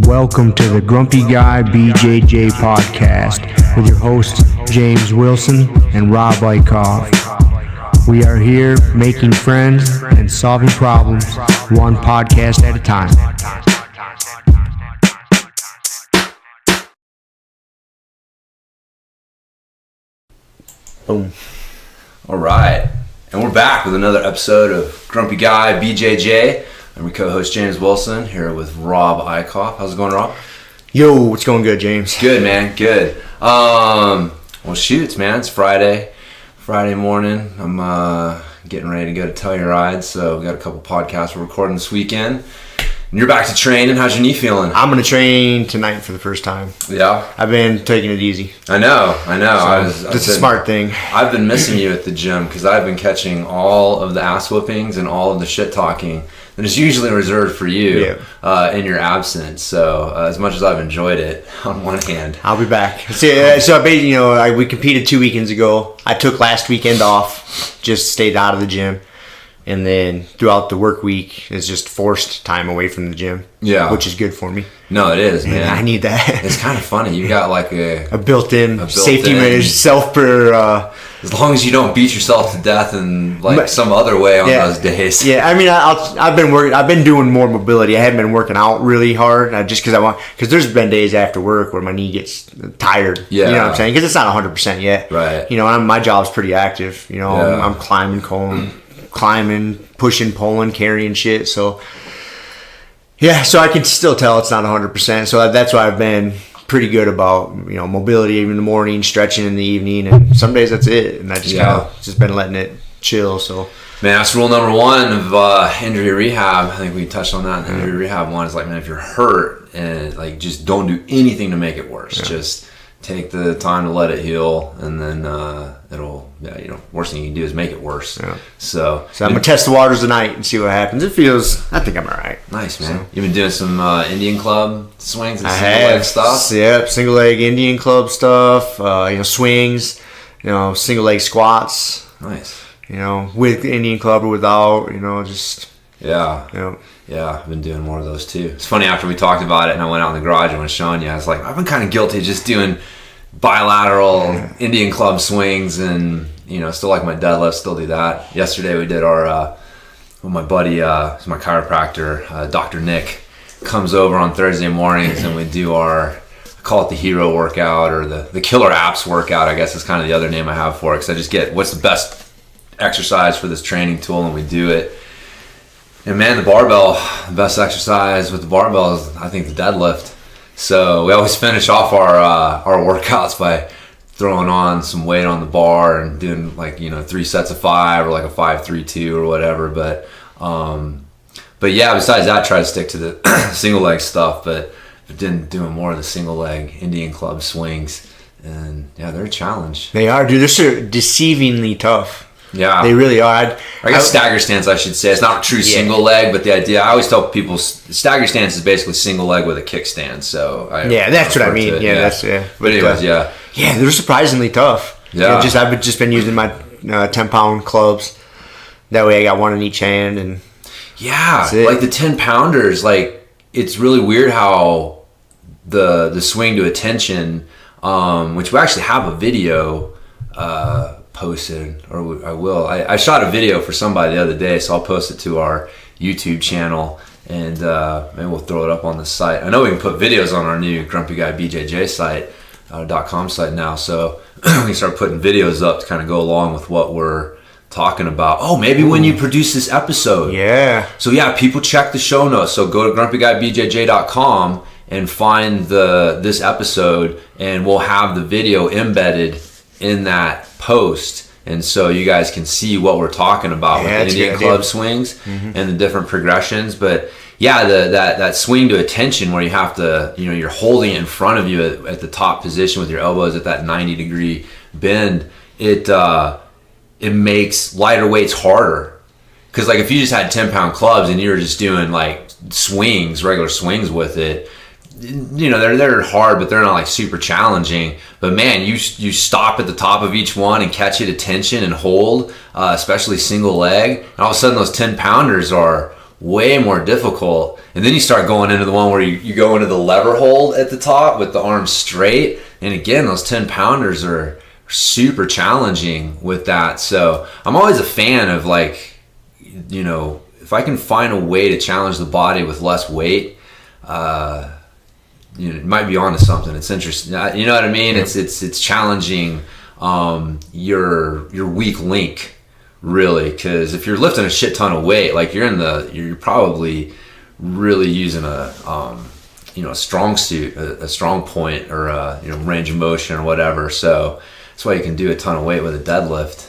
Welcome to the Grumpy Guy BJJ podcast with your hosts James Wilson and Rob Eickhoff. We are here making friends and solving problems one podcast at a time. Boom. All right. And we're back with another episode of Grumpy Guy BJJ. I'm your co-host James Wilson here with Rob Eickhoff. How's it going, Rob? Yo, it's going good, James. Good, man. Good. Well, shoots, man. It's Friday morning. I'm getting ready to go to Telluride, so we got a couple podcasts we're recording this weekend. And you're back to training. How's your knee feeling? I'm going to train tonight for the first time. Yeah? I've been taking it easy. I know. It's a smart thing. I've been missing you at the gym because I've been catching all of the ass whoopings and all of the shit talking that is usually reserved for you in your absence. So as much as I've enjoyed it, on one hand, I'll be back. We competed 2 weekends ago. I took last weekend off, just stayed out of the gym. And then throughout the work week, it's just forced time away from the gym. Yeah. Which is good for me. No, it is, man. I need that. It's kind of funny. You got like a built-in safety measure, as long as you don't beat yourself to death in some other way on those days. Yeah, I mean, I've been doing more mobility. I haven't been working out really hard just because there's been days after work where my knee gets tired. Yeah. You know what I'm saying? Because it's not 100% yet. Right. You know, my job's pretty active. You know, I'm climbing, pushing, pulling, carrying shit. So, so I can still tell it's not 100%. So that's why I've been pretty good about, mobility even in the morning, stretching in the evening, and some days that's it. And I just kind of just been letting it chill. So, man, that's rule number one of injury rehab. I think we touched on that. Injury rehab one is man, if you're hurt, and just don't do anything to make it worse. Yeah. Just take the time to let it heal, and then worst thing you can do is make it worse. Yeah. So I'm gonna test the waters tonight and see what happens. I think I'm all right. Nice, man. You've been doing some Indian club swings and single leg stuff. Yeah, single leg Indian club stuff. Swings. Single leg squats. Nice. With Indian club or without. Yeah, I've been doing more of those too. It's funny, after we talked about it and I went out in the garage and was showing you, I was like, I've been kind of guilty just doing bilateral Indian club swings, and still like my deadlift, still do that. Yesterday we did our my buddy, who's my chiropractor, Dr. Nick, comes over on Thursday mornings and we do I call it the hero workout, or the killer apps workout, I guess is kind of the other name I have for it, because I just get what's the best exercise for this training tool and we do it. And man, the best exercise with the barbell is, I think, the deadlift. So we always finish off our workouts by throwing on some weight on the bar and doing 3 sets of 5 or a 5-3-2 or whatever. But yeah, besides that, try to stick to the single leg stuff. But doing more of the single leg Indian club swings, and they're a challenge. They are, dude. They're deceivingly tough. Yeah, they really are. I guess stagger stance, I should say. It's not a true single leg, but the idea, I always tell people, stagger stance is basically single leg with a kickstand. So that's what I mean. But anyways, they're surprisingly tough. Yeah, I've just been using my 10-pound clubs. That way, I got one in each hand, and like the 10-pounders. It's really weird how the swing to attention, which we actually have a video posted, or I will. I shot a video for somebody the other day, so I'll post it to our YouTube channel, and maybe we'll throw it up on the site. I know we can put videos on our new Grumpy Guy BJJ site, .com site now, so we can start putting videos up to kind of go along with what we're talking about. Oh, maybe when you produce this episode. Yeah. So people check the show notes. So go to grumpyguybjj.com and find this episode, and we'll have the video embedded in that post, and so you guys can see what we're talking about with the Indian club swings and the different progressions. But that swing to attention, where you have to, you're holding it in front of you at the top position with your elbows at that 90-degree bend. It makes lighter weights harder, because if you just had 10-pound clubs and you were just doing regular swings with it, they're hard, but they're not super challenging. But man, you stop at the top of each one and catch it at tension and hold, especially single leg, and all of a sudden those 10-pounders are way more difficult. And then you start going into the one where you go into the lever hold at the top with the arms straight. And again, those 10-pounders are super challenging with that. So I'm always a fan of, like, you know, if I can find a way to challenge the body with less weight, you know, it might be onto something. It's interesting. You know what I mean? It's challenging your weak link, really, because if you're lifting a shit ton of weight, like you're probably really using a you know, a strong suit, a strong point, or a, you know, range of motion or whatever. So that's why you can do a ton of weight with a deadlift.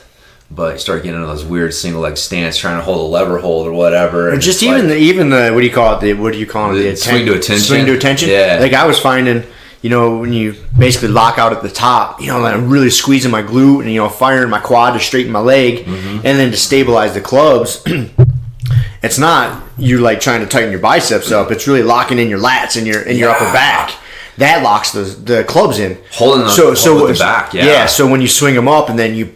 But you start getting into those weird single leg stance, trying to hold a lever hold or whatever. Or just even the what do you call it? The swing to attention. Swing to attention. Yeah. Like I was finding, you know, when you basically lock out at the top, you know, I'm really squeezing my glute and, you know, firing my quad to straighten my leg, and then to stabilize the clubs. It's not you like trying to tighten your biceps up. It's really locking in your lats and your upper back. That locks the clubs in. Holding the back, yeah. Yeah, so when you swing them up and then you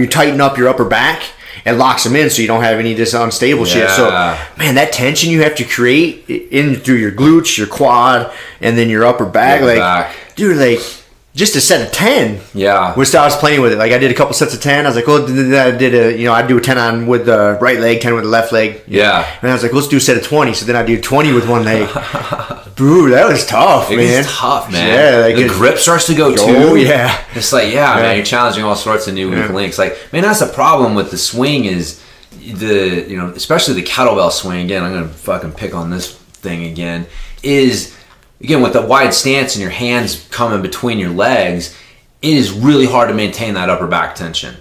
tighten up your upper back, it locks them in so you don't have any of this unstable shit. So, man, that tension you have to create in through your glutes, your quad, and then your upper back. Dude, like, just a set of 10. Yeah. I was playing with it. Like, I did a couple sets of 10. I was like, oh, I'd do a 10 on with the right leg, 10 with the left leg. Yeah. And I was like, let's do a set of 20. So then I do 20 with one leg. Dude, that was tough, man. It's tough, man. Yeah, like the grip starts to go too. Oh, yeah. It's like, man, you're challenging all sorts of new weak links. Like, man, that's the problem with the swing is especially the kettlebell swing. Again, I'm going to fucking pick on this thing again. Again, with the wide stance and your hands coming between your legs, it is really hard to maintain that upper back tension.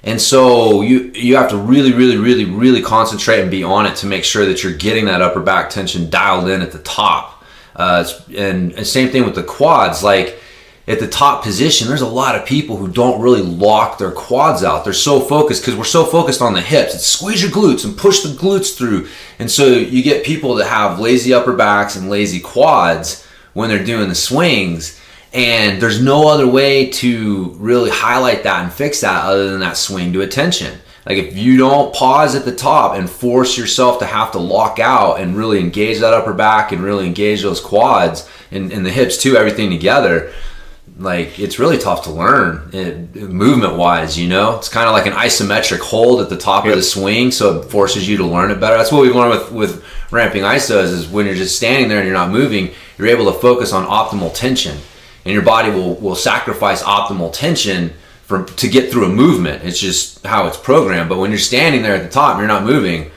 And so you have to really, really, really, really concentrate and be on it to make sure that you're getting that upper back tension dialed in at the top. And same thing with the quads. Like, at the top position, there's a lot of people who don't really lock their quads out. They're so focused because we're so focused on the hips. It's squeeze your glutes and push the glutes through. And so you get people that have lazy upper backs and lazy quads when they're doing the swings. And there's no other way to really highlight that and fix that other than that swing to attention. Like, if you don't pause at the top and force yourself to have to lock out and really engage that upper back and really engage those quads and the hips too, everything together, like, it's really tough to learn movement wise, you know. It's kind of like an isometric hold at the top of the swing, so it forces you to learn it better. That's what we've learned with ramping isos, is when you're just standing there and you're not moving, you're able to focus on optimal tension, and your body will sacrifice optimal tension to get through a movement. It's just how it's programmed. But when you're standing there at the top and you're not moving,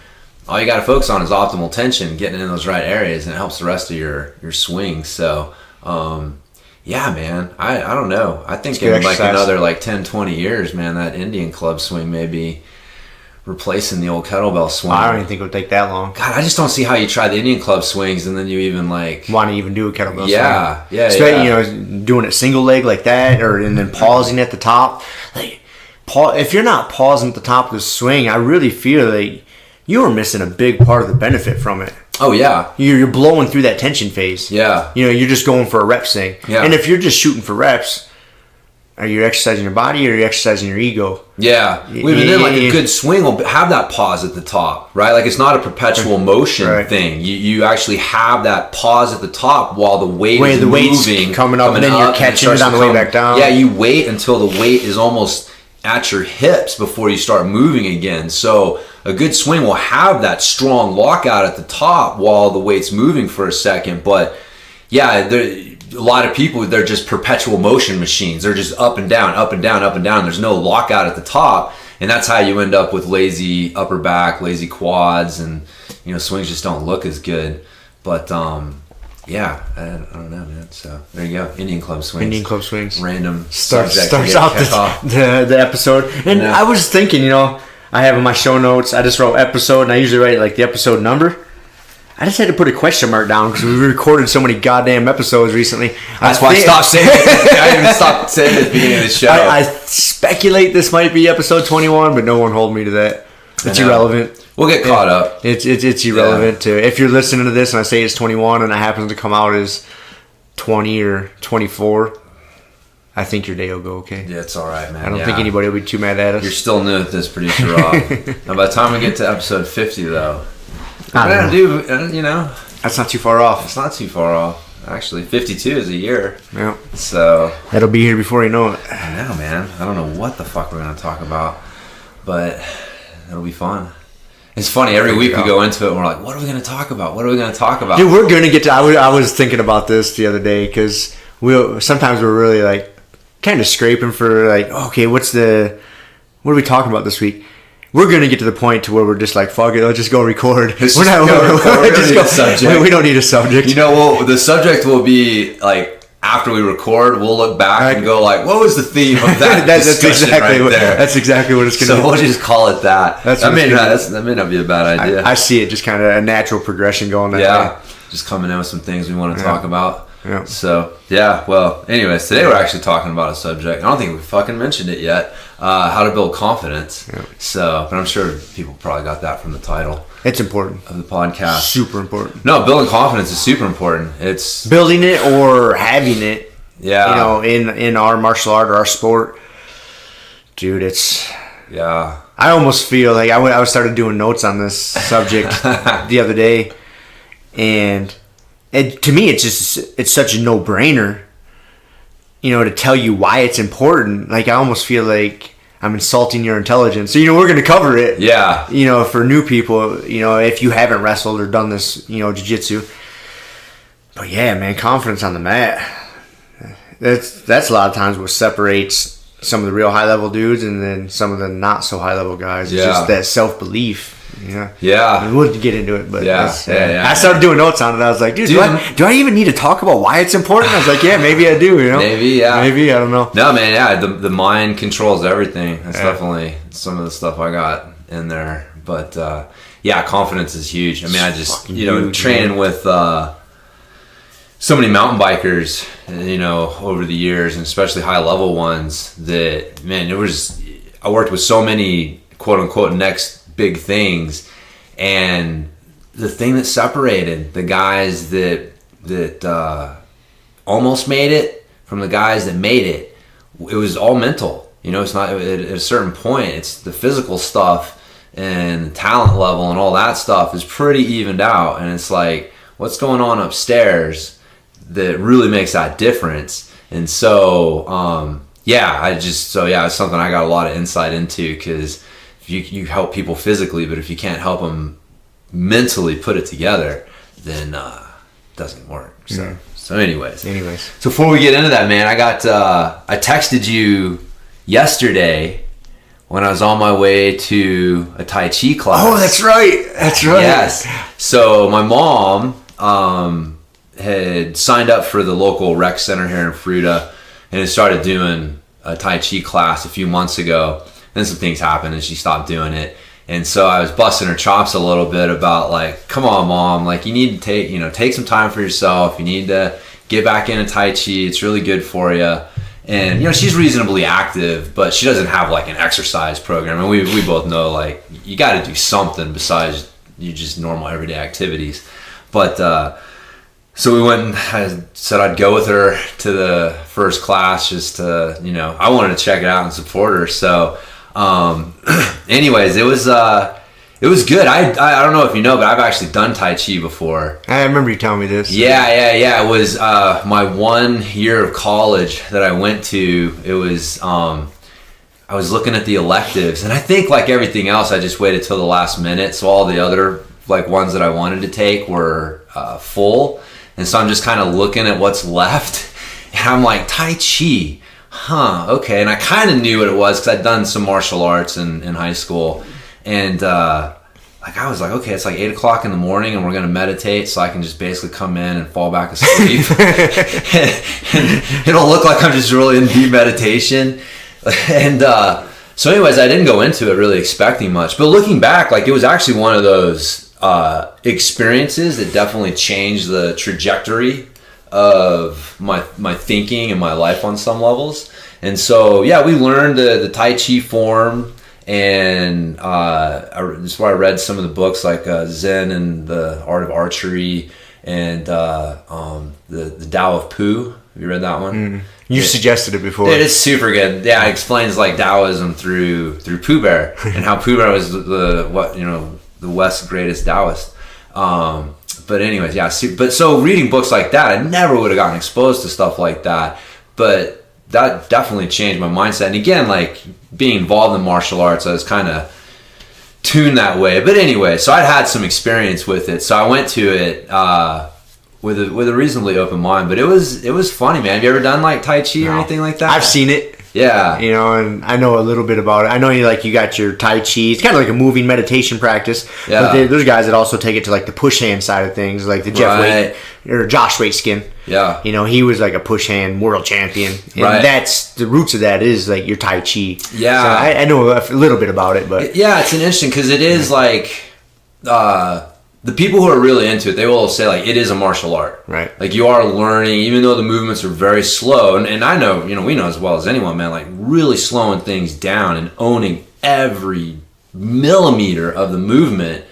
all you got to focus on is optimal tension, getting in those right areas, and it helps the rest of your swing. So yeah, man, I don't know. I think in like another 10, 20 years, man, that Indian club swing may be replacing the old kettlebell swing. I don't even think it would take that long. God, I just don't see how you try the Indian club swings and then you even want to even do a kettlebell swing. Yeah. Especially, you know, doing it single leg like that, and then pausing at the top. Like, if you're not pausing at the top of the swing, I really feel like you are missing a big part of the benefit from it. Oh, yeah. You're blowing through that tension phase. Yeah. You know, you're just going for a rep thing. Yeah. And if you're just shooting for reps, are you exercising your body or are you exercising your ego? Yeah. Even then, like, a good swing will have that pause at the top, right? Like, it's not a perpetual motion thing. You actually have that pause at the top while the weight is moving. Coming up, and then you're catching it on the way back down. Yeah, you wait until the weight is almost at your hips before you start moving again. So a good swing will have that strong lockout at the top while the weight's moving for a second. But yeah, a lot of people, they're just perpetual motion machines. They're just up and down, up and down, up and down. There's no lockout at the top. And that's how you end up with lazy upper back, lazy quads, and, you know, swings just don't look as good. But yeah, I don't know, man. So there you go. Indian club swings. Random starts out the episode. And I was thinking, you know, I have in my show notes, I just wrote episode, and I usually write like the episode number. I just had to put a question mark down because we recorded so many goddamn episodes recently. That's why I stopped saying it. I even stopped saying it at the beginning of the show. I speculate this might be episode 21, but no one hold me to that. It's irrelevant. We'll get caught up. It's irrelevant to if you're listening to this and I say it's 21 and it happens to come out as 20 or 24. I think your day will go okay. Yeah, it's all right, man. I don't think anybody will be too mad at us. You're still new at this, Producer Rob. Now, by the time we get to episode 50, though, Dude, you know. That's not too far off. It's not too far off. Actually, 52 is a year. Yeah. So. That'll be here before you know it. I know, man. I don't know what the fuck we're going to talk about. But it'll be fun. It's funny. Every week we go into it and we're like, what are we going to talk about? What are we going to talk about? Dude, we're going to get to... I was thinking about this the other day because sometimes we're really like kind of scraping for like, okay, what are we talking about this week? We're gonna get to the point to where we're just like, fuck it, let's just go record. We don't need a subject. You know, well, the subject will be like after we record, we'll look back and go like, what was the theme of that? That's exactly there. That's exactly what it's gonna be. So we'll just call it that. That may not be a bad idea. I see it just kind of a natural progression going that way. Just coming in with some things we want to talk about. Yeah. So, well, anyways, today we're actually talking about a subject. I don't think we fucking mentioned it yet. How to build confidence. Yeah. So, but I'm sure people probably got that from the title. It's important. Of the podcast. Super important. No, building confidence is super important. It's building it or having it. Yeah. You know, in our martial art or our sport. Dude, it's... Yeah. I almost feel like I started doing notes on this subject the other day. And to me, it's such a no-brainer, you know, to tell you why it's important. Like, I almost feel like I'm insulting your intelligence. So, you know, we're going to cover it. Yeah. You know, for new people, you know, if you haven't wrestled or done this, you know, jiu-jitsu. But yeah, man, confidence on the mat. That's a lot of times what separates some of the real high-level dudes and then some of the not-so-high-level guys. It's just that self-belief. Yeah. We wouldn't get into it, but I started doing notes on it. I was like, dude, do I even need to talk about why it's important? I was like, yeah, maybe I do, you know? Maybe, I don't know. No, man, yeah, the mind controls everything. That's definitely some of the stuff I got in there. But, confidence is huge. I mean, I just, training with so many mountain bikers, you know, over the years, and especially high-level ones that, man, I worked with so many, quote-unquote, next big things, and the thing that separated the guys that almost made it from the guys that made it was all mental. You know, it's not at a certain point, it's the physical stuff and the talent level and all that stuff is pretty evened out, and it's like what's going on upstairs that really makes that difference. And so it's something I got a lot of insight into, because you help people physically, but if you can't help them mentally put it together, then it doesn't work. So anyways. So before we get into that, man, I texted you yesterday when I was on my way to a Tai Chi class. Oh, that's right. Yes. So my mom had signed up for the local rec center here in Fruita and had started doing a Tai Chi class a few months ago. Then some things happened and she stopped doing it. And so I was busting her chops a little bit about like, come on, Mom, like you need to take some time for yourself. You need to get back into Tai Chi. It's really good for you. And, you know, she's reasonably active, but she doesn't have like an exercise program. And we both know like you got to do something besides you just normal everyday activities. But, so we went and I said I'd go with her to the first class just to, you know, I wanted to check it out and support her. So, anyways, it was good. I don't know if you know, but I've actually done Tai Chi before. I remember you telling me this. Yeah. It was my 1 year of college that I went to. It was I was looking at the electives, and I think like everything else, I just waited till the last minute. So all the other like ones that I wanted to take were full, and so I'm just kind of looking at what's left, and I'm like, Tai Chi. Okay. And I kind of knew what it was because I'd done some martial arts in high school. And I was like, okay, it's like 8 o'clock in the morning and we're going to meditate so I can just basically come in and fall back asleep. and it'll look like I'm just really in deep meditation. And so anyways, I didn't go into it really expecting much. But looking back, like it was actually one of those experiences that definitely changed the trajectory of my thinking and my life on some levels. And so we learned the Tai Chi form, and that's why I read some of the books like Zen and the Art of Archery and the Tao of Pooh. Have you read that one? You suggested it before. It is super good. Yeah, it explains like Taoism through Pooh Bear and how Pooh Bear was the West's greatest Taoist. But anyways, yeah. But so reading books like that, I never would have gotten exposed to stuff like that. But that definitely changed my mindset. And again, like being involved in martial arts, I was kind of tuned that way. But anyway, so I'd had some experience with it. So I went to it with a reasonably open mind. But it was funny, man. Have you ever done like Tai Chi or anything like that? I've seen it. Yeah. You know, and I know a little bit about it. I know you got your Tai Chi. It's kind of like a moving meditation practice. Yeah. But there's guys that also take it to like the push hand side of things, like the Josh Waitskin. Yeah. You know, he was like a push hand world champion. And that's the roots of that is like your Tai Chi. Yeah. So I know a little bit about it, but yeah, it's an interesting because it is like the people who are really into it, they will say like it is a martial art. Right. Like you are learning, even though the movements are very slow. And I know, you know, we know as well as anyone, man, like really slowing things down and owning every millimeter of the movement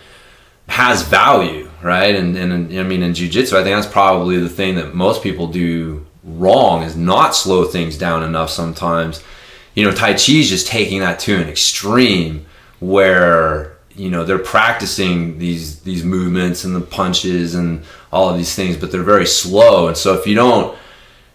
has value, right? And I mean, in jiu-jitsu, I think that's probably the thing that most people do wrong is not slow things down enough sometimes. You know, Tai Chi is just taking that to an extreme where, you know, they're practicing these movements and the punches and all of these things, but they're very slow. And so if you don't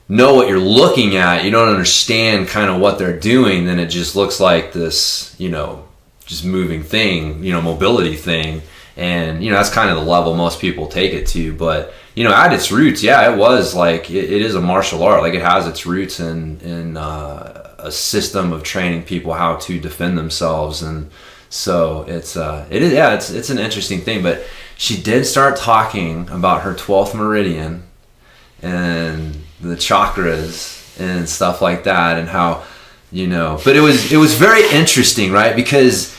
know what you're looking at, you don't understand kind of what they're doing, then it just looks like this, you know, just moving thing, you know, mobility thing. And, you know, that's kind of the level most people take it to. But, you know, at its roots, yeah, it was like, it is a martial art. Like it has its roots in a system of training people how to defend themselves. And so it's an interesting thing. But she did start talking about her 12th meridian and the chakras and stuff like that, and how, you know, but it was very interesting, right? Because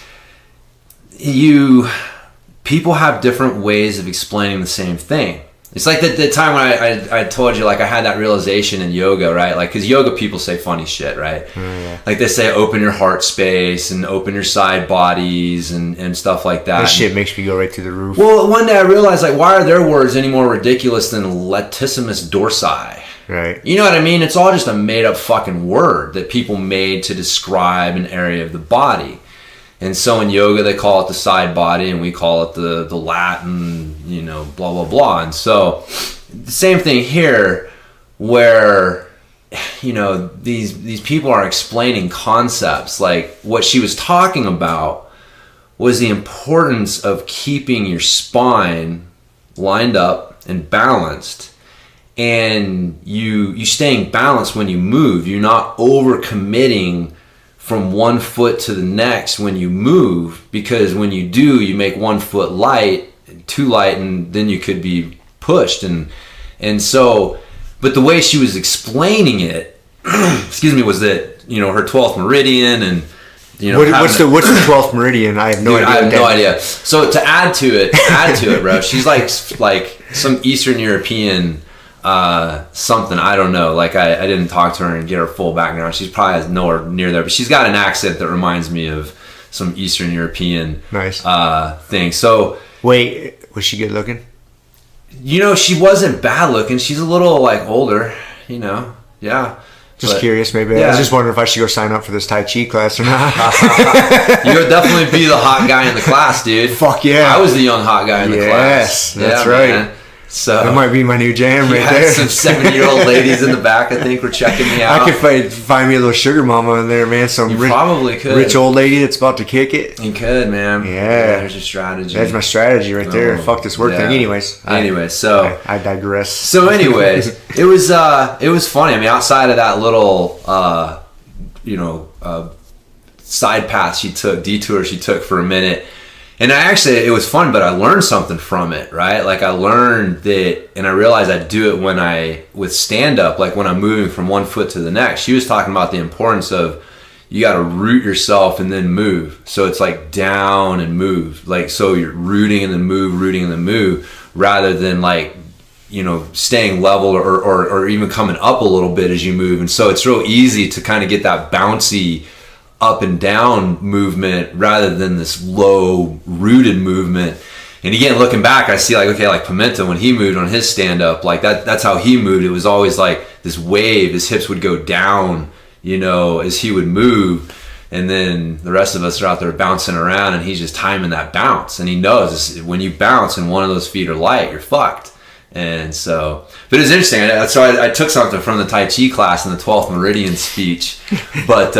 people have different ways of explaining the same thing. It's like the time when I told you, like I had that realization in yoga, right? Like, because yoga people say funny shit, right? Yeah. Like they say open your heart space and open your side bodies and stuff like that. That shit makes me go right through the roof. Well, one day I realized, like, why are their words any more ridiculous than latissimus dorsi? Right. You know what I mean? It's all just a made up fucking word that people made to describe an area of the body. And so in yoga, they call it the side body, and we call it the Latin, you know, blah, blah, blah. And so the same thing here where, you know, these people are explaining concepts. Like what she was talking about was the importance of keeping your spine lined up and balanced. And you staying balanced when you move. You're not overcommitting from one foot to the next when you move, because when you do, you make one foot light, too light, and then you could be pushed. And so, but the way she was explaining it, excuse me, was that, you know, her 12th meridian and, you know, what's the 12th meridian? I have no idea. I have no idea. So to add to it, bro, she's like some Eastern European something, I don't know. Like I didn't talk to her and get her full background. She's probably nowhere near there, but she's got an accent that reminds me of some Eastern European thing. So wait, was she good looking? You know, she wasn't bad looking. She's a little like older, you know. Yeah. Just curious, maybe. Yeah. I was just wondering if I should go sign up for this Tai Chi class or not. You would definitely be the hot guy in the class, dude. Fuck yeah. I was the young hot guy in the class. Yes, that's right. Man. So that might be my new jam right there. Some 70-year-old ladies in the back, I think, were checking me out. I could find me a little sugar mama in there, man. Some probably could. Rich old lady that's about to kick it. You could, man. Yeah. There's your strategy. That's my strategy right there. Fuck this work thing. Anyways, I digress. So anyways, it was funny. I mean, outside of that little, side path detour she took for a minute. And it was fun, but I learned something from it, right? Like I learned that, and I realized I do it with stand up, like when I'm moving from one foot to the next. She was talking about the importance of you got to root yourself and then move. So it's like down and move. Like, so you're rooting and then move, rather than like, you know, staying level or even coming up a little bit as you move. And so it's real easy to kind of get that bouncy up and down movement rather than this low rooted movement. And again, looking back, I see like Pimenta, when he moved on his stand up, like that's how he moved. It was always like this wave, his hips would go down, you know, as he would move. And then the rest of us are out there bouncing around, and he's just timing that bounce. And he knows when you bounce and one of those feet are light, you're fucked. And so, but it was interesting. So I took something from the Tai Chi class in the 12th Meridian speech. But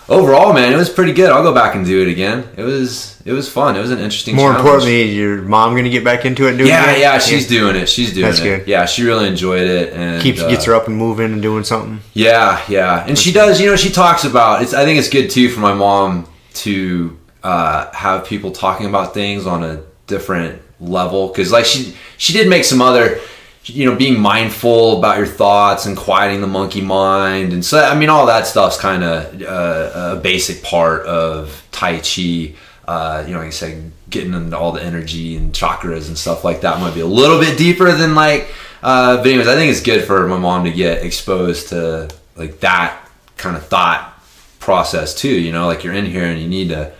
overall, man, it was pretty good. I'll go back and do it again. It was fun. It was an interesting More challenge. importantly, is your mom going to get back into it and do it again? Yeah, she's doing it. That's good. Yeah, she really enjoyed it. And gets her up and moving and doing something. Yeah. And she does, she talks about, I think it's good too for my mom to have people talking about things on a different level. Because like she did make some other, being mindful about your thoughts and quieting the monkey mind. And so, I mean, all that stuff's kind of a basic part of Tai Chi. Like I said, getting into all the energy and chakras and stuff like that might be a little bit deeper than like, but anyways, I think it's good for my mom to get exposed to like that kind of thought process too, like you're in here and you need to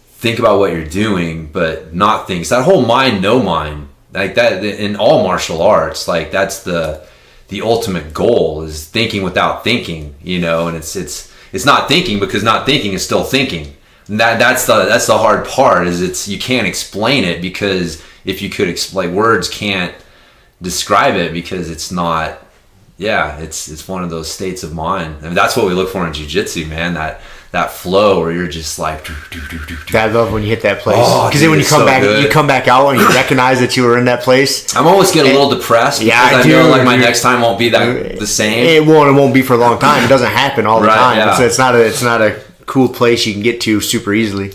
think about what you're doing, but not think. It's that whole mind, no mind, like that in all martial arts, like that's the ultimate goal is thinking without thinking, and it's not thinking because not thinking is still thinking. And that's the hard part is you can't explain it because if you could explain, words can't describe it because it's not, it's one of those states of mind. I mean, that's what we look for in jiu-jitsu, man, that flow where you're just like I love when you hit that place because then when you come back good. You come back out and you recognize that you were in that place. I'm always getting a little depressed because I know like my next time won't be the same. It won't be for a long time. It doesn't happen all the time. Yeah. It's not a cool place you can get to super easily.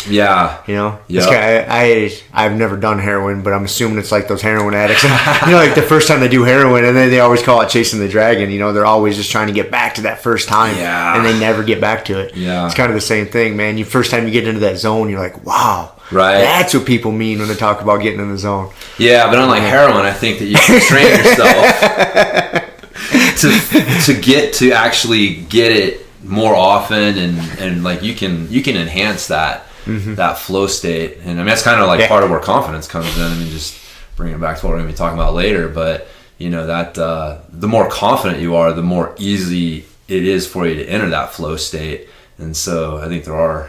I've never done heroin, but I'm assuming it's like those heroin addicts. Like the first time they do heroin, and then they always call it chasing the dragon. They're always just trying to get back to that first time, and they never get back to it. It's kind of the same thing, man. First time you get into that zone, you're like, wow. Right. That's what people mean when they talk about getting in the zone. Yeah, but unlike heroin, I think that you can train yourself to get to actually get it more often and like you can enhance that that flow state. And I mean that's kind of like part of where confidence comes in. I mean, just bring it back to what we're going to be talking about later, but that the more confident you are, the more easy it is for you to enter that flow state. And so I think there are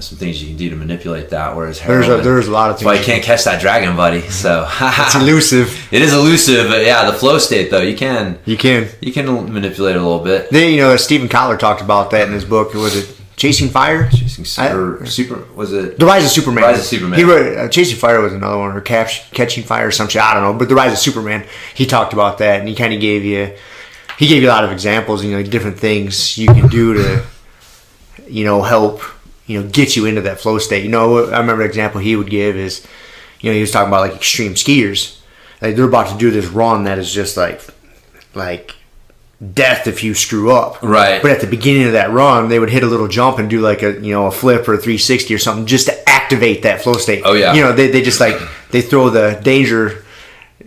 some things you can do to manipulate that, whereas heroin, there's a lot of things. Well, you can't catch that dragon, buddy. So it's elusive. It is elusive, but the flow state though, you can manipulate it a little bit. Then Stephen Kotler talked about that in his book. Was it Chasing Fire? Was it The Rise of Superman? Rise of Superman. He wrote Chasing Fire was another one, or Catching Fire or some shit. I don't know, but The Rise of Superman. He talked about that, and he kind of gave you a lot of examples, different things you can do to, help. Get you into that flow state. I remember an example he would give is, he was talking about like extreme skiers. Like they're about to do this run that is just like death if you screw up. Right. But at the beginning of that run, they would hit a little jump and do like a flip or a 360 or something just to activate that flow state. Oh yeah. They just they throw the danger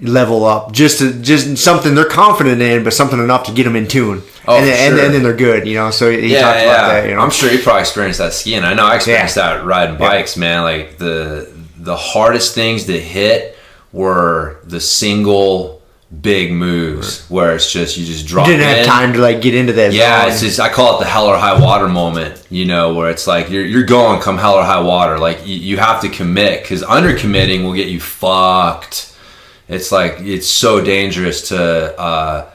level up just something they're confident in, but something enough to get them in tune. And then they're good, So he talked about that. I'm sure you probably experienced that skiing. I know I experienced that riding bikes, man. Like the hardest things to hit were the single big moves where it's just you just drop. You didn't have time to get into that. Yeah, it's just I call it the hell or high water moment. Where it's like you're going come hell or high water. Like you have to commit because under committing will get you fucked. It's like it's so dangerous to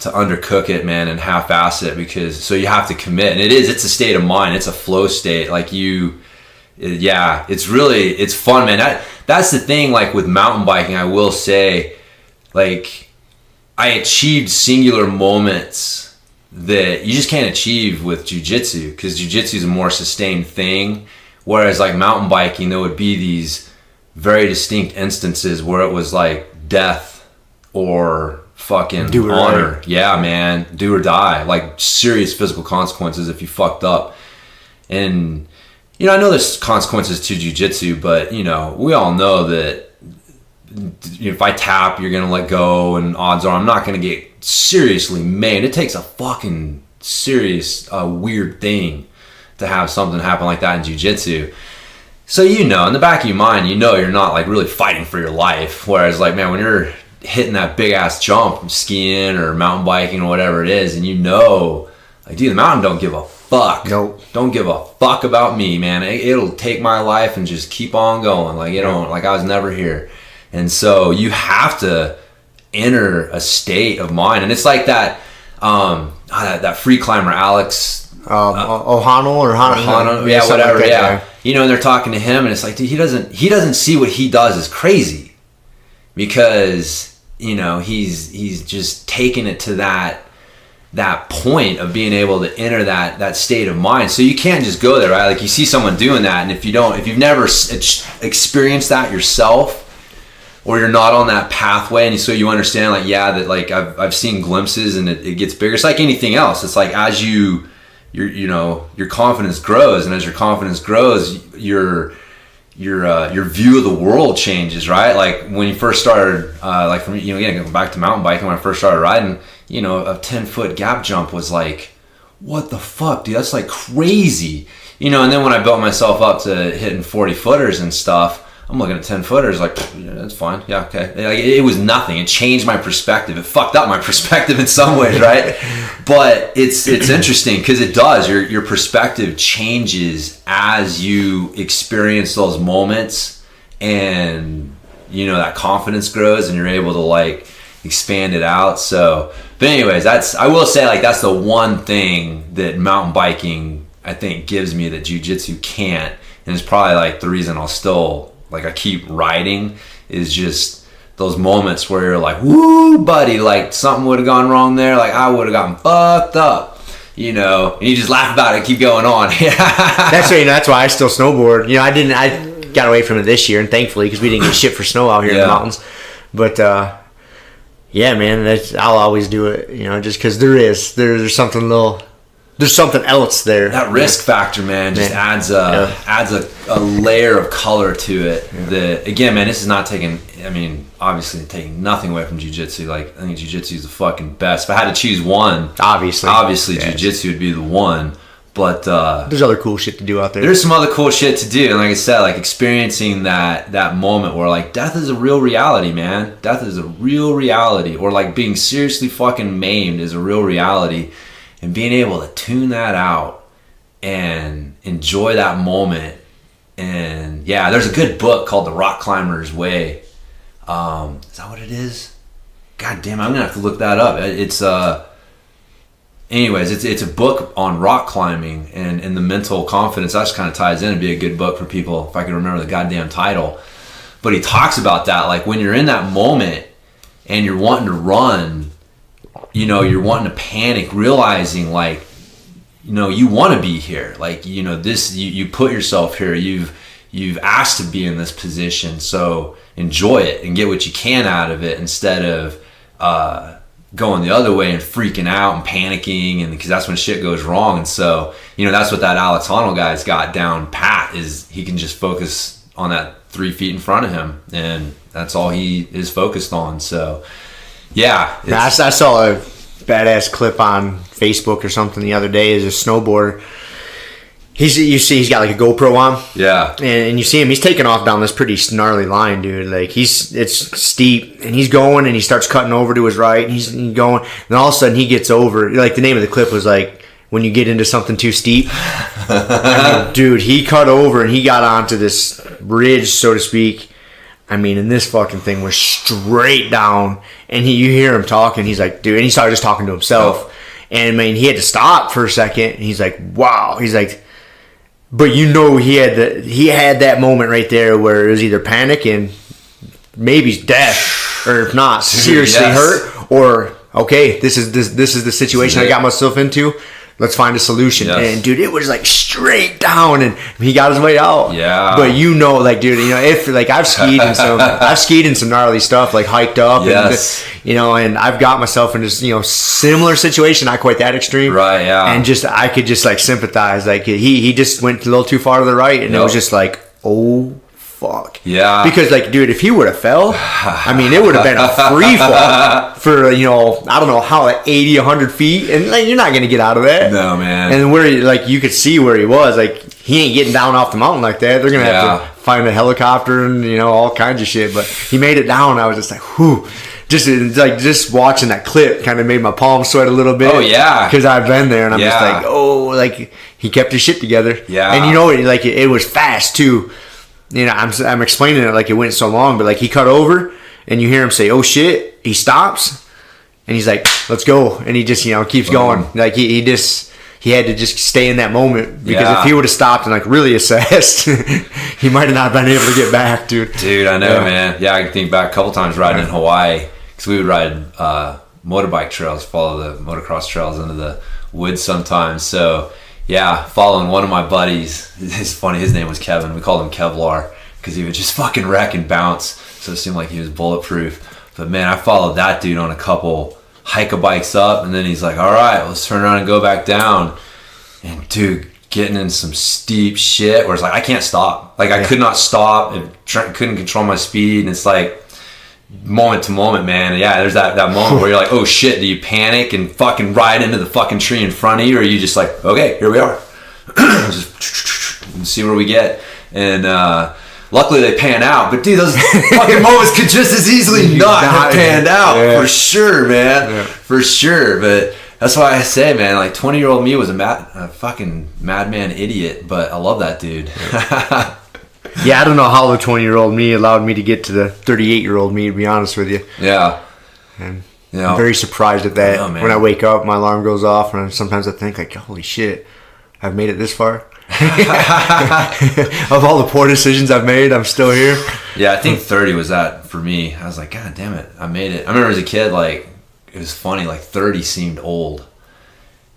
undercook it, man, and half-ass it so you have to commit. And it's a state of mind. It's a flow state. Like it's fun, man. That's the thing. Like with mountain biking, I will say, like I achieved singular moments that you just can't achieve with jiu-jitsu because jiu-jitsu is a more sustained thing. Whereas like mountain biking, there would be these very distinct instances where it was like death or fucking honor. Right. Yeah, man. Do or die. Like serious physical consequences if you fucked up. And, I know there's consequences to jiu-jitsu, but, we all know that if I tap, you're going to let go, and odds are I'm not going to get seriously maimed. It takes a fucking serious, weird thing to have something happen like that in jiu-jitsu. So, in the back of your mind, you're not like really fighting for your life. Whereas like, man, when you're hitting that big ass jump skiing or mountain biking or whatever it is, and Like, dude, the mountain don't give a fuck. Nope. Don't give a fuck about me, man. It'll take my life and just keep on going. Like, you know, like I was never here. And so you have to enter a state of mind. And it's like that, that free climber, Alex. Ohano or Hano. Yeah, whatever. Like yeah. You know, and they're talking to him and it's like, dude, he doesn't see what he does as crazy because, you know, he's just taking it to that point of being able to enter that state of mind. So you can't just go there, right? Like you see someone doing that, and if you've never experienced that yourself, or you're not on that pathway, and so you understand, like, yeah, that like I've seen glimpses, and it gets bigger. It's like anything else. It's like as your confidence grows, and as your confidence grows, your view of the world changes, right? Like when you first started, like from, you know, again, going back to mountain biking, when I first started riding, you know, a 10-foot gap jump was like, what the fuck, dude? That's like crazy, you know. And then when I built myself up to hitting 40-footers and stuff, I'm looking at 10-footers like, yeah, that's fine, yeah, okay. Like, it was nothing. It changed my perspective. It fucked up my perspective in some ways, right? But it's interesting because it does. Your perspective changes as you experience those moments, and you know that confidence grows, and you're able to like expand it out. So, but anyways, I will say like that's the one thing that mountain biking I think gives me that jiu-jitsu can't, and it's probably like the reason I'll still like I keep riding, is just those moments where you're like, woo, buddy, like something would have gone wrong there, like I would have gotten fucked up, you know, and you just laugh about it, keep going on. That's why I still snowboard. You know, I got away from it this year, and thankfully, because we didn't get shit for snow out here in the mountains. But yeah, man, I'll always do it, you know, just because there's something there's something else there. That risk factor, man, just adds a layer of color to it. Yeah. That, again, man, this is not obviously taking nothing away from jiu-jitsu. Like, I think jiu-jitsu is the fucking best. If I had to choose one, obviously jiu-jitsu would be the one. But there's other cool shit to do out there. There's some other cool shit to do, and like I said, like experiencing that moment where like death is a real reality, man. Death is a real reality, or like being seriously fucking maimed is a real reality. And being able to tune that out and enjoy that moment. And yeah, there's a good book called The Rock Climber's Way. Is that what it is? God damn it, I'm gonna have to look that up. It's anyways, it's a book on rock climbing and the mental confidence. That just kind of ties in and be a good book for people if I can remember the goddamn title. But he talks about that, like when you're in that moment and you're wanting to run, you know, you're wanting to panic, realizing like, you know, you want to be here. Like, you know, this, you put yourself here. You've asked to be in this position. So enjoy it and get what you can out of it instead of going the other way and freaking out and panicking. And because that's when shit goes wrong. And so, you know, that's what that Alex Honnold guy's got down pat, is he can just focus on that 3 feet in front of him. And that's all he is focused on. So, yeah, I saw a badass clip on Facebook or something the other day. Is a snowboarder. He's got like a GoPro on. Yeah, and you see him. He's taking off down this pretty gnarly line, dude. Like it's steep, and he's going, and he starts cutting over to his right, and he's going, and all of a sudden he gets over. Like the name of the clip was like, when you get into something too steep. I mean, dude, he cut over and he got onto this ridge, so to speak. I mean, and this fucking thing was straight down. And you hear him talking. He's like, dude, and he started just talking to himself. Oh. And I mean, he had to stop for a second. And he's like, wow. He's like, but you know, he had that moment right there where it was either panic and maybe death, or if not, seriously hurt, or okay, this is the situation I got myself into. Let's find a solution. Yes. And dude, it was like straight down, and he got his way out. Yeah. But you know, like, dude, you know, if like I've skied in some gnarly stuff, like hiked up, yes, and you know, and I've got myself in this, you know, similar situation, not quite that extreme, right? Yeah. And just I could just like sympathize. Like he just went a little too far to the right, and it was just like, oh fuck. Yeah. Because like, dude, if he would have fell, I mean, it would have been a free fall for, you know, I don't know how, like 80, 100 feet, and like, you're not gonna get out of that. No, man. And where like you could see where he was, like he ain't getting down off the mountain like that. They're gonna have to find a helicopter and, you know, all kinds of shit. But he made it down. I was just like, whew. just watching that clip kind of made my palms sweat a little bit. Oh yeah, because I've been there, and I'm just like, oh, like he kept his shit together. Yeah, and you know, like it was fast too. You know, I'm explaining it like it went so long, but like he cut over, and you hear him say, "Oh shit!" He stops, and he's like, "Let's go," and he just keeps going. Like he had to just stay in that moment, because if he would have stopped and like really assessed, he might have not been able to get back, dude. Dude, I know, man. Yeah, I can think back a couple times riding in Hawaii, because we would ride motorbike trails, follow the motocross trails into the woods sometimes. So yeah, following one of my buddies. It's funny, his name was Kevin. We called him Kevlar because he would just fucking wreck and bounce, so it seemed like he was bulletproof. But man, I followed that dude on a couple hike-a-bikes up, and then he's like, all right, let's turn around and go back down. And dude, getting in some steep shit where it's like I can't stop. Like I could not stop, and couldn't control my speed, and it's like moment to moment, man. Yeah, there's that moment where you're like, oh shit, do you panic and fucking ride into the fucking tree in front of you, or are you just like, okay, here we are, just see where we get. And luckily they pan out, but dude, those fucking moments could just as easily not have panned out. For sure, man. For sure. But that's why I say, man, like 20-year-old me was a fucking madman idiot, but I love that dude. Yeah, I don't know how the 20-year-old me allowed me to get to the 38-year-old me, to be honest with you. Yeah. And I'm very surprised at that. When I wake up, my alarm goes off, and sometimes I think, like, holy shit, I've made it this far. Of all the poor decisions I've made, I'm still here. Yeah, I think 30 was that for me. I was like, God damn it, I made it. I remember as a kid, like, it was funny, like 30 seemed old.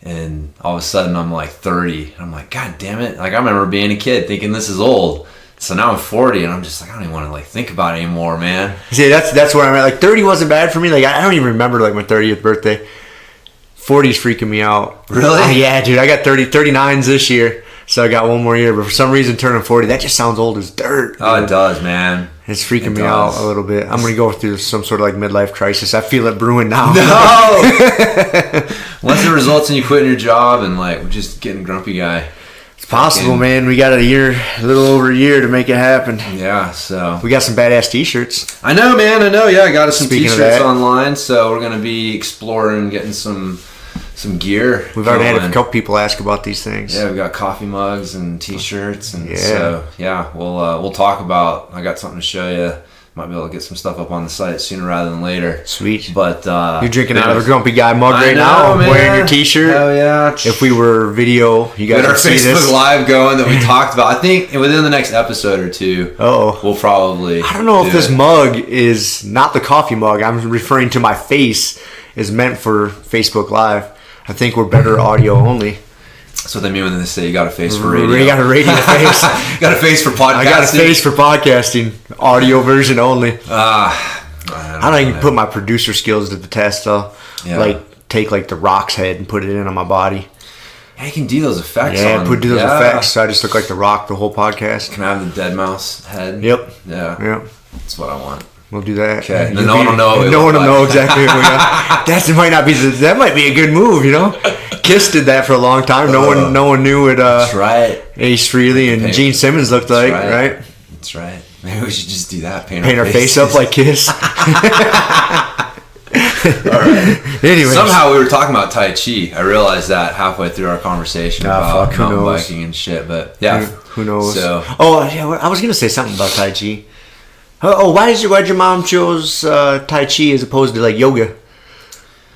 And all of a sudden I'm like 30. I'm like, God damn it. Like I remember being a kid thinking this is old. So now I'm 40 and I'm just like, I don't even want to like think about it anymore, man. See, that's where I'm at. Like 30 wasn't bad for me. Like I don't even remember like my 30th birthday. 40's freaking me out. Really? Yeah, dude. I got 39s this year. So I got one more year, but for some reason turning 40, that just sounds old as dirt. Oh, it does, man. It's freaking me out a little bit. I'm going to go through some sort of like midlife crisis. I feel it brewing now. No! Once it results in you quitting your job and like just getting Grumpy Guy. It's possible, man. We got a little over a year to make it happen. Yeah, so. We got some badass t-shirts. I know, man. I know. Yeah, I got us some t-shirts online, so we're going to be exploring, getting some gear. We've already had a couple people ask about these things. Yeah, we've got coffee mugs and t-shirts, and so yeah, we'll talk about. I got something to show you. Might be able to get some stuff up on the site sooner rather than later. Sweet. But you're drinking out of a Grumpy Guy mug right now, man. Wearing your t-shirt. Hell yeah! If we were video, you guys would see this. Our Facebook Live going that we talked about. I think within the next episode or two, we'll probably. I don't know if this mug is not the coffee mug. I'm referring to my face is meant for Facebook Live. I think we're better audio only. That's what they mean when they say you got a face for radio. You got a radio face. Got a face for podcasting. I got a face for podcasting. Audio version only. I don't even put my producer skills to the test though. Yeah. Like take like the Rock's head and put it in on my body. Yeah, you can do those effects. Yeah, do those effects. So I just look like the Rock the whole podcast. Can I have the dead mouse head? Yep. Yeah. Yep. That's what I want. We'll do that. Okay. No one will know. No one will know exactly what we got. That might be a good move, you know? Kiss did that for a long time. No one knew what that's right. Ace Frehley and Gene Simmons looked like, right? That's right. Maybe we should just do that. Paint our face up like Kiss. All right. Anyway, somehow we were talking about Tai Chi. I realized that halfway through our conversation about mountain biking and shit. But yeah, who knows? So, I was gonna say something about Tai Chi. Why'd your mom chose Tai Chi as opposed to like yoga?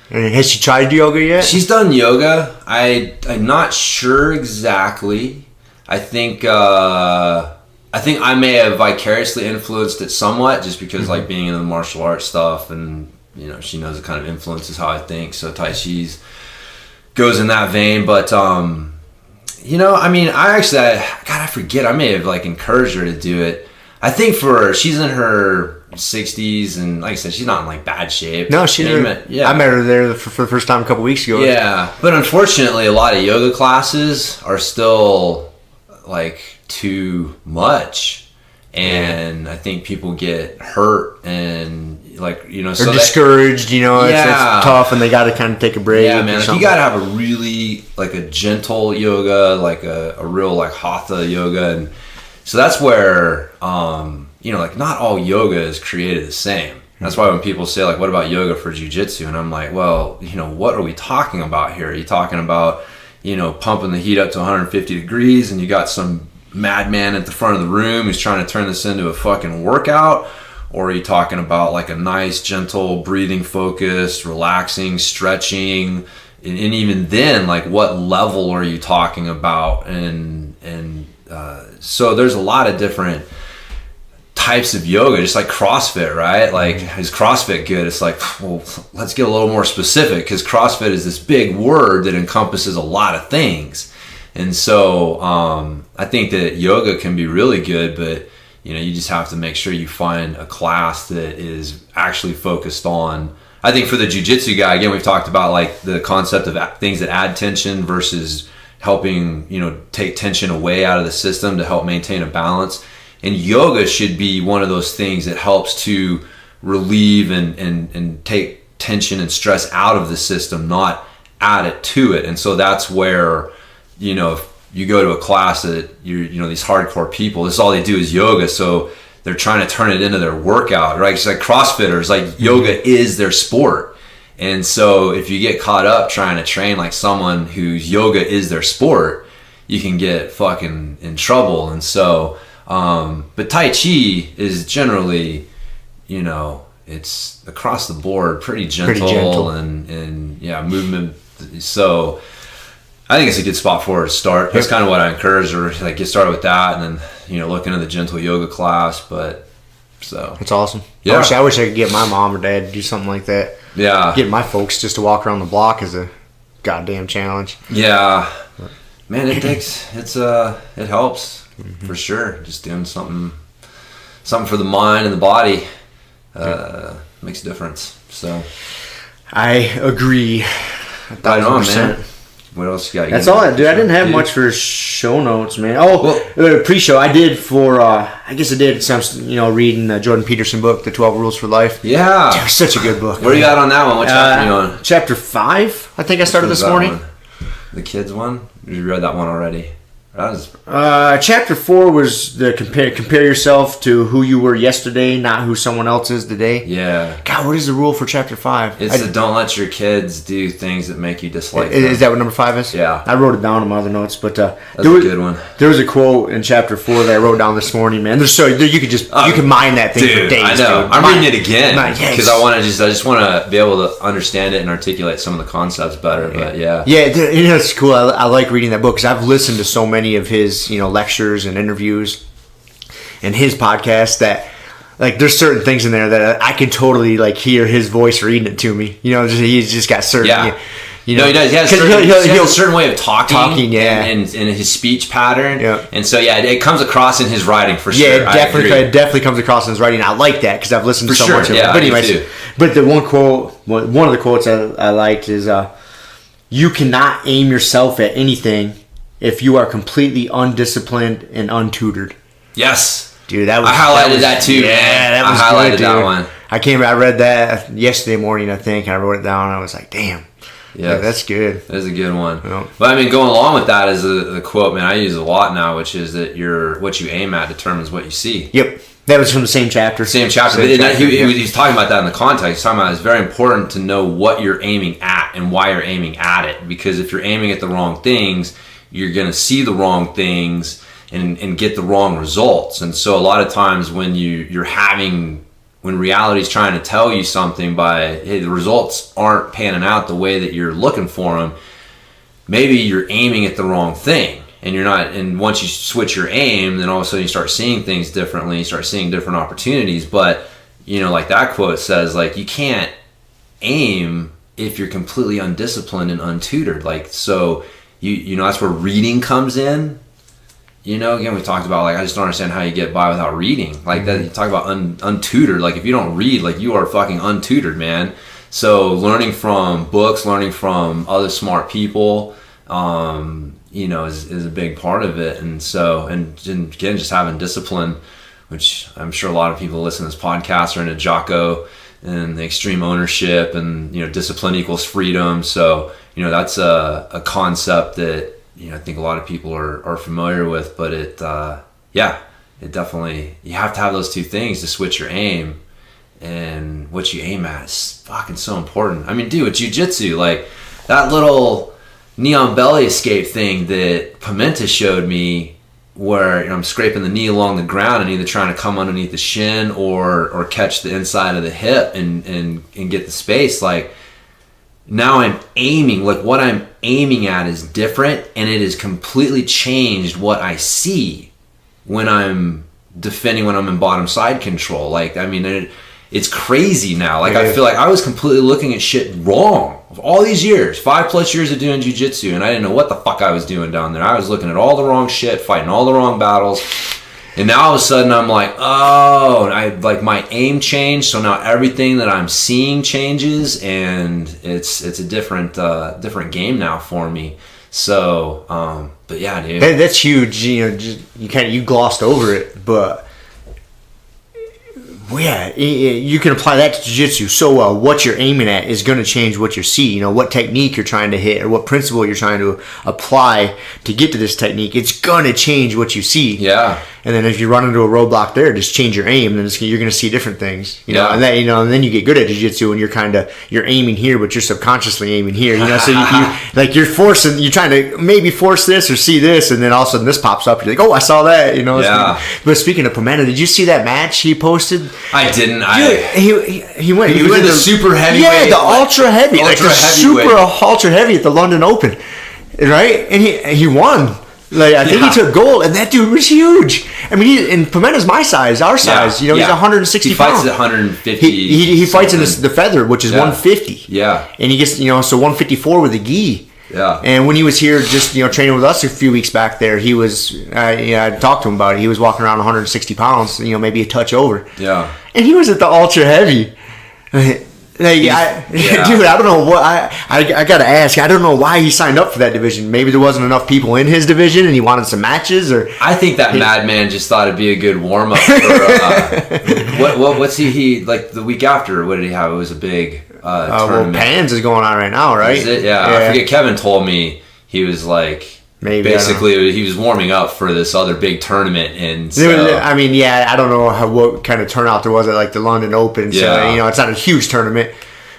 Has she tried yoga yet? She's done yoga. I'm not sure exactly. I think I may have vicariously influenced it somewhat, just because like being in the martial arts stuff, and you know she knows it kind of influences how I think. So Tai Chi's goes in that vein, but you know, I mean, I forget. I may have like encouraged her to do it. I think she's in her 60s, and like I said, she's not in like bad shape. No, I met her there for the first time a couple weeks ago. Yeah, but unfortunately, a lot of yoga classes are still like too much, and I think people get hurt and like they're discouraged. You know, it's tough, and they got to kind of take a break. Yeah, man, like you got to have a really like a gentle yoga, like a real like hatha yoga, and so that's where like not all yoga is created the same. That's why when people say, like, what about yoga for jiu-jitsu? And I'm like, well, what are we talking about here? Are you talking about, pumping the heat up to 150 degrees and you got some madman at the front of the room who's trying to turn this into a fucking workout? Or are you talking about like a nice, gentle, breathing focused, relaxing, stretching? And even then, like, what level are you talking about? So there's a lot of different types of yoga, just like CrossFit, right? Like, is CrossFit good? It's like, well, let's get a little more specific, because CrossFit is this big word that encompasses a lot of things. And so I think that yoga can be really good, but you just have to make sure you find a class that is actually focused on, I think for the jiu-jitsu guy, again, we've talked about like the concept of things that add tension versus helping, take tension away out of the system to help maintain a balance. And yoga should be one of those things that helps to relieve and take tension and stress out of the system, not add it to it. And so that's where, if you go to a class that these hardcore people, this is all they do is yoga. So they're trying to turn it into their workout, right? It's like CrossFitters, like yoga is their sport. And so if you get caught up trying to train like someone whose yoga is their sport, you can get fucking in trouble. And so, but Tai Chi is generally, it's across the board pretty gentle. And yeah, movement. So I think it's a good spot for her to start. That's kind of what I encourage her, like, get started with that, and then look into the gentle yoga class. But so it's awesome. Yeah, I wish I could get my mom or dad to do something like that. Yeah, get my folks just to walk around the block is a goddamn challenge. Yeah, man, it helps for sure. Just doing something for the mind and the body makes a difference. So I agree. I know, man. What else you got? That's all I do. I didn't have much for show notes, man. Pre-show I did for. I guess I did some. Reading the Jordan Peterson book, The 12 Rules for Life. Yeah, dude, such a good book. Where are you at on that one? What chapter are you on? Chapter 5. I think I started this morning. One? The kids one. You read that one already? Chapter 4 was the compare yourself to who you were yesterday, not who someone else is today. Yeah. God, what is the rule for chapter 5? It's don't let your kids do things that make you dislike them. Is that what number 5 is? Yeah. I wrote it down in my other notes, but that's a good one. There was a quote in chapter 4 that I wrote down this morning, man. You could mine that thing for days. I know. Dude. I'm reading it again because I just want to be able to understand it and articulate some of the concepts better. But yeah, it's cool. I like reading that book because I've listened to so many of his lectures and interviews and his podcast that, like, there's certain things in there that I can totally, like, hear his voice reading it to me. He's just got certain. Yeah. He does. He has a certain way of talking and his speech pattern. Yeah. And so, it comes across in his writing for sure. Yeah, it definitely comes across in his writing. I like that because I've listened to so much of it. But anyways, the one of the quotes I liked is, you cannot aim yourself at anything if you are completely undisciplined and untutored. Yes. Dude, I highlighted that too. Yeah, that was I highlighted good, that one. I read that yesterday morning, I think, and I wrote it down, and I was like, damn. Yeah, that's good. That is a good one. Yeah. But I mean, going along with that is the quote, man, I use a lot now, which is that what you aim at determines what you see. Yep. That was from the same chapter. He's talking about that in the context. He's talking about it's very important to know what you're aiming at and why you're aiming at it. Because if you're aiming at the wrong things, you're going to see the wrong things and get the wrong results. And so a lot of times when when reality's trying to tell you something the results aren't panning out the way that you're looking for them, maybe you're aiming at the wrong thing. And you're not, and once you switch your aim, then all of a sudden you start seeing things differently, you start seeing different opportunities. But, like that quote says, like, you can't aim if you're completely undisciplined and untutored. Like, so that's where reading comes in. Again, we talked about, like, I just don't understand how you get by without reading. Like, that, you talk about untutored. Like, if you don't read, like, you are fucking untutored, man. So learning from books, learning from other smart people, is a big part of it. And so, and again, just having discipline, which I'm sure a lot of people listen to this podcast are into Jocko and the extreme ownership and, discipline equals freedom. So, that's a concept that, I think a lot of people are familiar with, but it definitely, you have to have those two things to switch your aim. and what you aim at is fucking so important. I mean, dude, with jiu-jitsu, like that little neon belly escape thing that Pimenta showed me, where I'm scraping the knee along the ground and either trying to come underneath the shin or catch the inside of the hip and get the space. Like now I'm aiming, like what I'm aiming at is different, and it has completely changed what I see when I'm defending, when I'm in bottom side control. Like, I mean, it's crazy now. Like, I feel like I was completely looking at shit wrong. All these years, 5+ years of doing jiu-jitsu, and I didn't know what the fuck I was doing down there. I was looking at all the wrong shit, fighting all the wrong battles. And now all of a sudden I'm like, oh, like my aim changed, so now everything that I'm seeing changes, and it's a different game now for me. So, but yeah, dude, that's huge. You know, you glossed over it, but yeah, you can apply that to jiu-jitsu so well. What you're aiming at is going to change what you see. You know, what technique you're trying to hit or what principle you're trying to apply to get to this technique. It's going to change what you see. Yeah. And then if you run into a roadblock there, just change your aim, and then you're going to see different things. You know, and that, and then you get good at jiu-jitsu, and you're aiming here, but you're subconsciously aiming here. You know, so you're trying to maybe force this or see this, and then all of a sudden this pops up. You're like, oh, I saw that. You know. Yeah. But speaking of Pimenta, did you see that match he posted? I didn't. He went. He was in the super heavyweight. Yeah, the ultra heavy, super ultra heavy at the London Open, right? And he won. Like, I think he took gold, and that dude was huge. I mean, and Pimenta's my size, our size. You know, he's 160 pounds. He fights at 150. He fights in the feather, which is 150. Yeah. And he gets, so 154 with the gi. Yeah. And when he was here just, training with us a few weeks back there, he was, I talked to him about it. He was walking around 160 pounds, maybe a touch over. Yeah. And he was at the ultra heavy. Dude, I don't know what I gotta ask. I don't know why he signed up for that division. Maybe there wasn't enough people in his division, and he wanted some matches. Or I think that madman just thought it'd be a good warm up. What's he like the week after? What did he have? It was a big tournament. Well, Pans is going on right now, right? Is it? Yeah. I forget. Kevin told me he was like. Maybe basically he was warming up for this other big tournament, and so, I mean, I don't know what kind of turnout there was at like the London Open. So it's not a huge tournament.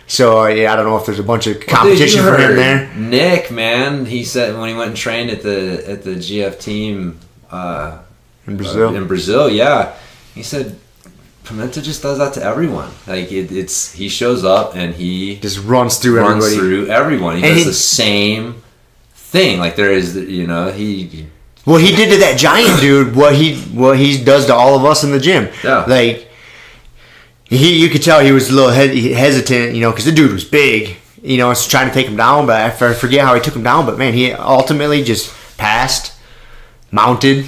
So I don't know if there's a bunch of competition for him there. Nick, man, he said when he went and trained at the GF team in Brazil. He said Pimenta just does that to everyone. Like he shows up and he just runs through everyone. He does the same thing. Like there is, he did to that giant dude what he does to all of us in the gym. Yeah. Like you could tell he was a little hesitant, because the dude was big, was trying to take him down, but I forget how he took him down. But man, he ultimately just passed, mounted.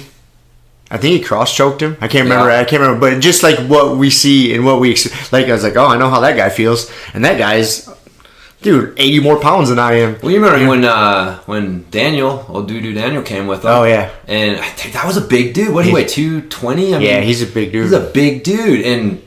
I think he cross choked him. I can't remember. But just like what we see and what we like, I was like, oh, I know how that guy feels, and that guy's. Dude, 80 more pounds than I am. Well, you remember when Daniel, old Daniel came with him? Oh, yeah. And I think that was a big dude. What did he weigh, 220? He's a big dude. He's a big dude. And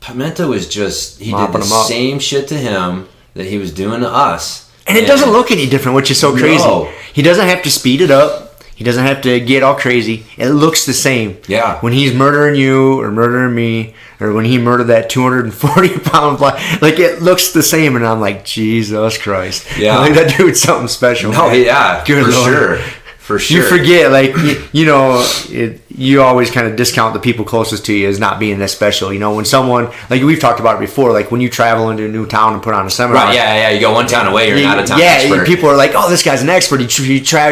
Pimenta was just, he did the same shit to him that he was doing to us. And it doesn't look any different, which is so crazy. No. He doesn't have to speed it up. He doesn't have to get all crazy. It looks the same. Yeah. When he's murdering you or murdering me, or when he murdered that 240-pound fly, like it looks the same. And I'm like, Jesus Christ. Yeah. Like that dude's something special. No, yeah. Good Lord. Sure. For sure. You forget, like, you always kind of discount the people closest to you as not being that special. When someone, like we've talked about it before, like when you travel into a new town and put on a seminar. Right, yeah. You go one town away, you're not a town expert. Yeah, people are like, oh, this guy's an expert. He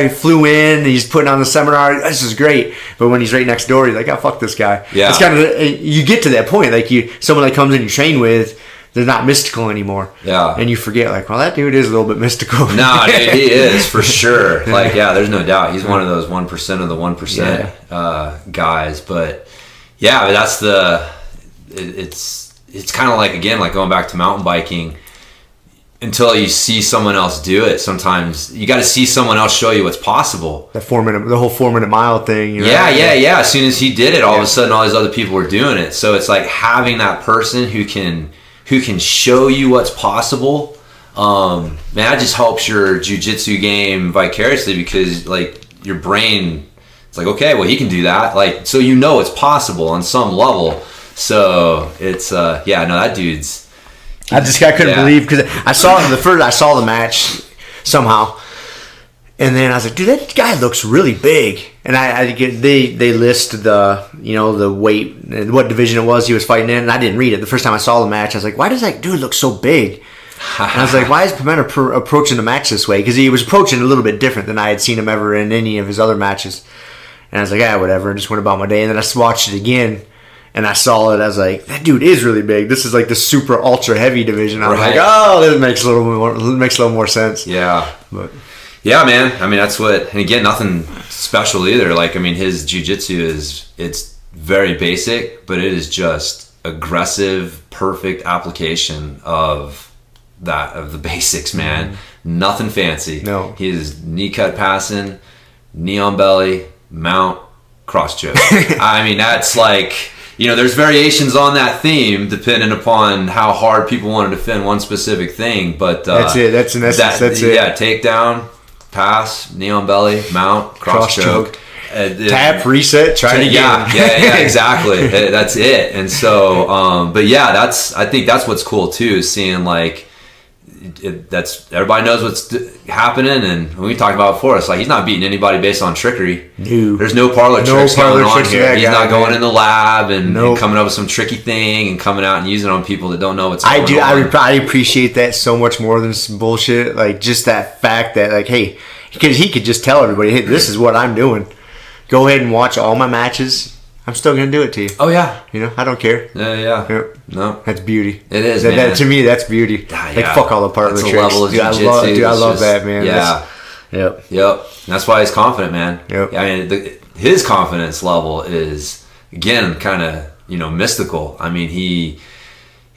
flew in, and he's putting on the seminar. This is great. But when he's right next door, you're like, oh, fuck this guy. Yeah. It's kind of, you get to that point. Like, someone that comes in you train with, they're not mystical anymore. Yeah. And you forget, like, well, that dude is a little bit mystical. No, dude, he is, for sure. Like, yeah, there's no doubt. He's one of those 1% of the 1% guys. But, yeah, that's it's kind of like, again, like going back to mountain biking. Until you see someone else do it, sometimes you got to see someone else show you what's possible. The whole 4-minute mile thing. Yeah. As soon as he did it, all of a sudden, all these other people were doing it. So it's like having that person who can show you what's possible. Man, that just helps your jiu-jitsu game vicariously, because like your brain, it's like, okay, well, he can do that. Like, so it's possible on some level. So it's no, that dude's. I couldn't believe, because I saw the match somehow, and then I was like, dude, that guy looks really big. And they list the weight and what division it was he was fighting in, and I didn't read it. The first time I saw the match, I was like, why does that dude look so big? And I was like, why is Pimenta approaching the match this way? Because he was approaching a little bit different than I had seen him ever in any of his other matches. And I was like, whatever, and just went about my day. And then I watched it again, and I saw it. I was like, that dude is really big. This is like the super ultra heavy division. I was like, oh, this makes a little more sense. Yeah. But yeah, man. I mean, that's what. And again, nothing special either. Like, I mean, his jiu-jitsu it's very basic, but it is just aggressive, perfect application of the basics, man. Nothing fancy. No. He is knee cut passing, knee on belly, mount, cross choke. I mean, that's like, there's variations on that theme depending upon how hard people want to defend one specific thing, but that's it. That's in essence. That's it. Yeah, takedown, pass, knee on belly, mount, cross choke. Tap, reset, try it again. Yeah, exactly. That's it. And so, but yeah, I think that's what's cool too, is seeing like, that's everybody knows what's happening, and we talked about before, it's like he's not beating anybody based on trickery. No. There's no parlor tricks going on here. He's not going in the lab and coming up with some tricky thing and coming out and using it on people that don't know what's going on. I appreciate that so much more than some bullshit. Like, just that fact that, like, hey, because he could just tell everybody, hey, this is what I'm doing. Go ahead and watch all my matches. I'm still going to do it to you. Oh, yeah. I don't care. Yeah. Yep. No. That's beauty. It is, man. That, to me, that's beauty. Like, fuck all the part of the tricks. Level of jiu-jitsu. I love that, man. Yeah. Yep. And that's why he's confident, man. Yep. I mean, his confidence level is, again, kind of, mystical. I mean, he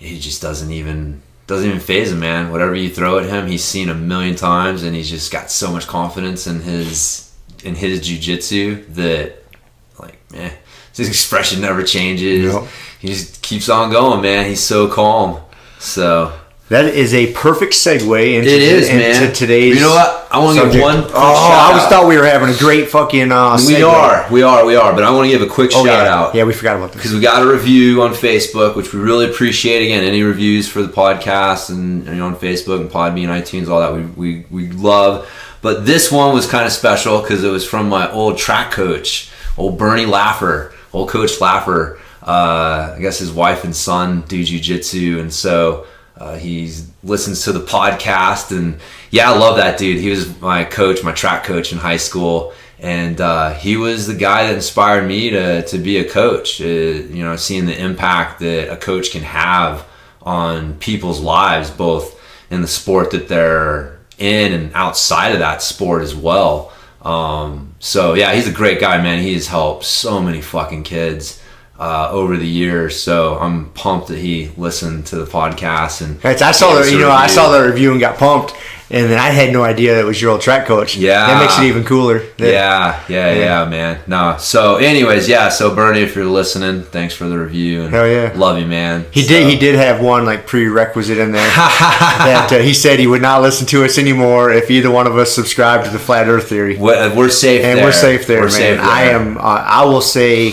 just doesn't even faze him, man. Whatever you throw at him, he's seen a million times, and he's just got so much confidence in his jiu-jitsu that, like, man, his expression never changes. Yep. He just keeps on going, man. He's so calm. So that is a perfect segue into today's. You know what? I want to give one quick shout I thought we were having a great fucking segue. We are. But I want to give a quick shout out. Yeah, we forgot about this. Because we got a review on Facebook, which we really appreciate. Again, any reviews for the podcast and on Facebook and Podbean, iTunes, all that we love. But this one was kind of special because it was from my old track coach, old Bernie Laffer, old Coach Laffer. I guess his wife and son do jiu-jitsu, and so he listens to the podcast. And yeah, I love that dude. He was my coach, my track coach in high school, and he was the guy that inspired me to be a coach. Seeing the impact that a coach can have on people's lives, both in the sport that they're in and outside of that sport as well. So yeah, he's a great guy, man. He has helped so many fucking kids over the years. So I'm pumped that he listened to the podcast. And I saw the review and got pumped. And then I had no idea it was your old track coach. Yeah. That makes it even cooler. Yeah, man. No. So anyways, so Bernie, if you're listening, thanks for the review. And hell yeah. Love you, man. He did have one like prerequisite in there that he said he would not listen to us anymore if either one of us subscribed to the flat earth theory. We're safe there. And we're safe there, man. I will say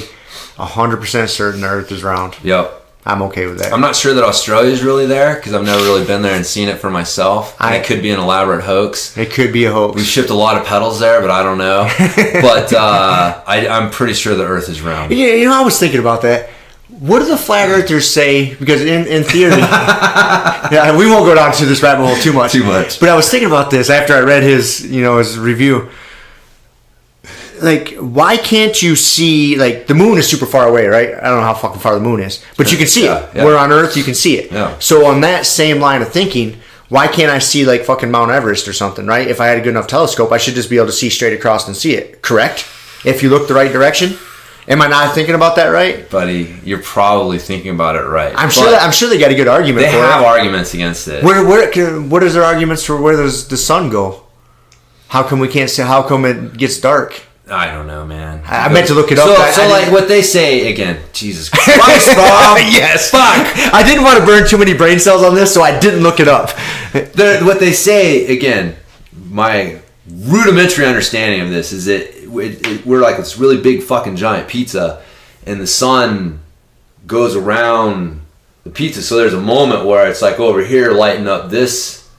100% certain the earth is round. Yep. I'm okay with that. I'm not sure that Australia's really there because I've never really been there and seen it for myself. It could be an elaborate hoax. It could be a hoax. We've shipped a lot of pedals there, but I don't know. But I'm pretty sure the earth is round. Yeah, I was thinking about that. What do the flat earthers say? Because in theory, yeah, we won't go down to this rabbit hole too much. But I was thinking about this after I read his review. Like, why can't you see, like, the moon is super far away, right? I don't know how fucking far the moon is, but you can see it. Yeah. We're on Earth, you can see it. Yeah. So on that same line of thinking, why can't I see, like, fucking Mount Everest or something, right? If I had a good enough telescope, I should just be able to see straight across and see it, correct? If you look the right direction? Am I not thinking about that right? Buddy, you're probably thinking about it right. I'm sure they got a good argument for it. They have arguments against it. What is their arguments for where does the sun go? How come we can't see, how come it gets dark? I don't know, man. I meant to look it up. So like what they say again, Jesus Christ, Bob. Yes, fuck. I didn't want to burn too many brain cells on this, so I didn't look it up. What they say again, my rudimentary understanding of this is that we're like this really big fucking giant pizza, and the sun goes around the pizza. So there's a moment where it's like over here lighting up this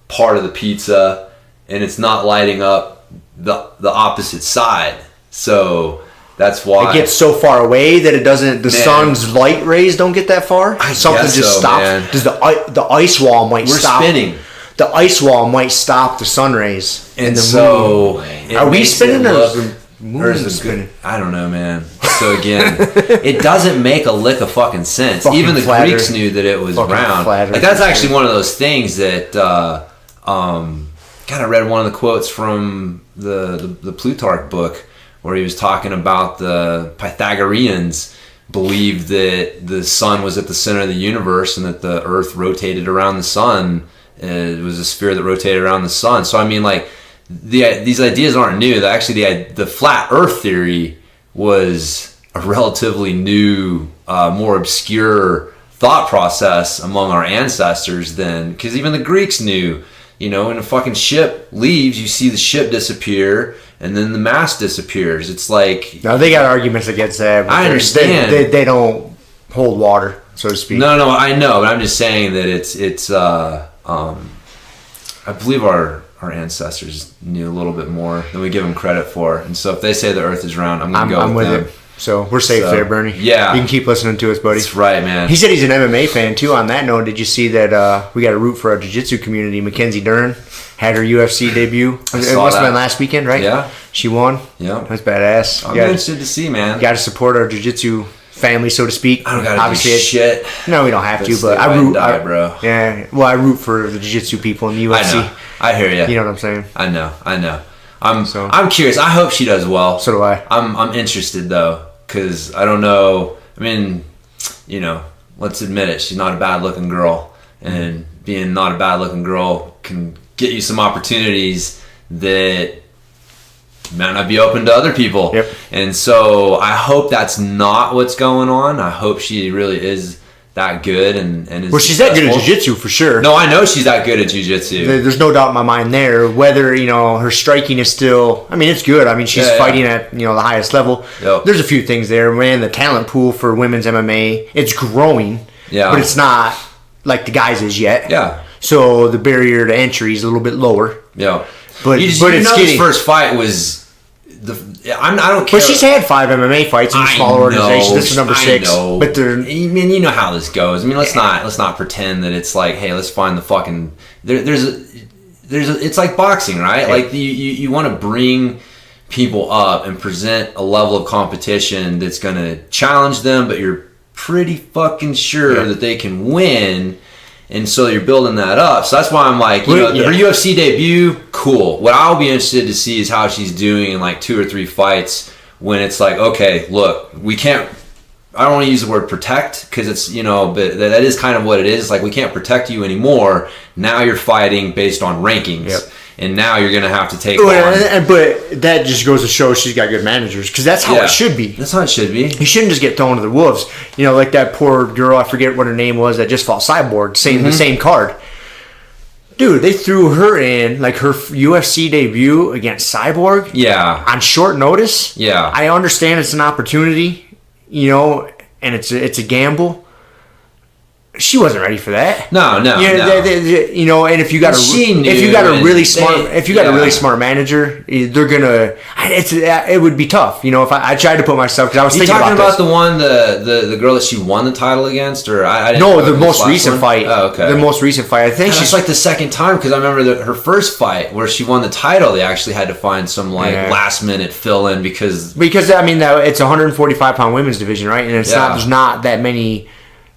part of the pizza, and it's not lighting up the opposite side. So that's why it gets so far away that it doesn't. The sun's light rays don't get that far. Something just stops. Does the ice wall might stop? We're spinning. The ice wall might stop the sun rays. And so are we spinning or is the moon spinning? I don't know, man. So again, it doesn't make a lick of fucking sense. Fucking Even the flatter. Greeks knew that it was round. Like that's actually one of those things that God, I read one of the quotes from the Plutarch book where he was talking about the Pythagoreans believed that the sun was at the center of the universe and that the earth rotated around the sun. It was a sphere that rotated around the sun. So I mean, like, these ideas aren't new. Actually, the flat earth theory was a relatively new, more obscure thought process among our ancestors then, because even the Greeks knew, you know, when a fucking ship leaves, you see the ship disappear and then the mast disappears. It's like... No, they got arguments against that. I understand. They don't hold water, so to speak. No, I know, but I'm just saying that it's I believe our ancestors knew a little bit more than we give them credit for. And so if they say the earth is round, I'm going to go with them. It. So we're safe there, Bernie. Yeah. You can keep listening to us, buddy. That's right, man. He said he's an MMA fan, too. On that note, did you see that we got to root for our jiu-jitsu community? Mackenzie Dern had her UFC debut. It must have been last weekend, right? Yeah. She won. Yeah. That's badass. I'm interested to see, man. Got to support our jiu-jitsu family, so to speak. I don't got to do shit. No, we don't have to, but I root. Bro. Yeah. Well, I root for the jiu-jitsu people in the UFC. I hear you. You know what I'm saying? I know. I'm curious. I hope she does well. So do I. I'm interested though, because I don't know. I mean, you know, let's admit it. She's not a bad looking girl, and being not a bad looking girl can get you some opportunities that might not be open to other people. Yep. And so I hope that's not what's going on. I hope she really is that good and is well, she's that good at jiu-jitsu for sure. No, I know she's that good at jiu-jitsu. There's no doubt in my mind there. Whether, you know, her striking is still, I mean, it's good. I mean, she's fighting at, you know, the highest level. Yep. There's a few things there. Man, the talent pool for women's MMA, it's growing. Yeah. But it's not like the guys is yet. Yeah. So the barrier to entry is a little bit lower. Yeah. But you know his first fight was... I don't care. But she's had 5 MMA fights in a smaller organization. This is number 6. But I mean, you know how this goes. I mean, let's not pretend that it's like, hey, let's find the fucking. It's like boxing, right? Yeah. Like you want to bring people up and present a level of competition that's going to challenge them, but you're pretty fucking sure that they can win. And so you're building that up. So that's why I'm like, you know, her UFC debut, cool. What I'll be interested to see is how she's doing in like 2 or 3 fights when it's like, okay, look, we can't, I don't want to use the word protect because it's, you know, but that is kind of what it is. Like, we can't protect you anymore. Now you're fighting based on rankings. Yep. And now you're going to have to take on. But that just goes to show she's got good managers because that's how it should be. That's how it should be. You shouldn't just get thrown to the wolves. You know, like that poor girl, I forget what her name was, that just fought Cyborg, the same card. Dude, they threw her in, like her UFC debut against Cyborg. Yeah. On short notice. Yeah. I understand it's an opportunity, you know, and it's a gamble. She wasn't ready for that. No. You know, and if you got a really smart manager, they're gonna. It would be tough. You know, if I tried to put myself, because I was thinking about this. The one, the girl that she won the title against, or the most recent fight. Oh, okay. The most recent fight. I think she's like the second time because I remember her first fight where she won the title. They actually had to find some last minute fill in because I mean it's a 145-pound women's division, right? And it's not. There's not that many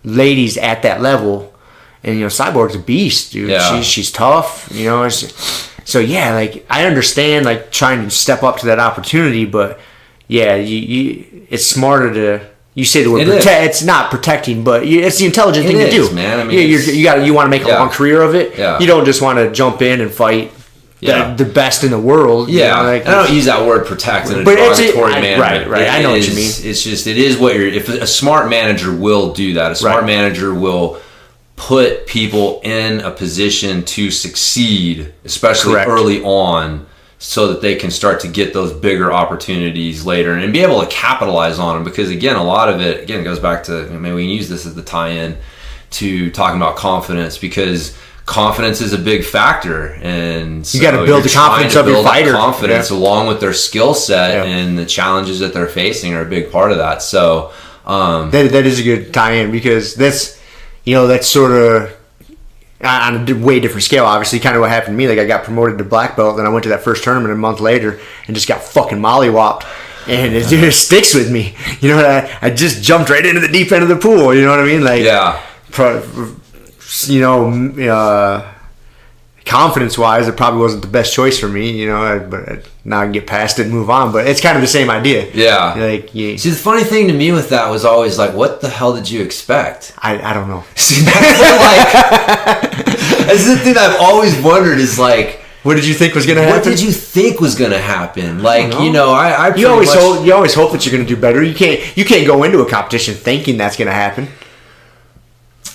ladies at that level, and you know Cyborg's a beast, dude. Yeah. She's tough, you know. So yeah, like I understand like trying to step up to that opportunity, but yeah, it's smarter to. You say the word protect. It's not protecting, but it's the intelligent thing to do, man. I mean, you want to make a long career of it. Yeah. You don't just want to jump in and fight the best in the world. Yeah, you know, like, I don't use that word protect in a derogatory manner. Right. I know what you mean. It's just, it is what if a smart manager will do that. A smart manager will put people in a position to succeed, especially early on, so that they can start to get those bigger opportunities later and be able to capitalize on them. Because again, a lot of it, again, goes back to, maybe we can use this as the tie-in to talking about confidence, because confidence is a big factor, and so you got to build the confidence of your fighter. Confidence along with their skill set and the challenges that they're facing are a big part of that. So that is a good tie-in, because that's sort of on a way different scale. Obviously, kind of what happened to me. Like, I got promoted to black belt, then I went to that first tournament a month later and just got fucking mollywopped. And it just sticks with me. I just jumped right into the deep end of the pool. You know what I mean? Like, confidence-wise, it probably wasn't the best choice for me, but now I can get past it and move on. But it's kind of the same idea. Yeah. See, the funny thing to me with that was always like, what the hell did you expect? I don't know. See, that's the thing I've always wondered is like, what did you think was going to happen? What did you think was going to happen? Like, you always hope that you're going to do better. You can't go into a competition thinking that's going to happen.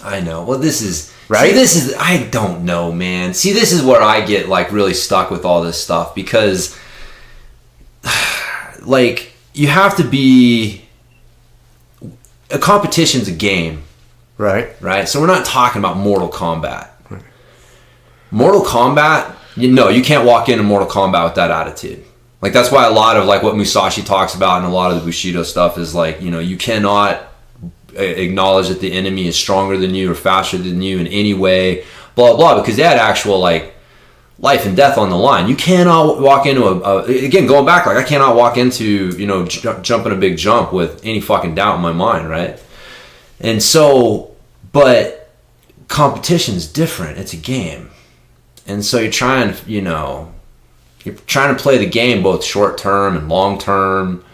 I know. Well, this is right. See, I don't know, man. See, this is where I get like really stuck with all this stuff, because like, you have to be, a competition's a game. Right. So we're not talking about Mortal Kombat. Right. Mortal Kombat, you can't walk into Mortal Kombat with that attitude. Like, that's why a lot of like what Musashi talks about and a lot of the Bushido stuff is like, you cannot acknowledge that the enemy is stronger than you or faster than you in any way, blah blah, because they had actual like life and death on the line. You cannot walk into again, going back, like, I cannot walk into jumping a big jump with any fucking doubt in my mind, right? And so, but competition's different. It's a game. And so you're trying to play the game both short term and long term,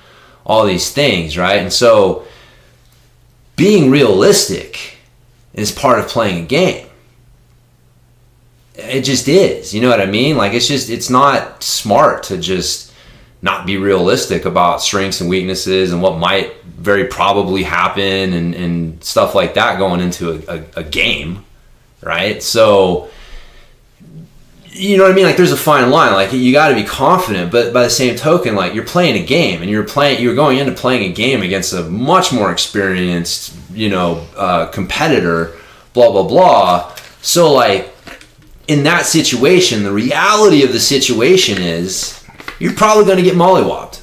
all these things, right? And so being realistic is part of playing a game. It just is. You know what I mean? Like, it's not smart to just not be realistic about strengths and weaknesses and what might very probably happen and stuff like that going into a game, right? So, you know what I mean? Like, there's a fine line. Like, you got to be confident, but by the same token, like, you're playing a game, and you're going into playing a game against a much more experienced, competitor, blah blah blah. So, like, in that situation, the reality of the situation is you're probably going to get mollywopped,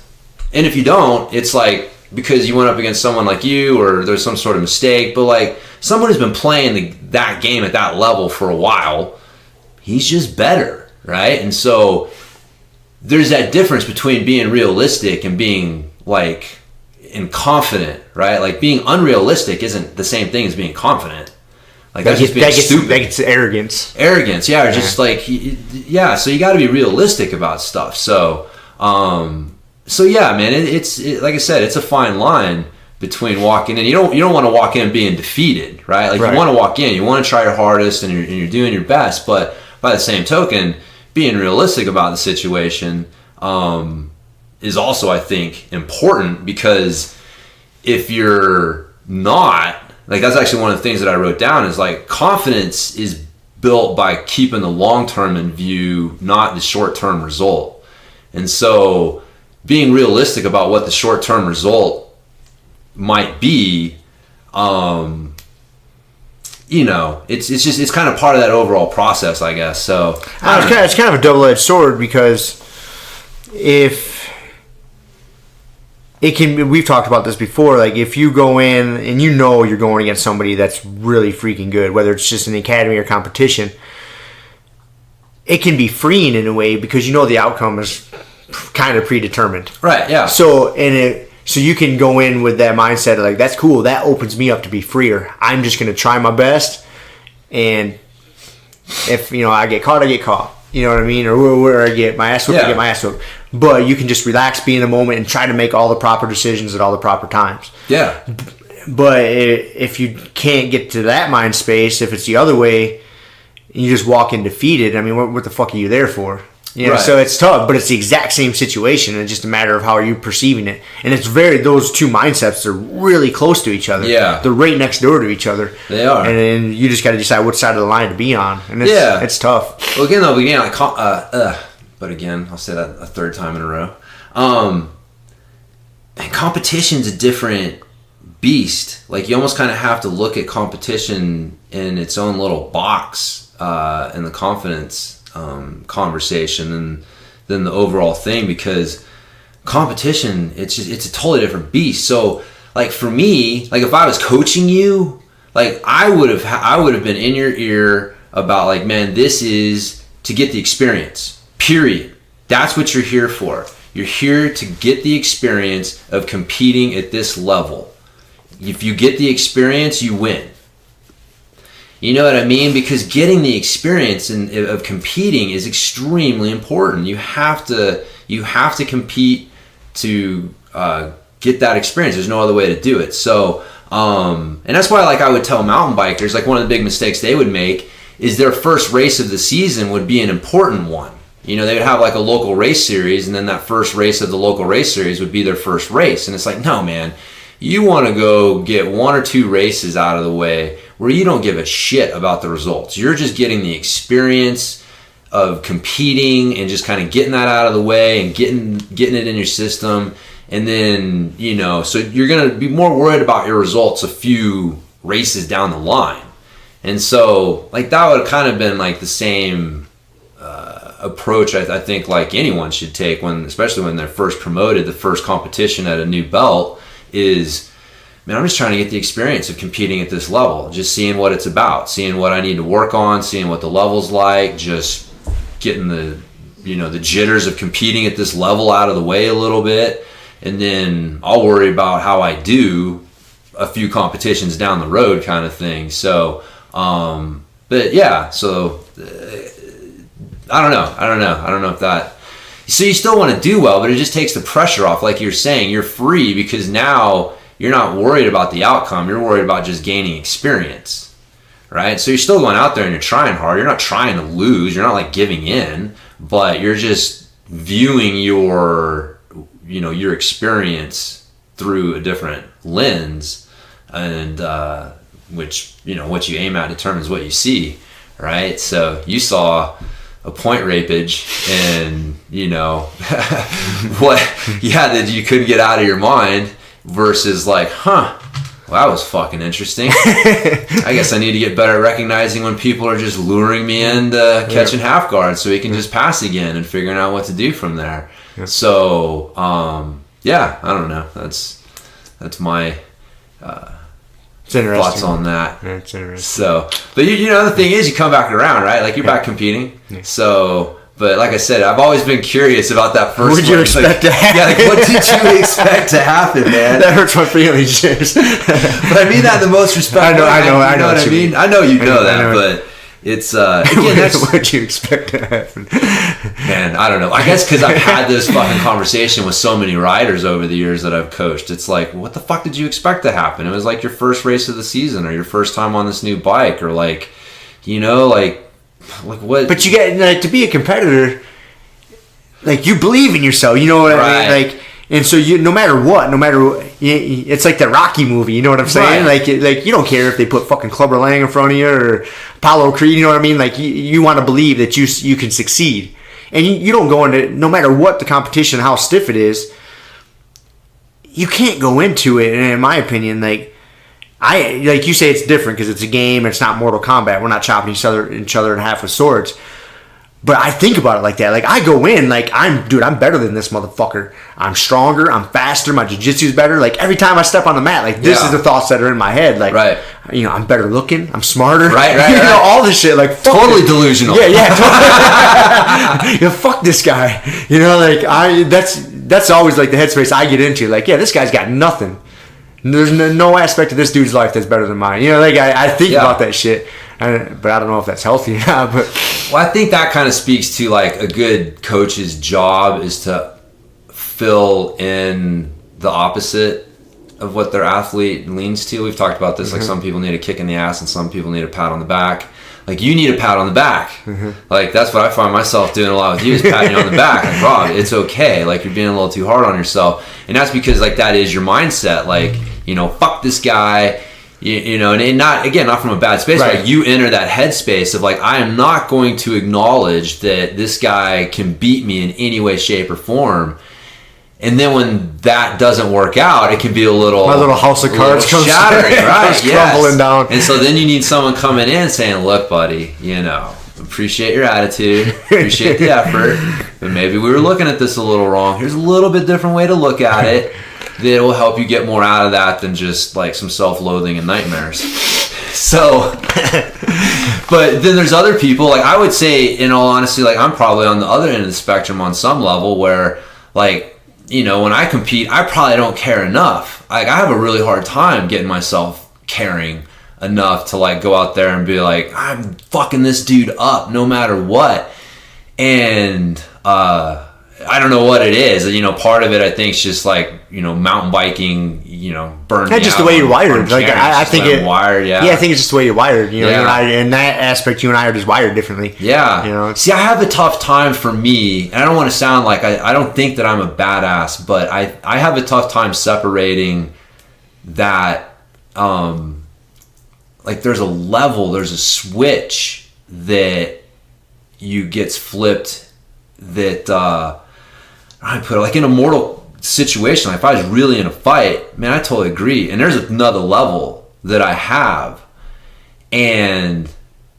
and if you don't, it's like because you went up against someone like you, or there's some sort of mistake. But like, someone who's been playing that game at that level for a while, he's just better, right? And so there's that difference between being realistic and being like confident, right? Like, being unrealistic isn't the same thing as being confident. Like, that's just being stupid. That gets arrogance. Arrogance, yeah. Or just like, yeah. So you got to be realistic about stuff. So, yeah, man. It's like I said, it's a fine line between walking in. You don't want to walk in being defeated, right? Like, you want to walk in, you want to try your hardest, and you're doing your best. But by the same token, being realistic about the situation is also, I think, important, because if you're not, like, that's actually one of the things that I wrote down is like, confidence is built by keeping the long term in view, not the short term result. And so being realistic about what the short term result might be, it's kind of part of that overall process, I guess. So it's kind of a double-edged sword, because we've talked about this before, like, if you go in and you're going against somebody that's really freaking good, whether it's just an academy or competition, it can be freeing in a way, because the outcome is kind of predetermined. Right, yeah. So you can go in with that mindset of like, that's cool, that opens me up to be freer. I'm just going to try my best, and if I get caught, I get caught. You know what I mean? Or where I get my ass whooped, I get my ass whooped. But you can just relax, be in the moment, and try to make all the proper decisions at all the proper times. Yeah. But if you can't get to that mind space, if it's the other way, you just walk in defeated, I mean, what the fuck are you there for? Right. So it's tough, but it's the exact same situation. It's just a matter of how are you perceiving it. And those two mindsets are really close to each other. Yeah. They're right next door to each other. They are. And then you just got to decide which side of the line to be on. And it's tough. Well, again, though, but again, I'll say that a third time in a row. And competition's a different beast. Like, you almost kind of have to look at competition in its own little box in the confidence conversation than the overall thing, because competition, it's a totally different beast. So like for me, like if I was coaching you, like I would have been in your ear about like, man, this is to get the experience, period. That's what you're here for. You're here to get the experience of competing at this level. If you get the experience, you win. You know what I mean? Because getting the experience of competing is extremely important. You have to compete to get that experience. There's no other way to do it. So, and that's why, like, I would tell mountain bikers, like, one of the big mistakes they would make is their first race of the season would be an important one. You know, they would have like a local race series, and then that first race of the local race series would be their first race. And it's like, no, man, you want to go get 1 or 2 races out of the way where you don't give a shit about the results. You're just getting the experience of competing and just kind of getting that out of the way and getting it in your system. And then, you know, so you're going to be more worried about your results a few races down the line. And so, like, that would have kind of been like the same approach I think like anyone should take especially when they're first promoted. The first competition at a new belt is, man, I'm just trying to get the experience of competing at this level, just seeing what it's about, seeing what I need to work on, seeing what the level's like, just getting the jitters of competing at this level out of the way a little bit, and then I'll worry about how I do a few competitions down the road kind of thing. So but yeah, so I don't know if that, so you still want to do well, but it just takes the pressure off. Like you're saying, you're free because now you're not worried about the outcome. You're worried about just gaining experience, right? So you're still going out there and you're trying hard. You're not trying to lose. You're not like giving in, but you're just viewing your experience through a different lens, and which, you know, what you aim at determines what you see, right? So you saw a point rapage and, you know, that you couldn't get out of your mind versus like, well, that was fucking interesting. I guess I need to get better at recognizing when people are just luring me into catching half guard so we can just pass again and figuring out what to do from there. Yeah. So, I don't know. That's my thoughts on that. Yeah, it's interesting. So, but you know, the thing is, you come back around, right? Like, you're back competing. Yeah. So, but like I said, I've always been curious about that first. What did you expect to happen? Yeah, like, what did you expect to happen, man? That hurts my feelings, James. But I mean that in the most respectful. I know what I mean. I know you know that, but it's again, that's what did you expect to happen. Man, I don't know. I guess because I've had this fucking conversation with so many riders over the years that I've coached. It's like, what the fuck did you expect to happen? It was like your first race of the season, or your first time on this new bike, or like, you know, like what? But you get, like, to be a competitor, like, you believe in yourself. You know what I mean? Like, and so you, no matter what, it's like that Rocky movie. You know what I'm saying? Right. Like you don't care if they put fucking Clubber Lang in front of you or Apollo Creed. You know what I mean? Like, you want to believe that you can succeed. And you don't go into, no matter what the competition, how stiff it is, you can't go into it, and in my opinion, like you say, it's different because it's a game, it's not Mortal Kombat. We're not chopping each other in half with swords. But I think about it like that. Like, I go in, like, I'm better than this motherfucker. I'm stronger, I'm faster, my jiu-jitsu's better. Like, every time I step on the mat, like, this is the thoughts that are in my head. Like, you know, I'm better looking, I'm smarter. Right. You know, all this shit. Like, totally delusional. Yeah, totally. You know, fuck this guy. You know, like, that's always, like, the headspace I get into. Like, yeah, this guy's got nothing. There's no aspect of this dude's life that's better than mine. You know, like, I think about that shit. But I don't know if that's healthy or not. But well, I think that kind of speaks to, like, a good coach's job is to fill in the opposite of what their athlete leans to. We've talked about this. Mm-hmm. Like, some people need a kick in the ass and some people need a pat on the back. Like, you need a pat on the back. Mm-hmm. Like, that's what I find myself doing a lot with you, is patting you on the back. Like, Rob, it's okay. Like, you're being a little too hard on yourself. And that's because, like, that is your mindset. Like, you know, fuck this guy. You know, and not from a bad space, right. Like you enter that headspace of like, I am not going to acknowledge that this guy can beat me in any way, shape, or form. And then when that doesn't work out, it can be my little house of cards comes shattering, right? Crumbling down. And so then you need someone coming in saying, look, buddy, you know, appreciate your attitude, appreciate the effort, but maybe we were looking at this a little wrong. Here's a little bit different way to look at it that will help you get more out of that than just like some self-loathing and nightmares. So, but then there's other people, like I would say, in all honesty, like I'm probably on the other end of the spectrum on some level where, like, you know, when I compete, I probably don't care enough. Like I have a really hard time getting myself caring enough to like go out there and be like, I'm fucking this dude up no matter what. And I don't know what it is. You know, part of it I think is just like, you know, mountain biking, you know, burned just the way you're wired. Like I think it wired, yeah. Yeah, I think it's just the way you're wired. You know, you and I, in that aspect, you and I are just wired differently. Yeah. You know, see, I have a tough time for me, and I don't want to sound like I don't think that I'm a badass, but I have a tough time separating that. Like there's a level, there's a switch that you gets flipped. That I put it like in a mortal situation, like if I was really in a fight, man, I totally agree. And there's another level that I have, and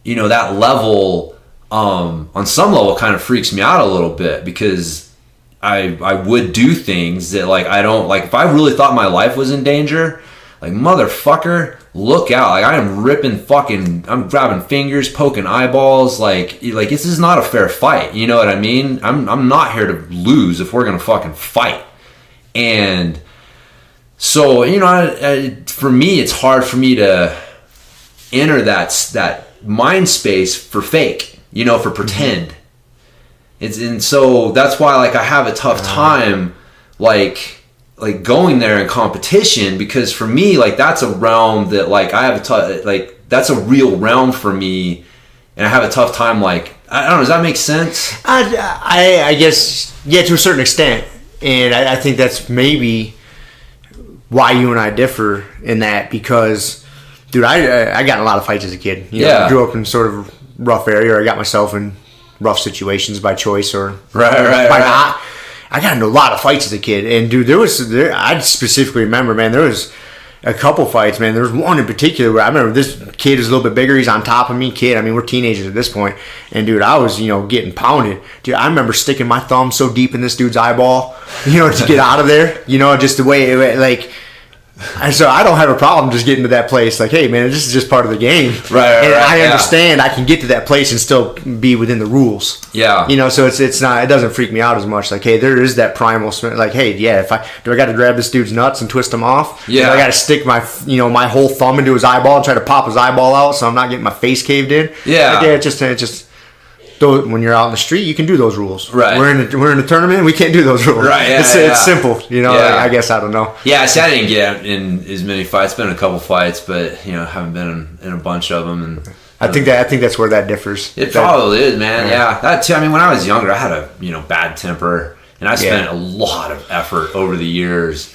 you know that level on some level kind of freaks me out a little bit because I would do things that like I don't like. If I really thought my life was in danger, like motherfucker, look out. Like I am ripping fucking, I'm grabbing fingers, poking eyeballs. Like this is not a fair fight. You know what I mean? I'm not here to lose if we're going to fucking fight. And so, you know, for me, it's hard for me to enter that mind space for fake, you know, for pretend. And so that's why like I have a tough time like going there in competition, because for me, like that's a realm that like I have like that's a real realm for me, and I have a tough time. Like I don't know, does that make sense? I guess, yeah, to a certain extent, and I think that's maybe why you and I differ in that, because, dude, I got in a lot of fights as a kid. You know, I grew up in sort of rough area, or I got myself in rough situations by choice or by not. I got into a lot of fights as a kid, and dude, I specifically remember, man, there was a couple fights, man. There was one in particular where I remember this kid is a little bit bigger. He's on top of me, kid. I mean, we're teenagers at this point, and dude, I was, you know, getting pounded. Dude, I remember sticking my thumb so deep in this dude's eyeball, you know, to get out of there. You know, just the way it, like. And so I don't have a problem just getting to that place. Like, hey, man, this is just part of the game. Right. And I understand I can get to that place and still be within the rules. Yeah. You know, so it's not. It doesn't freak me out as much. Like, hey, there is that primal. Like, hey, yeah, I got to grab this dude's nuts and twist them off? Yeah. Do I got to stick my whole thumb into his eyeball and try to pop his eyeball out so I'm not getting my face caved in? Yeah. Like, yeah, it just. When you're out in the street, you can do those rules. Right. We're in a tournament. We can't do those rules. Right. Yeah, it's simple. You know. Yeah. I guess I don't know. Yeah. See, I didn't get in as many fights. Been in a couple fights, but you know, haven't been in a bunch of them. And I think that's where that differs. It probably is, man. Yeah. That too. I mean, when I was younger, I had a bad temper, and I spent a lot of effort over the years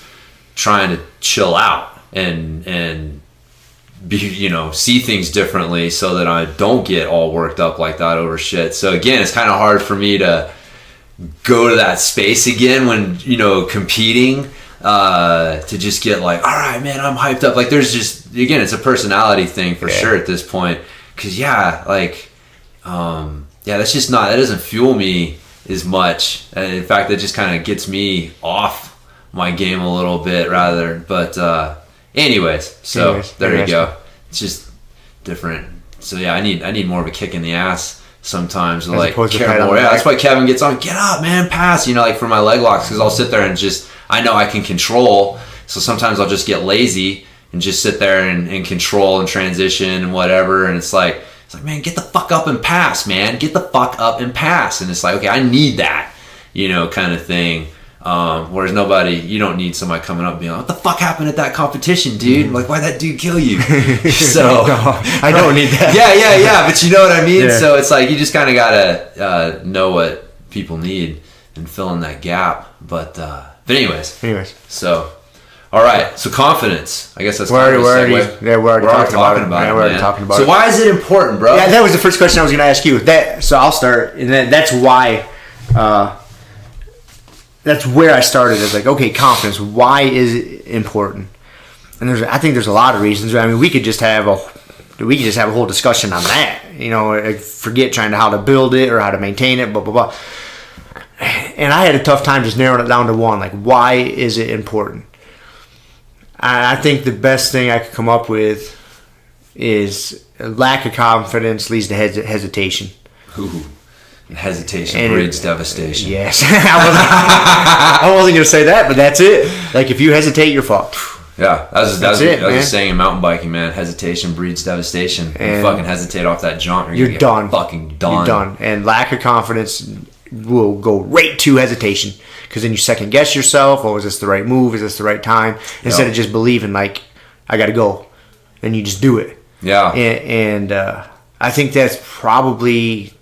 trying to chill out and be, see things differently so that I don't get all worked up like that over shit. So again, it's kind of hard for me to go to that space again when, competing, to just get like, all right, man, I'm hyped up. Like there's just, again, it's a personality thing for sure at this point. Cause that's just not, that doesn't fuel me as much. And in fact, that just kind of gets me off my game a little bit Anyways, there you go. It's just different. So yeah, I need more of a kick in the ass sometimes. Like care more. Yeah, that's why Kevin gets on. Get up, man, pass. Like for my leg locks, because I'll sit there and just I know I can control. So sometimes I'll just get lazy and just sit there and control and transition and whatever. And it's like man, get the fuck up and pass, man. Get the fuck up and pass. And it's like, okay, I need that, kind of thing. Whereas you don't need somebody coming up and being like, what the fuck happened at that competition, dude? Like, why'd that dude kill you? So no, I don't need that. Yeah, but you know what I mean? Yeah. So it's like, you just kind of gotta know what people need and fill in that gap. But anyways. So, all All right, so confidence. I guess that's we're already talking about it. So why is it important, bro? Yeah, that was the first question I was going to ask you. So I'll start, and then that's why. That's where I started. It's like, okay, confidence. Why is it important? And I think there's a lot of reasons. I mean, we could just have a whole discussion on that. You know, forget trying to how to build it or how to maintain it, blah blah blah. And I had a tough time just narrowing it down to one. Like, why is it important? I think the best thing I could come up with is lack of confidence leads to hesitation. Ooh. Hesitation breeds devastation. Yes. I wasn't going to say that, but that's it. Like, if you hesitate, you're fucked. Yeah, that's a saying in mountain biking, man. Hesitation breeds devastation. And you fucking hesitate off that jaunt, you're done. Fucking done. You're done. And lack of confidence will go right to hesitation, because then you second guess yourself. Oh, is this the right move? Is this the right time? Instead of just believing, like, I got to go, and you just do it. Yeah. And I think that's probably,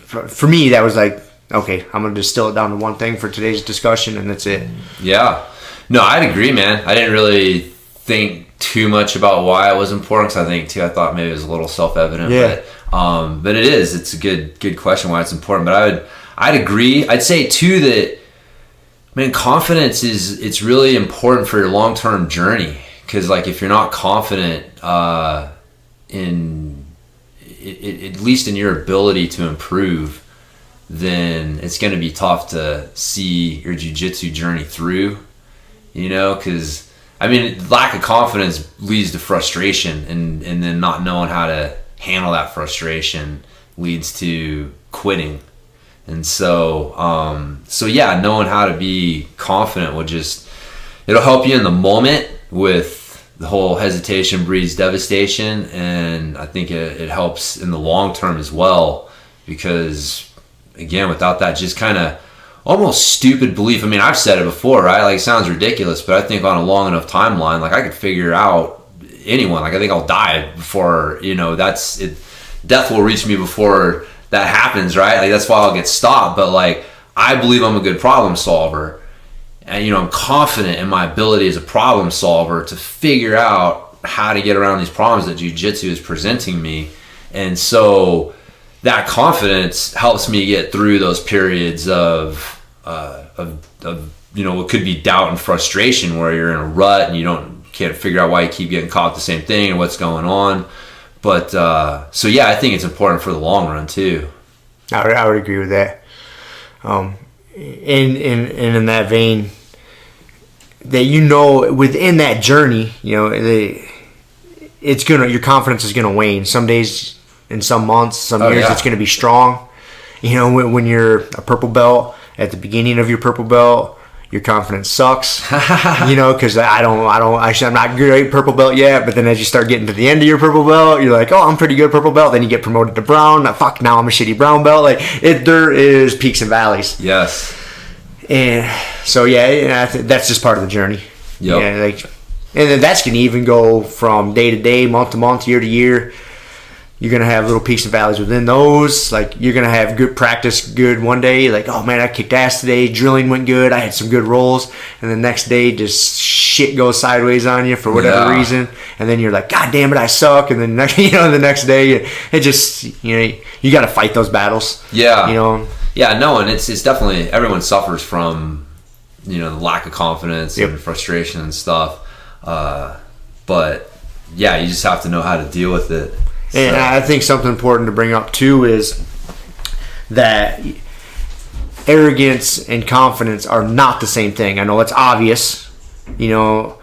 for me, that was like, okay, I'm going to distill it down to one thing for today's discussion, and that's it. Yeah. No, I'd agree, man. I didn't really think too much about why it was important, because I thought maybe it was a little self-evident. Yeah. But it is. It's a good question why it's important. But I'd agree. I'd say too that, man, confidence it's really important for your long-term journey, because like if you're not confident in at least in your ability to improve, then it's going to be tough to see your jiu-jitsu journey through. You know, because I mean, lack of confidence leads to frustration, and then not knowing how to handle that frustration leads to quitting. And so yeah, knowing how to be confident it'll help you in the moment with the whole hesitation breeds devastation, and I think it helps in the long term as well, because again, without that just kind of almost stupid belief. I mean, I've said it before, right? Like, it sounds ridiculous, but I think on a long enough timeline, like, I could figure out anyone. Like, I think I'll die before, you know, death will reach me before that happens, right? Like, that's why I'll get stopped. But like, I believe I'm a good problem solver, and, you know, I'm confident in my ability as a problem solver to figure out how to get around these problems that jiu-jitsu is presenting me. And so that confidence helps me get through those periods of you know, what could be doubt and frustration, where you're in a rut and you can't figure out why you keep getting caught with the same thing and what's going on. But so yeah, I think it's important for the long run too. I would agree with that. In that vein, that, you know, within that journey, you know, your confidence is gonna wane. Some days, in some months, some years, it's going to be strong. You know, when you're a purple belt, at the beginning of your purple belt, your confidence sucks. You know, because I'm not great purple belt yet. But then as you start getting to the end of your purple belt, you're like, oh, I'm pretty good purple belt. Then you get promoted to brown. Fuck, now I'm a shitty brown belt. Like, there is peaks and valleys. Yes. And so yeah, that's just part of the journey. Yep. Yeah, like, and then that's going to even go from day to day, month to month, year to year. You're going to have little peaks and valleys within those. Like, you're going to have good practice good one day. Like, oh, man, I kicked ass today. Drilling went good. I had some good rolls. And the next day, just shit goes sideways on you for whatever reason. And then you're like, God damn it, I suck. And then, you know, the next day, it just, you know, you got to fight those battles. Yeah. You know? Yeah, no, and it's definitely, everyone suffers from, you know, the lack of confidence and frustration and stuff. But, yeah, you just have to know how to deal with it. And I think something important to bring up too is that arrogance and confidence are not the same thing. I know it's obvious, you know,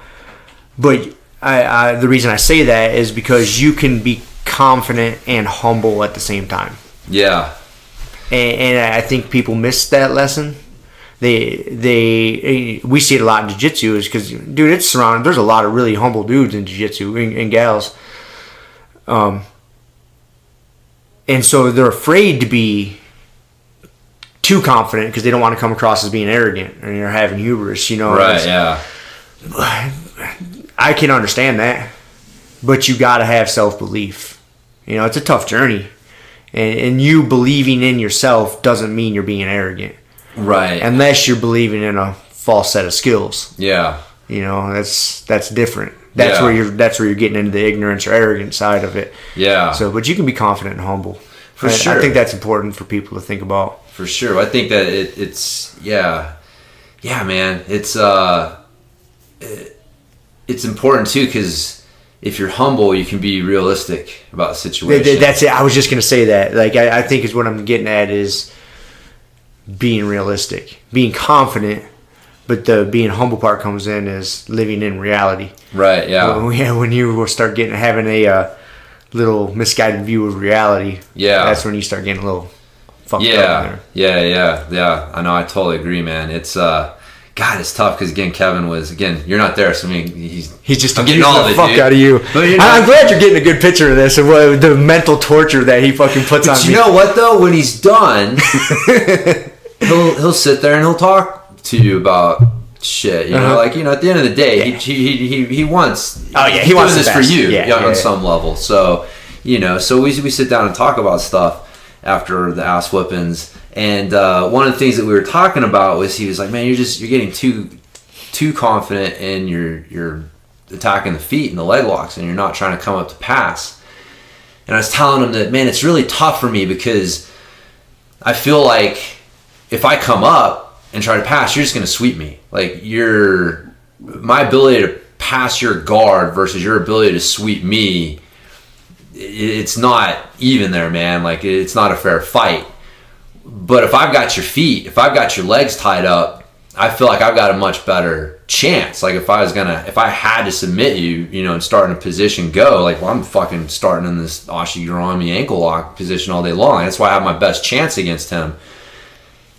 but the reason I say that is because you can be confident and humble at the same time. Yeah. And I think people miss that lesson. We see it a lot in jiu-jitsu, is because, dude, it's surrounded. There's a lot of really humble dudes in jiu-jitsu and gals. And so they're afraid to be too confident because they don't want to come across as being arrogant and you're having hubris, you know. Right, yeah. I can understand that, but you got to have self-belief. You know, it's a tough journey. And you believing in yourself doesn't mean you're being arrogant. Right. Unless you're believing in a false set of skills. Yeah. You know, that's different. That's where you're getting into the ignorance or arrogant side of it. Yeah. So, but you can be confident and humble. For sure. I think that's important for people to think about. For sure. I think that it's man. It's important too, because if you're humble, you can be realistic about the situation. That's it. I was just gonna say that. Like, I think is what I'm getting at is being realistic, being confident. But the being humble part comes in as living in reality. Right. Yeah. When you will start having a little misguided view of reality. Yeah. That's when you start getting a little fucked up in there. Yeah. I know. I totally agree, man. It's God, it's tough because Kevin was you're not there, so I mean he's just I'm getting all of it, fuck dude. out of you. But, I'm glad you're getting a good picture of this and what the mental torture that he fucking puts on me. You know what though? When he's done, he'll sit there and he'll talk to you about shit, you know, like, you know, at the end of the day, he wants. Oh yeah, he wants this the for best. you, on some level. So, you know, so we sit down and talk about stuff after the ass whippings, and one of the things that we were talking about was he was like, man, you're getting too confident, and you're attacking the feet and the leg locks, and you're not trying to come up to pass. And I was telling him that, man, it's really tough for me because I feel like if I come up and try to pass, you're just going to sweep me. Like, my ability to pass your guard versus your ability to sweep me, it's not even there, man. Like, it's not a fair fight. But if I've got your feet, if I've got your legs tied up, I feel like I've got a much better chance. Like, if I had to submit you, you know, and start in a position, like, well, I'm fucking starting in this Ashigurami ankle lock position all day long. That's why I have my best chance against him.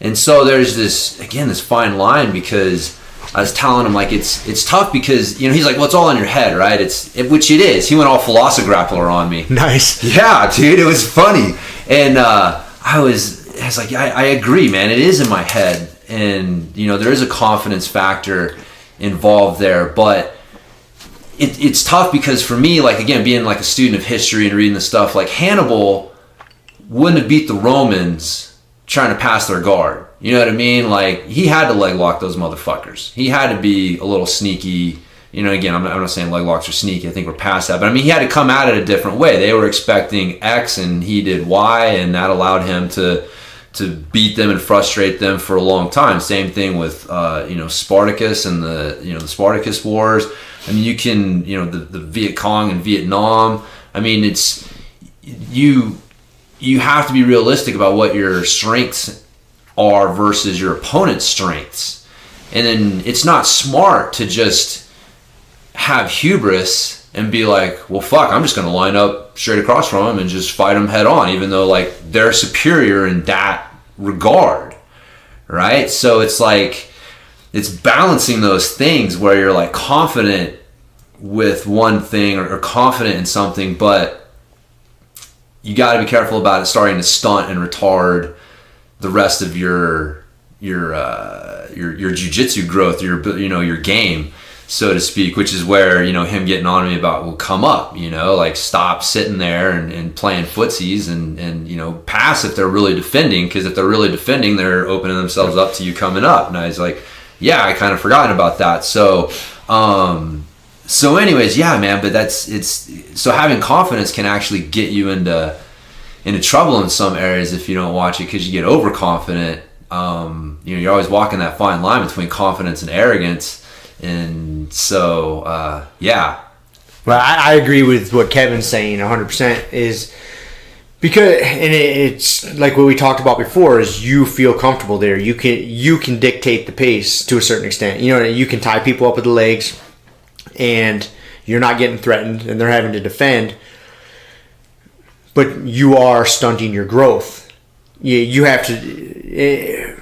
And so there's this fine line, because I was telling him, like, it's tough because, you know, he's like, well, it's all in your head, right? Which it is. He went all Velocigrappler on me. Nice. Yeah, dude, it was funny. And I was like, I agree, man. It is in my head. And, you know, there is a confidence factor involved there. But it's tough because for me, like, again, being like a student of history and reading the stuff, like, Hannibal wouldn't have beat the Romans trying to pass their guard. You know what I mean? Like, he had to leg lock those motherfuckers. He had to be a little sneaky. You know, again, I'm not saying leg locks are sneaky. I think we're past that. But, I mean, he had to come at it a different way. They were expecting X, and he did Y, and that allowed him to beat them and frustrate them for a long time. Same thing with, you know, Spartacus and the Spartacus Wars. I mean, you can, you know, the Viet Cong and Vietnam. I mean, it's... You have to be realistic about what your strengths are versus your opponent's strengths. And then it's not smart to just have hubris and be like, well, fuck, I'm just going to line up straight across from them and just fight them head on, even though, like, they're superior in that regard, right? So it's like, it's balancing those things where you're, like, confident with one thing or confident in something, but you got to be careful about it starting to stunt and retard the rest of your jiu-jitsu growth, your game, so to speak, which is where, you know, him getting on me about, well, come up, you know, like, stop sitting there and playing footsies and, you know, pass if they're really defending, because if they're really defending, they're opening themselves up to you coming up. And I was like, yeah, I kind of forgotten about that. So anyways, yeah, man, but so having confidence can actually get you into trouble in some areas if you don't watch it, because you get overconfident. You know, you're always walking that fine line between confidence and arrogance. And so, yeah. Well, I agree with what Kevin's saying 100% is because, and it's like what we talked about before, is you feel comfortable there. You can dictate the pace to a certain extent. You know, you can tie people up with the legs, and you're not getting threatened, and they're having to defend, but you are stunting your growth. You have to.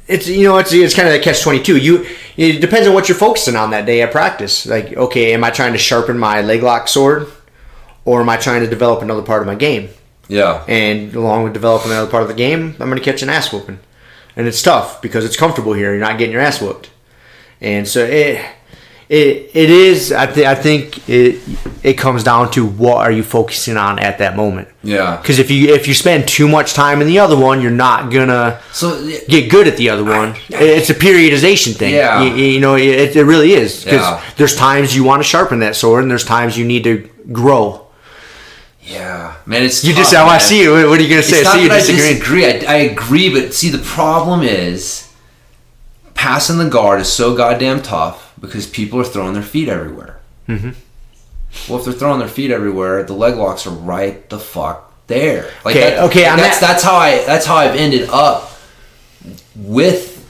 It's kind of that catch-22. It depends on what you're focusing on that day at practice. Like, okay, am I trying to sharpen my leg lock sword, or am I trying to develop another part of my game? Yeah. And along with developing another part of the game, I'm going to catch an ass whooping, and it's tough because it's comfortable here. You're not getting your ass whooped, and so It is. I think it comes down to what are you focusing on at that moment. Yeah. Because if you spend too much time in the other one, you're not gonna get good at the other one. It's a periodization thing. Yeah. You know, it really is. Because there's times you want to sharpen that sword, and there's times you need to grow. Yeah, man, it's you tough, just. I see you. What are you gonna say? It's not I see you that disagreeing. I disagree. I agree, but see, the problem is passing the guard is so goddamn tough because people are throwing their feet everywhere. Mm-hmm. Well, if they're throwing their feet everywhere, the leg locks are right the fuck there. Like that's how I've ended up with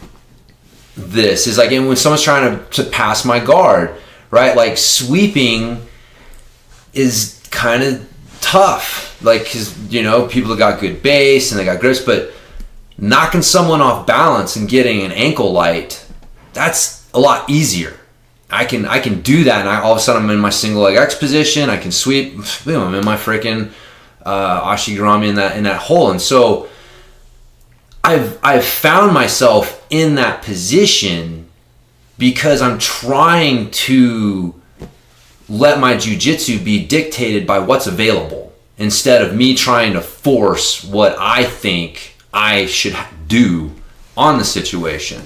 this. Is like when someone's trying to pass my guard, right? Like sweeping is kind of tough, like, because you know people have got good base and they got grips, but knocking someone off balance and getting an ankle light, that's a lot easier. I can do that, and all of a sudden I'm in my single leg X position. I can sweep. Boom, I'm in my freaking EickhoffGrumpy in that hole, and so I've found myself in that position because I'm trying to let my jiu-jitsu be dictated by what's available instead of me trying to force what I think I should do on the situation.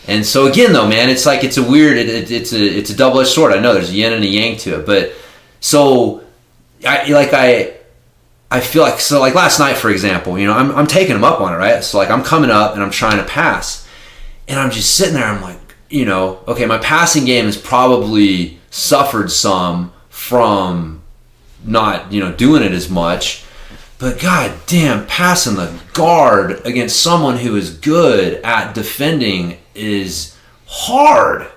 And so again, though, man, it's like it's a weird, it's a double-edged sword. I know there's a yin and a yang to it, but so I feel like, so like last night, for example, you know, I'm taking him up on it, right? So like I'm coming up and I'm trying to pass, and I'm just sitting there. I'm like, you know, okay, my passing game has probably suffered some from not, you know, doing it as much, but god damn, passing the guard against someone who is good at defending is hard.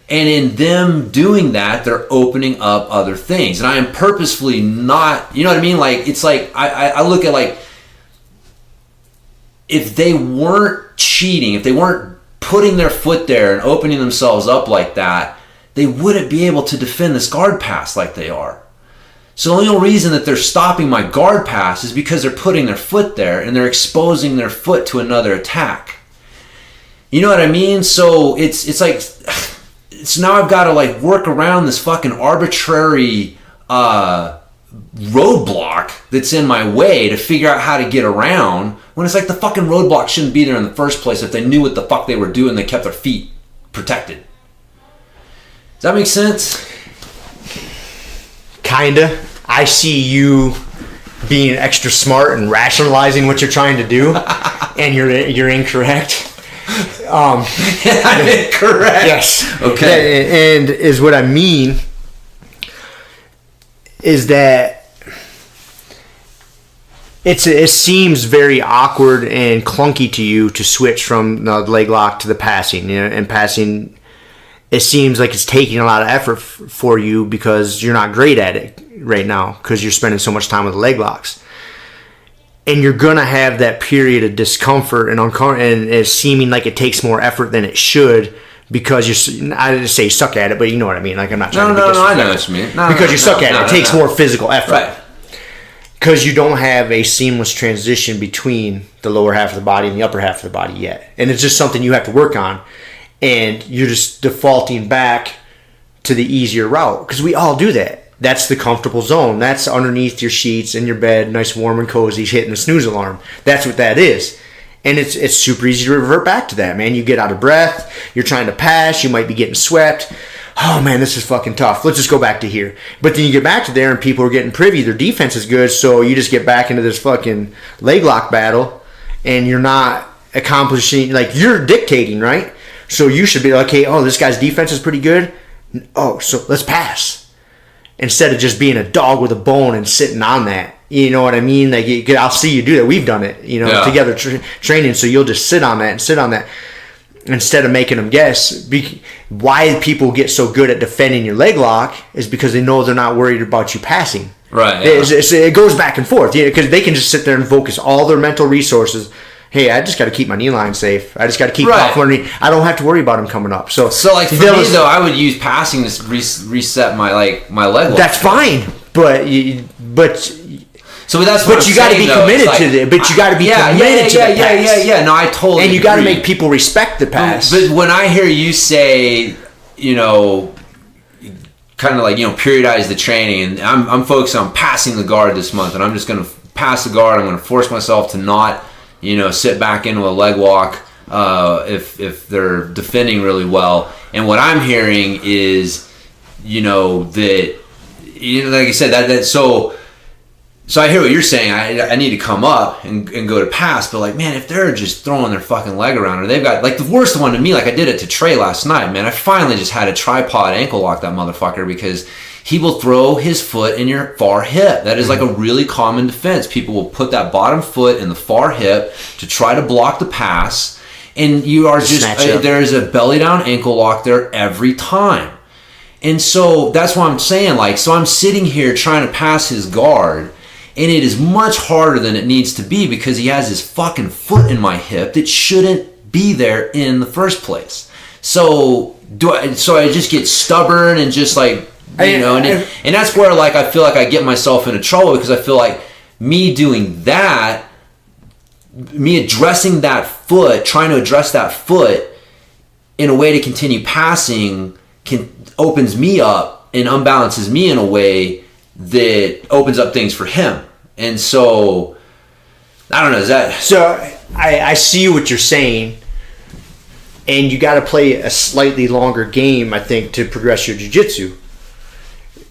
And in them doing that, they're opening up other things. And I am purposefully not, you know what I mean? Like, it's like, I look at like, if they weren't cheating, if they weren't putting their foot there and opening themselves up like that, they wouldn't be able to defend this guard pass like they are. So the only reason that they're stopping my guard pass is because they're putting their foot there and they're exposing their foot to another attack. You know what I mean? So it's like, so now I've got to like work around this fucking arbitrary roadblock that's in my way to figure out how to get around, when it's like the fucking roadblock shouldn't be there in the first place. If they knew what the fuck they were doing, they kept their feet protected. Does that make sense? Kinda. I see you being extra smart and rationalizing what you're trying to do, and you're incorrect. I'm incorrect. Yes. Okay. And is what I mean is that it seems very awkward and clunky to you to switch from the leg lock to the passing, you know, and passing. It seems like it's taking a lot of effort for you because you're not great at it right now because you're spending so much time with the leg locks. And you're going to have that period of discomfort and it's seeming like it takes more effort than it should because I didn't say you suck at it, but you know what I mean. Like, I'm not trying to be disrespectful. I know what you mean. Because you suck at it. It takes more physical effort. Right. Because you don't have a seamless transition between the lower half of the body and the upper half of the body yet. And it's just something you have to work on. And you're just defaulting back to the easier route. Because we all do that. That's the comfortable zone. That's underneath your sheets in your bed, nice, warm, and cozy, hitting the snooze alarm. That's what that is. And it's super easy to revert back to that, man. You get out of breath. You're trying to pass. You might be getting swept. Oh, man, this is fucking tough. Let's just go back to here. But then you get back to there, and people are getting privy. Their defense is good, so you just get back into this fucking leg lock battle, and you're not accomplishing, like, you're dictating, right? So you should be like, hey, oh, this guy's defense is pretty good. Oh, so let's pass. Instead of just being a dog with a bone and sitting on that. You know what I mean? Like, I'll see you do that. We've done it, you know, together training. So you'll just sit on that and sit on that instead of making them guess. Why people get so good at defending your leg lock is because they know they're not worried about you passing. Right. Yeah. It goes back and forth. Yeah, because they can just sit there and focus all their mental resources. Hey, I just got to keep my knee line safe. I just got to keep off underneath. I don't have to worry about him coming up. So like for me though, I would use passing to reset my leg lock. That's fine, but so that's what you got to be committed to it. But you got to be committed to the pass. Yeah. No, I totally. And you got to make people respect the pass. But when I hear you say you know, kind of like, you know, periodize the training, and I'm focused on passing the guard this month, and I'm just going to pass the guard. I'm going to force myself to not, you know, sit back into a leg walk if they're defending really well. And what I'm hearing is, you know, that, you know, like I said, that so I hear what you're saying. I need to come up and go to pass, but like, man, if they're just throwing their fucking leg around, or they've got, like, the worst one to me, like I did it to Trey last night, man. I finally just had a tripod ankle lock that motherfucker, because he will throw his foot in your far hip. That is like a really common defense. People will put that bottom foot in the far hip to try to block the pass, and you are just, there is a belly down ankle lock there every time. And so that's what I'm saying. Like, so I'm sitting here trying to pass his guard, and it is much harder than it needs to be, because he has his fucking foot in my hip that shouldn't be there in the first place. So I just get stubborn and just like, you know, and that's where, like, I feel like I get myself into trouble, because I feel like me doing that, me addressing that foot, trying to address that foot in a way to continue passing, opens me up and unbalances me in a way that opens up things for him. And so, I don't know, is that... So, I see what you're saying, and you got to play a slightly longer game, I think, to progress your jiu-jitsu.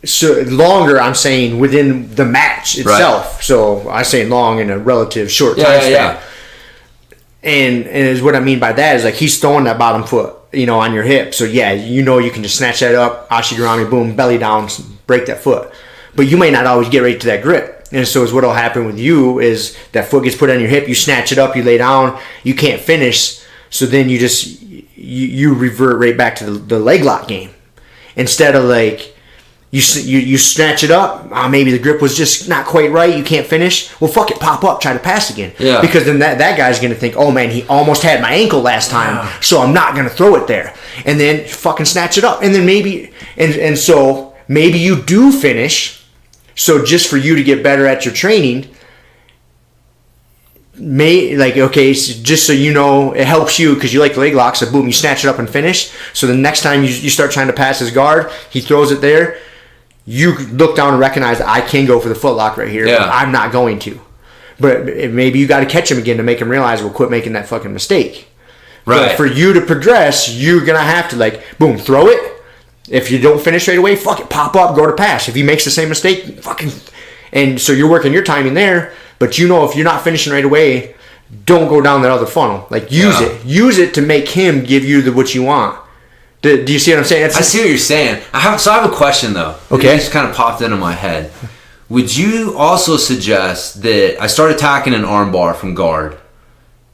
So, longer, I'm saying, within the match itself. Right. So, I say long in a relative short time span. Yeah. And is what I mean by that is, like, he's throwing that bottom foot, you know, on your hip. So, yeah, you know you can just snatch that up, EickhoffGrumpy, boom, belly down, break that foot. But you may not always get right to that grip. And so what will happen with you is that foot gets put on your hip, you snatch it up, you lay down, you can't finish. So then you just, you revert right back to the leg lock game. Instead of like, you snatch it up, maybe the grip was just not quite right, you can't finish. Well, fuck it, pop up, try to pass again. Yeah. Because then that guy's going to think, oh man, he almost had my ankle last time, so I'm not going to throw it there. And then fucking snatch it up. And then maybe, and so maybe you do finish. So just for you to get better at your training, just so you know, it helps you because you like leg locks. So boom, you snatch it up and finish. So the next time you start trying to pass his guard, he throws it there. You look down and recognize that I can go for the foot lock right here, but I'm not going to. But maybe you got to catch him again to make him realize, well, quit making that fucking mistake. Right. But for you to progress, you're gonna have to like, boom, throw it. If you don't finish right away, fuck it, pop up, go to pass. If he makes the same mistake, fucking... And so you're working your timing there, but you know if you're not finishing right away, don't go down that other funnel. Like, use it. Use it to make him give you what you want. Do you see what I'm saying? I see what you're saying. I have a question, though. Okay. It just kind of popped into my head. Would you also suggest that I start attacking an arm bar from guard?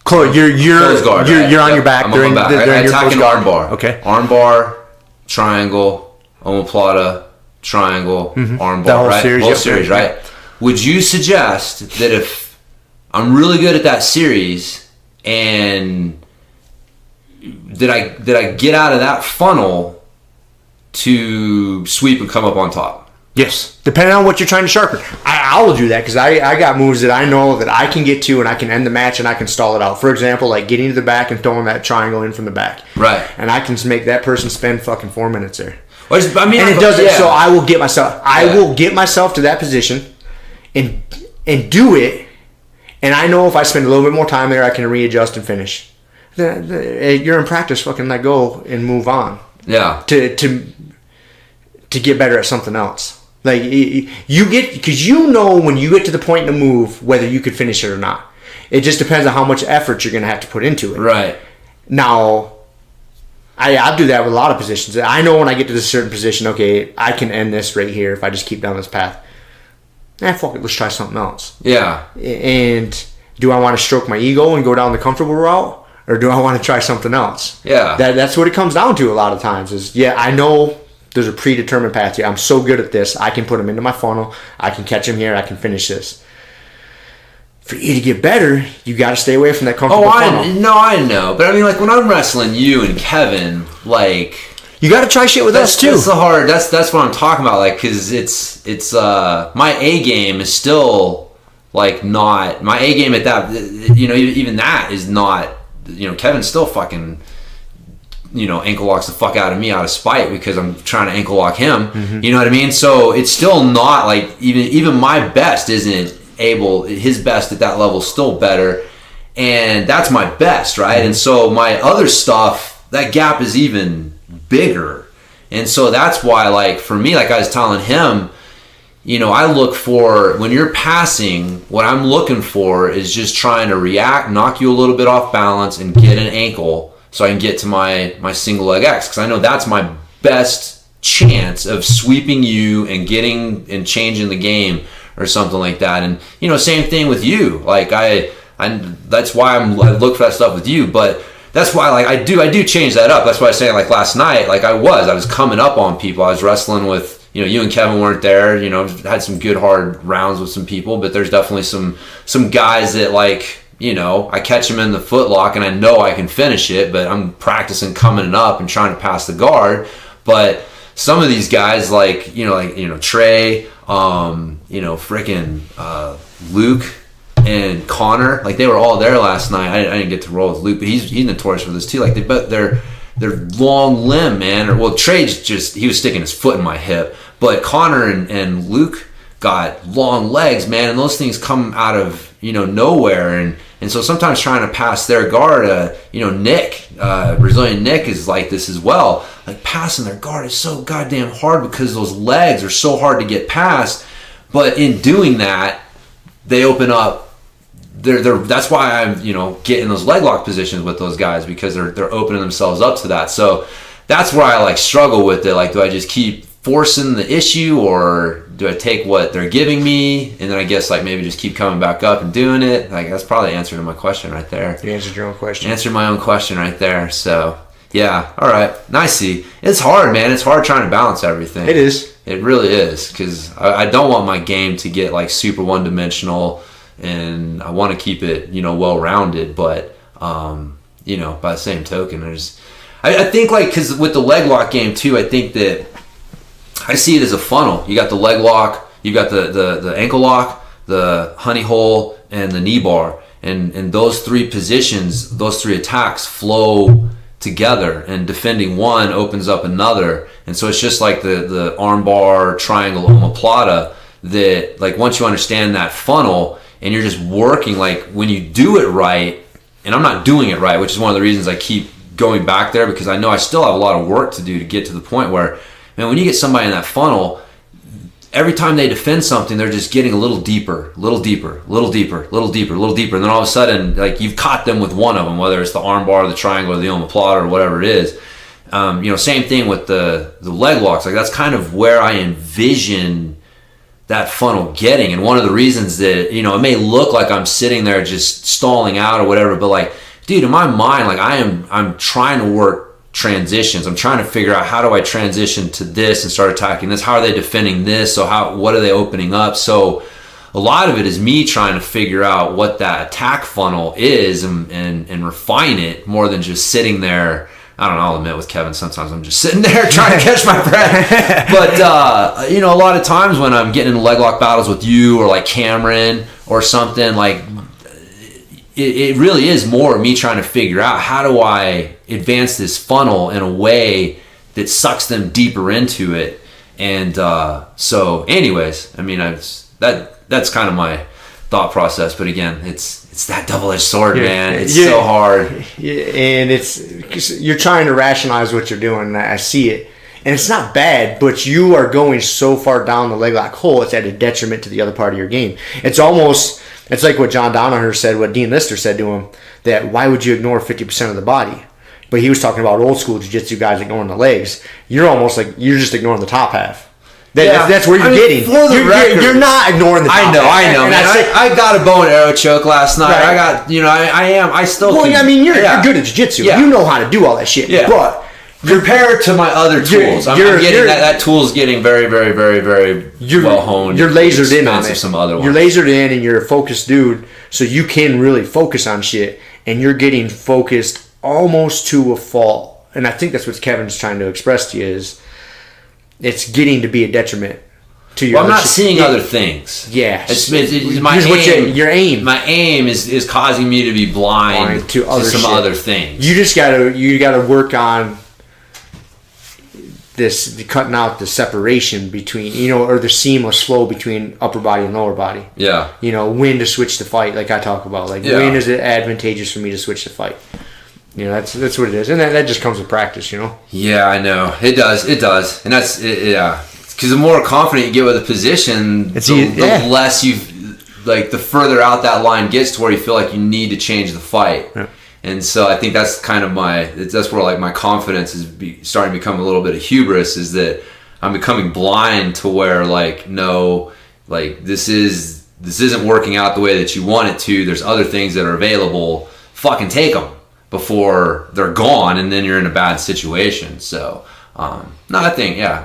Cool. You're on your back. I'm on my back. I attack an arm bar. Okay. Arm bar, triangle, omoplata, triangle, arm bar, the whole series, right? Would you suggest that if I'm really good at that series and did I get out of that funnel to sweep and come up on top? Yes, depending on what you're trying to sharpen. I'll do that because I got moves that I know that I can get to and I can end the match and I can stall it out. For example, like getting to the back and throwing that triangle in from the back. Right. And I can make that person spend fucking 4 minutes there. Well, it does it, so I will get myself. I will get myself to that position, and do it. And I know if I spend a little bit more time there, I can readjust and finish. You're in practice. Fucking let go and move on. Yeah. To get better at something else. Like you get, because you know when you get to the point in the move whether you could finish it or not. It just depends on how much effort you're going to have to put into it. Right. Now, I do that with a lot of positions. I know when I get to this certain position, okay, I can end this right here if I just keep down this path. Fuck it, let's try something else. Yeah. And do I want to stroke my ego and go down the comfortable route, or do I want to try something else? Yeah. That's what it comes down to a lot of times is, I know there's a predetermined path here. I'm so good at this. I can put him into my funnel. I can catch him here. I can finish this. For you to get better, you got to stay away from that comfortable funnel. I know. But I mean, like when I'm wrestling you and Kevin, like you got to try shit with us too. That's the hard. That's what I'm talking about. Like, because it's my A game is still like not my A game at that. You know, even that is not. You know, Kevin's still fucking ankle locks the fuck out of me out of spite because I'm trying to ankle lock him. You know what I mean? So it's still not like even my best isn't able. His best at that level is still better, and that's my best, right? And so my other stuff, that gap is even bigger, and so that's why, like for me, like I was telling him, I look for, when you're passing, what I'm looking for is just trying to react, knock you a little bit off balance, and get an ankle so I can get to my single leg X, because I know that's my best chance of sweeping you and getting and changing the game or something like that. And same thing with you. Like I that's why I look for that stuff with you. But that's why, like I do change that up. That's why I was saying, like last night, like I was coming up on people. I was wrestling with. You and Kevin weren't there. Had some good hard rounds with some people, but there's definitely some guys that, like, I catch them in the foot lock and I know I can finish it, but I'm practicing coming up and trying to pass the guard. But some of these guys, like Trey, freaking Luke and Connor, like they were all there last night. I didn't get to roll with Luke, but he's notorious for this too. Like they're long limb, man. Trey's he was sticking his foot in my hip. But Connor and Luke got long legs, man, and those things come out of, nowhere. And so sometimes trying to pass their guard, Nick, Brazilian Nick is like this as well. Like passing their guard is so goddamn hard because those legs are so hard to get past. But in doing that, they open up. That's why I'm, getting those leg lock positions with those guys, because they're opening themselves up to that. So that's where I like struggle with it. Like, do I just keep forcing the issue, or do I take what they're giving me and then I guess like maybe just keep coming back up and doing it? Like that's probably the answer to my question right there. You answered your own question. Answered my own question right there. So yeah, all right. Nice. See, it's hard, man. It's hard trying to balance everything. It is. It really is, because I don't want my game to get like super one-dimensional, and I want to keep it, well-rounded. But by the same token, I think like, because with the leg lock game too, I think that I see it as a funnel. You got the leg lock, you got the ankle lock, the honey hole, and the knee bar. And those three positions, those three attacks flow together, and defending one opens up another. And so it's just like the arm bar, triangle, omoplata, that like once you understand that funnel and you're just working, like when you do it right, and I'm not doing it right, which is one of the reasons I keep going back there, because I know I still have a lot of work to do to get to the point where, man, when you get somebody in that funnel, every time they defend something, they're just getting a little deeper, little deeper, little deeper, little deeper, little deeper. And then all of a sudden, like you've caught them with one of them, whether it's the arm bar, the triangle, or the omoplata, or whatever it is. Same thing with the leg locks. Like that's kind of where I envision that funnel getting. And one of the reasons that, it may look like I'm sitting there just stalling out or whatever, but like, dude, in my mind, like I'm trying to work transitions. I'm trying to figure out, how do I transition to this and start attacking this? How are they defending this? So what are they opening up? So a lot of it is me trying to figure out what that attack funnel is and refine it, more than just sitting there. I don't know, I'll admit with Kevin, sometimes I'm just sitting there trying to catch my breath. But, a lot of times when I'm getting into leg lock battles with you or like Cameron or something, like it really is more me trying to figure out, how do I advance this funnel in a way that sucks them deeper into it. And so anyways, I mean, that's kind of my thought process. But again, it's that double-edged sword, man. It's so hard. And you're trying to rationalize what you're doing. I see it. And it's not bad, but you are going so far down the leg lock hole, it's at a detriment to the other part of your game. It's like what John Danaher said, what Dean Lister said to him, that why would you ignore 50% of the body? But he was talking about old school jiu-jitsu guys ignoring the legs. You're almost like, you're just ignoring the top half. That's where you're getting. You're not ignoring the top half. I know. I got a bow and arrow choke last night. Right. I got, I still. Well, you're good at jiu-jitsu. Yeah. You know how to do all that shit. Yeah. But compared to my other tools, I'm getting that tool's getting very, very, very, very well honed. You're lasered in on it. Some other ones. You're lasered in, and you're a focused dude, so you can really focus on shit, and you're getting focused almost to a fault. And I think that's what Kevin's trying to express to you, is it's getting to be a detriment to your. Well, I'm not seeing other things. Yeah, it's my aim. Your aim. My aim is causing me to be blind to some other things. You just gotta work on this, cutting out the separation between, or the seamless flow between upper body and lower body. Yeah. When to switch the fight, like I talk about. Like, when is it advantageous for me to switch the fight? That's what it is. And that just comes with practice, Yeah, I know. It does. And that's, yeah. Because the more confident you get with a position, the less the further out that line gets to where you feel like you need to change the fight. Yeah. And so I think that's kind of that's where my confidence is starting to become a little bit of hubris, is that I'm becoming blind to where no, this isn't working out the way that you want it to. There's other things that are available. Fucking take them before they're gone, and then you're in a bad situation. So, I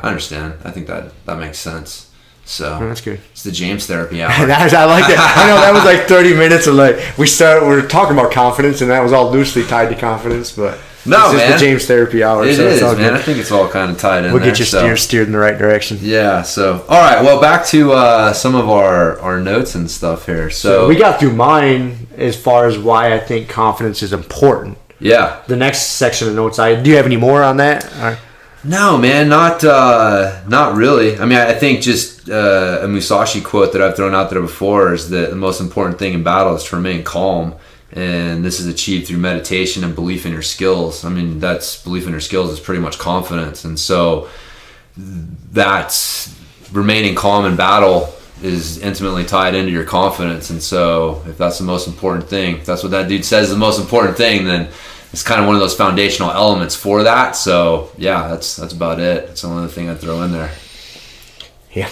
understand. I think that makes sense. So that's good. It's the James therapy hour. I like that. I know that was 30 minutes of we're talking about confidence, and that was all loosely tied to confidence, but no, it's just the James therapy hour. It is, man. Good. I think it's all kind of tied in. We'll get you steered in the right direction. Yeah. So all right. Well, back to some of our notes and stuff here. So we got through mine as far as why I think confidence is important. Yeah. The next section of notes, do you have any more on that? No, man, not really. I mean, I think just a Musashi quote that I've thrown out there before is that the most important thing in battle is to remain calm, and this is achieved through meditation and belief in your skills. I mean, that's belief in your skills is pretty much confidence, and so that's remaining calm in battle is intimately tied into your confidence. And so if that's the most important thing, if that's what that dude says is the most important thing, then it's kind of one of those foundational elements for that. So yeah, that's about it. That's the only thing I'd throw in there. Yeah.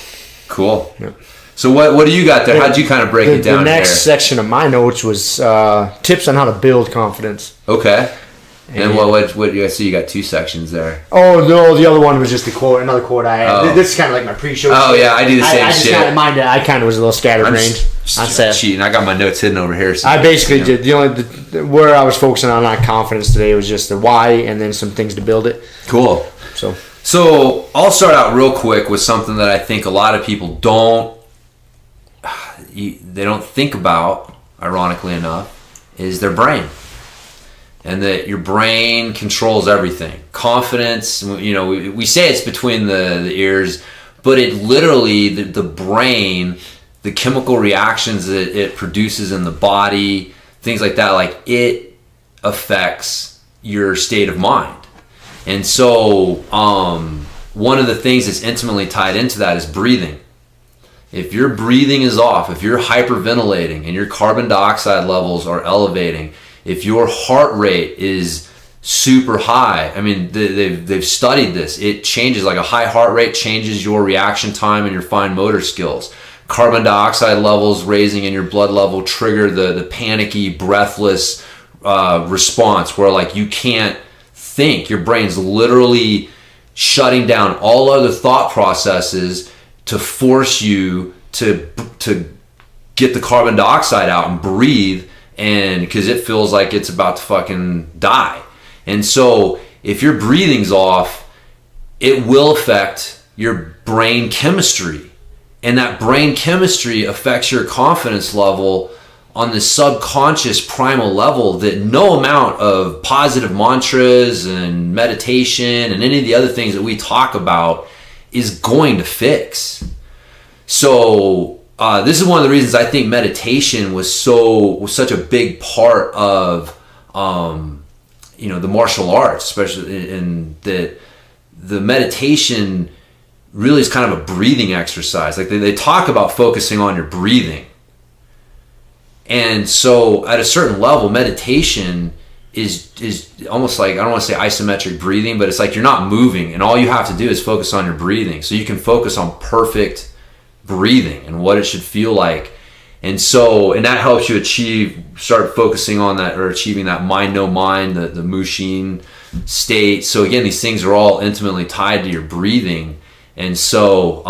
Cool. Yeah. So what do you got there? How'd you kind of break it down? The next section of my notes was tips on how to build confidence. Okay. And what you see? You got two sections there. Oh no, the other one was just another quote I had. Oh. This is kind of like my pre-show. Oh yeah, I do the same shit. I kind of was a little scatterbrained. I'm cheating. I got my notes hidden over here. So I basically did where I was focusing on confidence today was just the why and then some things to build it. Cool. So I'll start out real quick with something that I think a lot of people don't think about. Ironically enough, is their brain. And that your brain controls everything. Confidence, we say it's between the ears, but it literally, the brain, the chemical reactions that it produces in the body, things like that, it affects your state of mind. And so one of the things that's intimately tied into that is breathing. If your breathing is off, if you're hyperventilating and your carbon dioxide levels are elevating, if your heart rate is super high, I mean, they've studied this. It changes, a high heart rate changes your reaction time and your fine motor skills. Carbon dioxide levels raising in your blood level trigger the panicky, breathless response where you can't think. Your brain's literally shutting down all other thought processes to force you to get the carbon dioxide out and breathe, and because it feels like it's about to fucking die. And so if your breathing's off, it will affect your brain chemistry, and that brain chemistry affects your confidence level on the subconscious primal level that no amount of positive mantras and meditation and any of the other things that we talk about is going to fix. So this is one of the reasons I think meditation was such a big part of the martial arts, especially in that the meditation really is kind of a breathing exercise. They talk about focusing on your breathing. And so at a certain level, meditation is almost I don't want to say isometric breathing, but it's you're not moving, and all you have to do is focus on your breathing. So you can focus on perfect breathing and what it should feel like. And that helps you start focusing on that, or achieving that mind no mind, the Mushin state. So again, these things are all intimately tied to your breathing. And so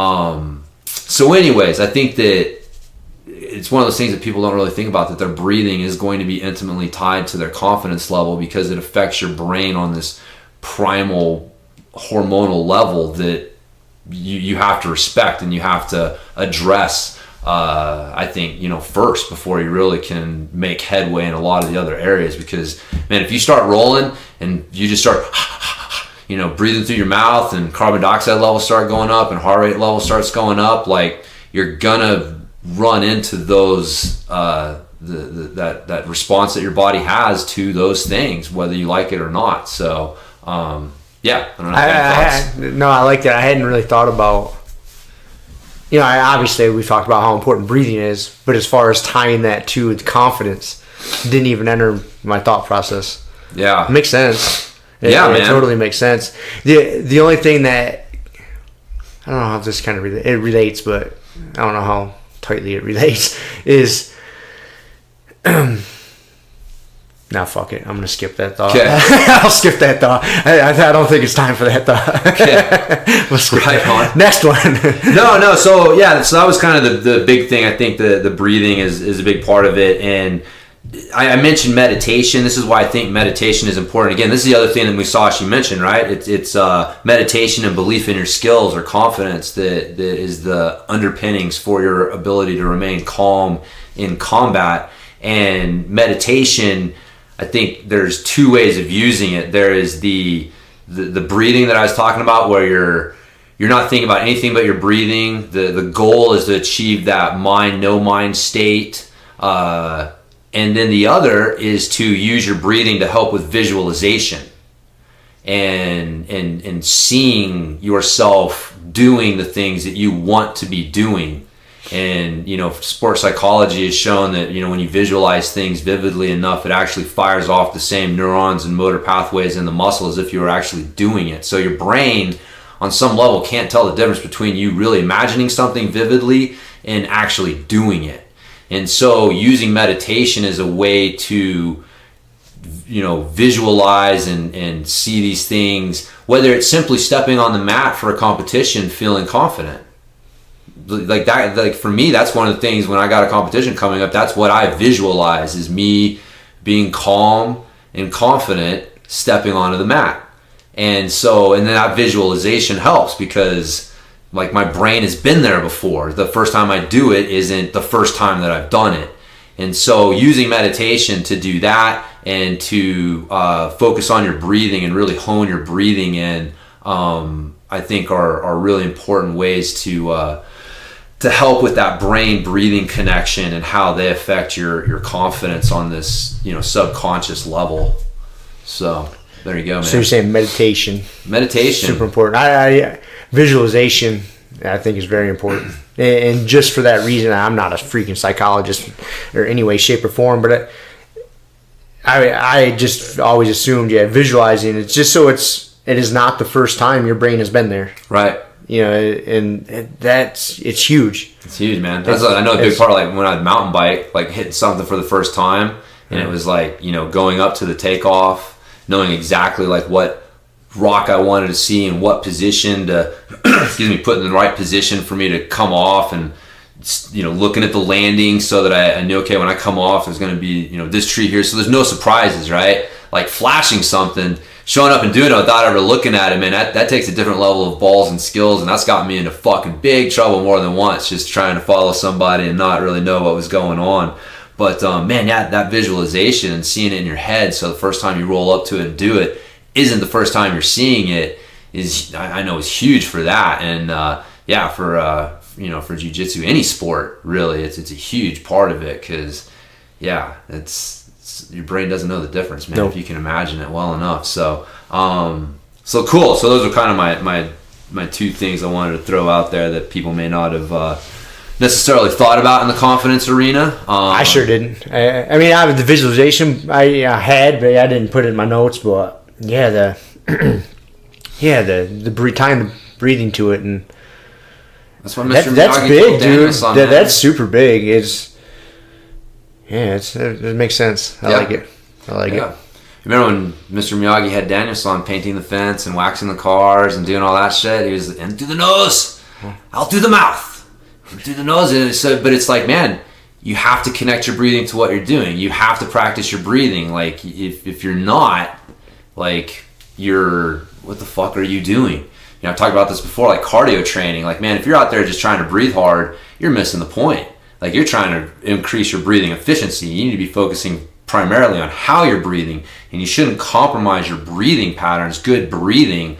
anyways, I think that it's one of those things that people don't really think about, that their breathing is going to be intimately tied to their confidence level, because it affects your brain on this primal hormonal level that you have to respect and you have to address, I think, first before you really can make headway in a lot of the other areas. Because, man, if you start rolling and you just start, breathing through your mouth and carbon dioxide levels start going up and heart rate level starts going up, like, you're gonna run into those, that response that your body has to those things, whether you like it or not. So, yeah, I don't know. I like that. I hadn't really thought about, obviously we've talked about how important breathing is, but as far as tying that to confidence, didn't even enter my thought process. Yeah. It makes sense. It totally makes sense. The only thing that, I don't know how this kind of it relates, but I don't know how tightly it relates, is, now fuck it, I'm gonna skip that thought. Okay. I'll skip that thought. I don't think it's time for that thought. Okay. We'll skip right that. on. Next one. No. So that was kind of the big thing. I think the breathing is a big part of it. And I mentioned meditation. This is why I think meditation is important. Again, this is the other thing that Musashi mentioned, right? It's meditation and belief in your skills or confidence that is the underpinnings for your ability to remain calm in combat. And meditation, I think there's two ways of using it. There is the breathing that I was talking about, where you're not thinking about anything but your breathing. The goal is to achieve that no mind state. And then the other is to use your breathing to help with visualization and seeing yourself doing the things that you want to be doing. And, sports psychology has shown that, when you visualize things vividly enough, it actually fires off the same neurons and motor pathways in the muscle as if you were actually doing it. So your brain, on some level, can't tell the difference between you really imagining something vividly and actually doing it. And so using meditation as a way to, visualize and see these things, whether it's simply stepping on the mat for a competition, feeling confident. Like that, like for me, that's one of the things when I got a competition coming up, that's what I visualize, is me being calm and confident stepping onto the mat. And then that visualization helps because, like, my brain has been there before. The first time I do it isn't the first time that I've done it. And so using meditation to do that and to focus on your breathing and really hone your breathing in, I think are really important ways to help with that brain breathing connection and how they affect your confidence on this, subconscious level. So there you go, man. So you're saying meditation, super important. I visualization, I think, is very important, and just for that reason, I'm not a freaking psychologist or any way, shape, or form, but I just always assumed, visualizing, it's just so it is not the first time your brain has been there, right? And it's huge. It's huge, man. I know a big part, like when I mountain bike, like hitting something for the first time, and it was like, going up to the takeoff, knowing exactly like what rock I wanted to see and what position to, put in the right position for me to come off, and looking at the landing so that I knew, okay, when I come off, there's going to be this tree here, so there's no surprises, right? Like flashing something, showing up and doing it without ever looking at it, man, that takes a different level of balls and skills, and that's got me into fucking big trouble more than once, just trying to follow somebody and not really know what was going on. But man, that visualization and seeing it in your head, so the first time you roll up to it and do it isn't the first time you're seeing it, I know is huge for that. And for jiu-jitsu, any sport really, it's a huge part of it, because it's your brain doesn't know the difference, man. Nope. If you can imagine it well enough. So cool. So those are kind of my two things I wanted to throw out there that people may not have necessarily thought about in the confidence arena. I sure didn't. I mean, I have the visualization I had, but I didn't put it in my notes. But the time breathing to it, and that's why Mr. That's Miyagi big, dude. That's super big. It makes sense. I like it. Remember when Mr. Miyagi had Danielson painting the fence and waxing the cars and doing all that shit? He was in through the nose, out through the mouth, through the nose. But it's like, man, you have to connect your breathing to what you're doing. You have to practice your breathing. Like if you're not, like you're what the fuck are you doing? You know, I've talked about this before, like cardio training. Like, man, if you're out there just trying to breathe hard, you're missing the point. Like, you're trying to increase your breathing efficiency. You need to be focusing primarily on how you're breathing, and you shouldn't compromise your breathing patterns, good breathing,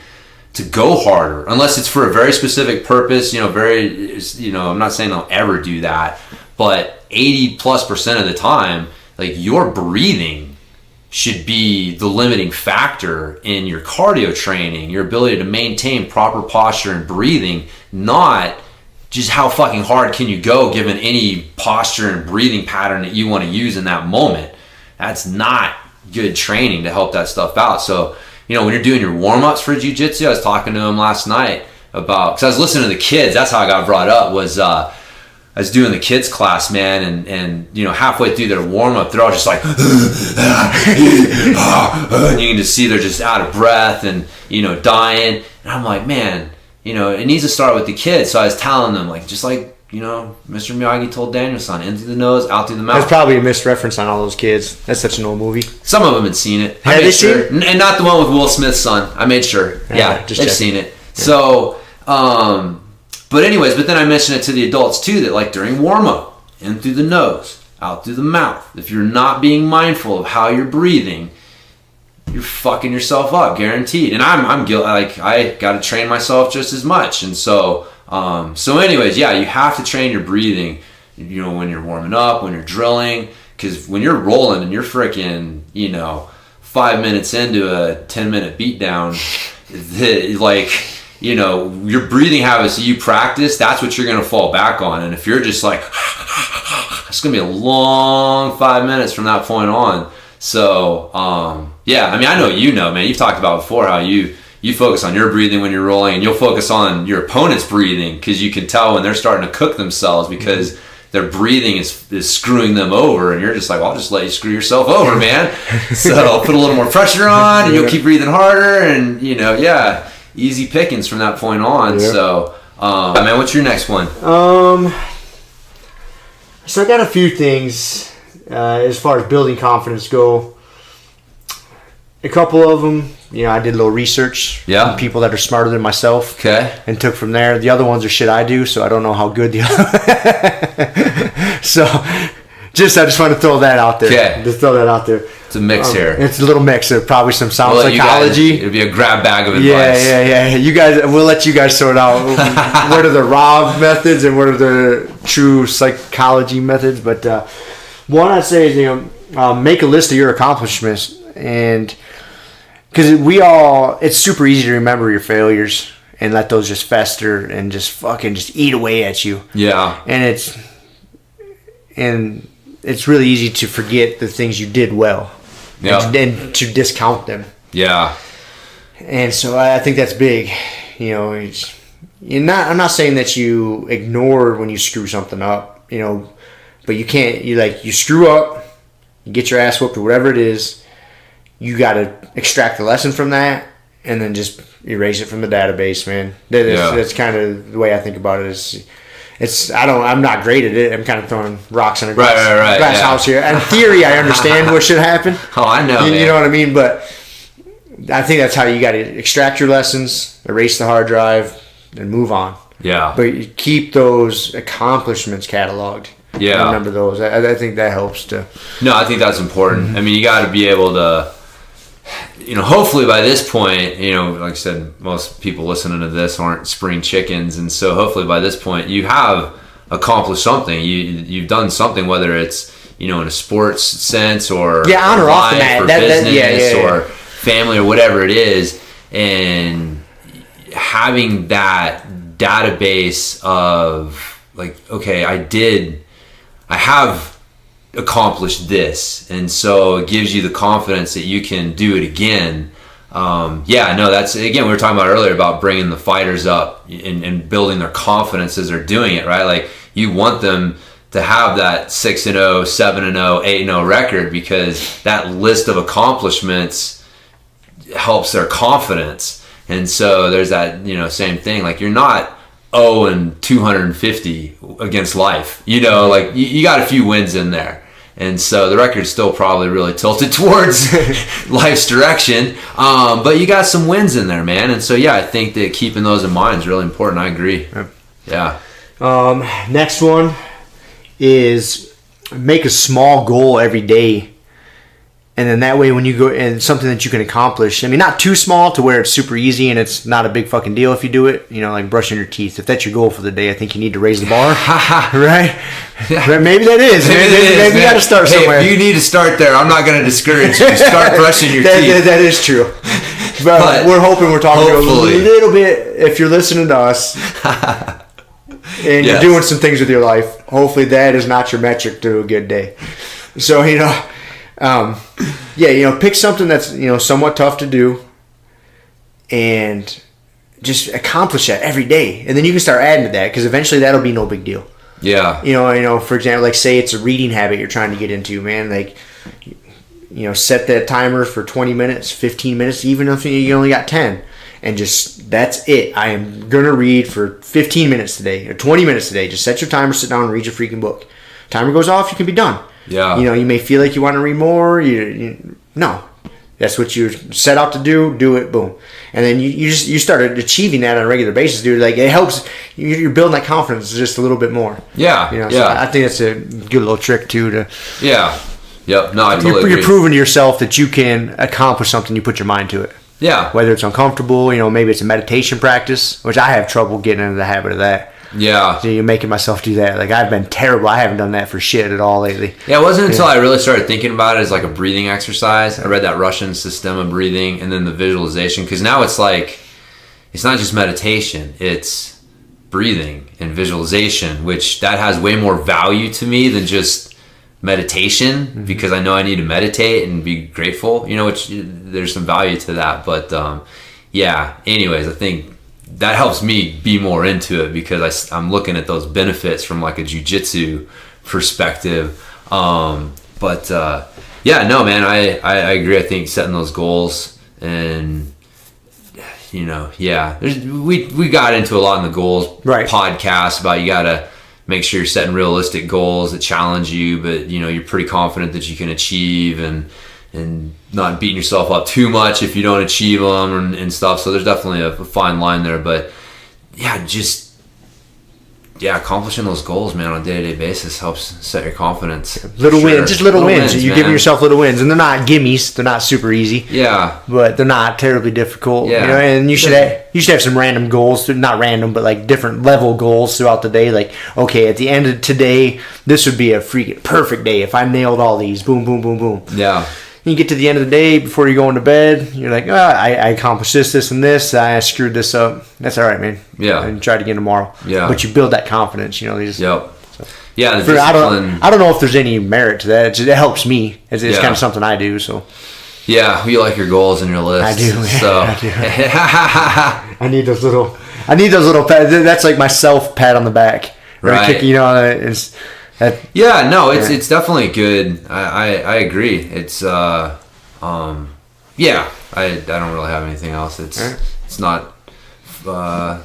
to go harder, unless it's for a very specific purpose. I'm not saying I'll ever do that, but 80+% of the time, like, your breathing should be the limiting factor in your cardio training, your ability to maintain proper posture and breathing, not just how fucking hard can you go given any posture and breathing pattern that you want to use in that moment. That's not good training to help that stuff out. So, you know, when you're doing your warm-ups for jiu-jitsu, I was talking to him last night about, because I was listening to the kids, that's how I got brought up, was I was doing the kids class, man, and you know, halfway through their warm-up, they're all just like, and you can just see they're just out of breath and, you know, dying. And I'm like, man, you know, it needs to start with the kids. So I was telling them, like, just like, you know, Mr. Miyagi told Daniel-san, in through the nose, out through the mouth. That's probably a misreference on all those kids. That's such an old movie. Some of them had seen it. Have they seen it? And not the one with Will Smith's son. I made sure. Yeah, they've seen it. Yeah. So, but anyways, but then I mentioned it to the adults too, that like during warm-up, in through the nose, out through the mouth. If you're not being mindful of how you're breathing, you're fucking yourself up, guaranteed. And I'm guilty. Like, I got to train myself just as much. And so anyways, yeah, you have to train your breathing, you know, when you're warming up, when you're drilling, because when you're rolling and you're freaking, you know, 5 minutes into a 10-minute beatdown, like, you know, your breathing habits that you practice, that's what you're going to fall back on. And if you're just like, it's going to be a long 5 minutes from that point on. So, yeah, I mean, I know, you know, man, you've talked about before how you focus on your breathing when you're rolling, and you'll focus on your opponent's breathing, because you can tell when they're starting to cook themselves because their breathing is screwing them over, and you're just like, well, I'll just let you screw yourself over, man. So I'll put a little more pressure on, and you'll keep breathing harder, and, you know, yeah, easy pickings from that point on. Yeah. So, man, what's your next one? So I got a few things as far as building confidence go. A couple of them, you know, I did a little research on people that are smarter than myself. Okay. And took from there. The other ones are shit I do, so I don't know how good the other. So, I just want to throw that out there. Okay. Just throw that out there. It's a mix here. It's a little mix of probably some sound psychology. It'll be a grab bag of advice. Yeah. You guys, we'll let you guys sort out what are the raw methods and what are the true psychology methods. But one I'd say is, you know, make a list of your accomplishments, and because it's super easy to remember your failures and let those just fester and just fucking just eat away at you. Yeah. And it's really easy to forget the things you did well. Yeah. And to discount them. Yeah. And so I think that's big. You know, I'm not saying that you ignore when you screw something up, you know, but you can't, you screw up, you get your ass whooped or whatever it is. You got to extract the lesson from that and then just erase it from the database, man. That's kind of the way I think about it. I'm not great at it. I'm kind of throwing rocks in a glass house here. In theory, I understand what should happen. Oh, I know. You know what I mean? But I think that's how you got to extract your lessons, erase the hard drive, and move on. Yeah. But you keep those accomplishments cataloged. Yeah. Remember those. I think that helps too. No, I think that's important. Mm-hmm. I mean, you got to be able to, you know, hopefully by this point, you know, like I said, most people listening to this aren't spring chickens, and so hopefully by this point you have accomplished something. You've done something, whether it's, you know, in a sports sense or on or off the mat, or business or family or whatever it is, and having that database of like, okay, I have accomplished this, and so it gives you the confidence that you can do it again. That's, again, we were talking about earlier about bringing the fighters up and building their confidence as they're doing it, right? Like, you want them to have that 6-0, 7-0, 8-0 record, because that list of accomplishments helps their confidence. And so there's that, you know, same thing. Like, you're not 0-250 against life, you know, like you got a few wins in there, And so the record's still probably really tilted towards life's direction. But you got some wins in there, man. And so, yeah, I think that keeping those in mind is really important. I agree. Yeah. Next one is make a small goal every day. And then that way when you go, and something that you can accomplish, I mean, not too small to where it's super easy and it's not a big fucking deal if you do it, like brushing your teeth. If that's your goal for the day, I think you need to raise the bar. Right? Yeah. Maybe that is. Maybe you got to start somewhere. If you need to start there, I'm not going to discourage you. Start brushing your teeth. That is true. But we're hoping we're talking to a little bit, if you're listening to us and you're doing some things with your life, hopefully that is not your metric to a good day. So, pick something that's, somewhat tough to do and just accomplish that every day. And then you can start adding to that because eventually that'll be no big deal. Yeah. For example, like say it's a reading habit you're trying to get into, man. Like, set that timer for 20 minutes, 15 minutes, even if you only got 10. And just, that's it. I am going to read for 15 minutes today or 20 minutes today. Just set your timer, sit down and read your freaking book. Timer goes off, you can be done. Yeah. You may feel like you want to read more. No. That's what you set out to do it, boom. And then you started achieving that on a regular basis, dude. Like, it helps. You're building that confidence just a little bit more. Yeah. So I think that's a good little trick, too. Yeah. Yep. No, I totally agree. You're proving to yourself that you can accomplish something you put your mind to it. Yeah. Whether it's uncomfortable, maybe it's a meditation practice, which I have trouble getting into the habit of that. Yeah. So you're making myself do that. Like, I've been terrible. I haven't done that for shit at all lately. Yeah, it wasn't until I really started thinking about it as like a breathing exercise. I read that Russian system of breathing and then the visualization. Because now it's like, it's not just meditation. It's breathing and visualization, which that has way more value to me than just meditation because I know I need to meditate and be grateful, which there's some value to that. But anyways, I think that helps me be more into it because I'm looking at those benefits from like a jiu-jitsu perspective. Man, I agree. I think setting those goals and, we got into a lot in the goals podcast about you got to make sure you're setting realistic goals that challenge you, but, you're pretty confident that you can achieve and not beating yourself up too much if you don't achieve them and stuff. So there's definitely a fine line there. But, accomplishing those goals, man, on a day-to-day basis helps set your confidence. Little wins. You're giving yourself little wins. And they're not gimmies. They're not super easy. Yeah. But they're not terribly difficult. Yeah. And you should have some random goals. Not random, but like different level goals throughout the day. Like, okay, at the end of today, this would be a freaking perfect day if I nailed all these. Boom, boom, boom, boom. Yeah. You get to the end of the day before you go into bed, you're like, I accomplished this, and this. I screwed this up. That's all right, man. Yeah. And try it again tomorrow. Yeah. But you build that confidence, Yep. So. Yeah. The discipline. I don't know if there's any merit to that. It helps me. It's kind of something I do. So. Yeah, you like your goals and your list. I do. So. I do. I need those little pats. That's like my self pat on the back. Right. It's definitely good. I agree. It's I don't really have anything else. It's not I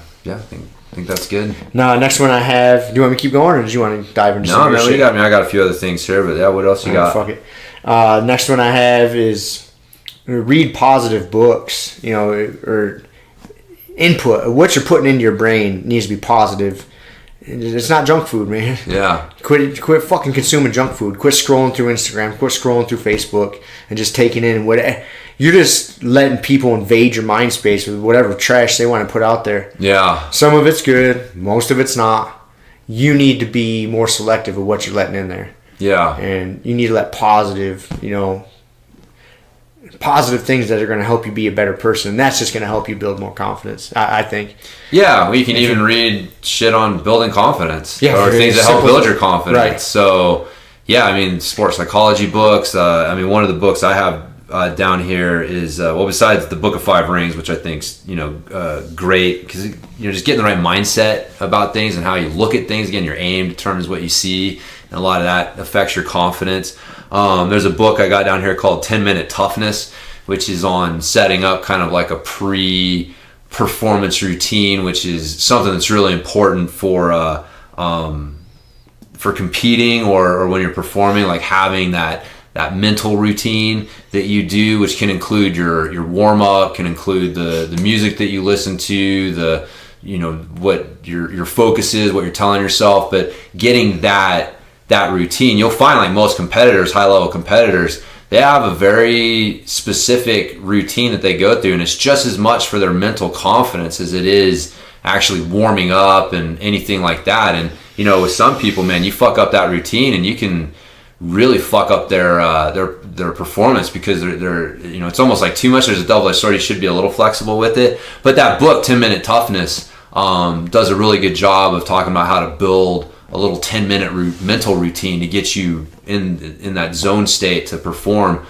think that's good. No, next one I have. Do you want me to keep going or do you want to dive into some shit? I got a few other things here, but what else you got? Fuck it. Next one I have is read positive books, or input. What you're putting into your brain needs to be positive. It's not junk food, man. Yeah. Quit fucking consuming junk food. Quit scrolling through Instagram. Quit scrolling through Facebook and just taking in what you're just letting people invade your mind space with whatever trash they want to put out there. Yeah. Some of it's good. Most of it's not. You need to be more selective of what you're letting in there. Yeah. And you need to let positive things that are going to help you be a better person. That's just going to help you build more confidence, I think. Yeah, we can even read shit on building confidence or things that help build your confidence. Right. So, sports psychology books. One of the books I have down here is, besides the Book of Five Rings, which I think's, great because, just getting the right mindset about things and how you look at things. Again, your aim determines what you see, and a lot of that affects your confidence. There's a book I got down here called 10-Minute Toughness, which is on setting up kind of like a pre-performance routine, which is something that's really important for for competing or when you're performing, like having that mental routine that you do, which can include your warm up, can include the music that you listen to, the what your focus is, what you're telling yourself, but getting that routine. You'll find like most competitors, high level competitors, they have a very specific routine that they go through, and it's just as much for their mental confidence as it is actually warming up and anything like that. And with some people, man, you fuck up that routine and you can really fuck up their performance, because they're it's almost like too much. There's a double-edged sword. You should be a little flexible with it. But that book, 10-Minute Toughness, does a really good job of talking about how to build a little 10-minute mental routine to get you in that zone state to perform.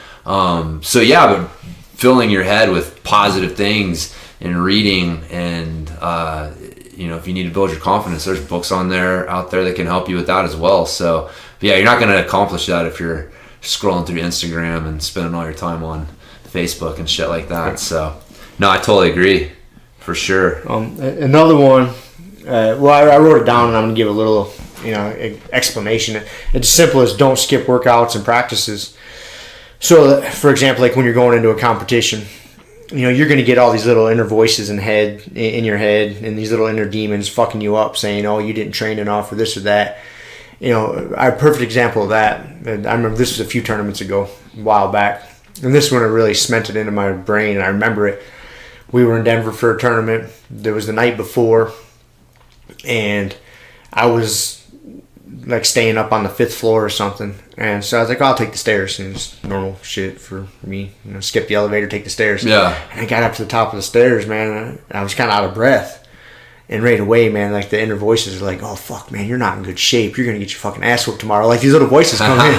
So yeah, but filling your head with positive things and reading, and if you need to build your confidence, there's books out there that can help you with that as well. So yeah, you're not going to accomplish that if you're scrolling through Instagram and spending all your time on Facebook and shit like that. So no, I totally agree, for sure. Another one, I wrote it down, and I'm going to give a little explanation. It's simple as don't skip workouts and practices. So for example, like when you're going into a competition, you're going to get all these little inner voices in your head, and these little inner demons fucking you up, saying, oh, you didn't train enough, or this or that. A perfect example of that, and I remember this was a few tournaments ago, a while back, and this one, it really cemented into my brain, and I remember it. We were in Denver for a tournament. There was the night before, and I was like staying up on the 5th floor or something, and so I was like, I'll take the stairs, and it's normal shit for me, skip the elevator, take the stairs. Yeah. And I got up to the top of the stairs, man, and I was kind of out of breath, and right away, man, like the inner voices are like, oh fuck, man, you're not in good shape, you're gonna get your fucking ass whooped tomorrow. Like these little voices come in,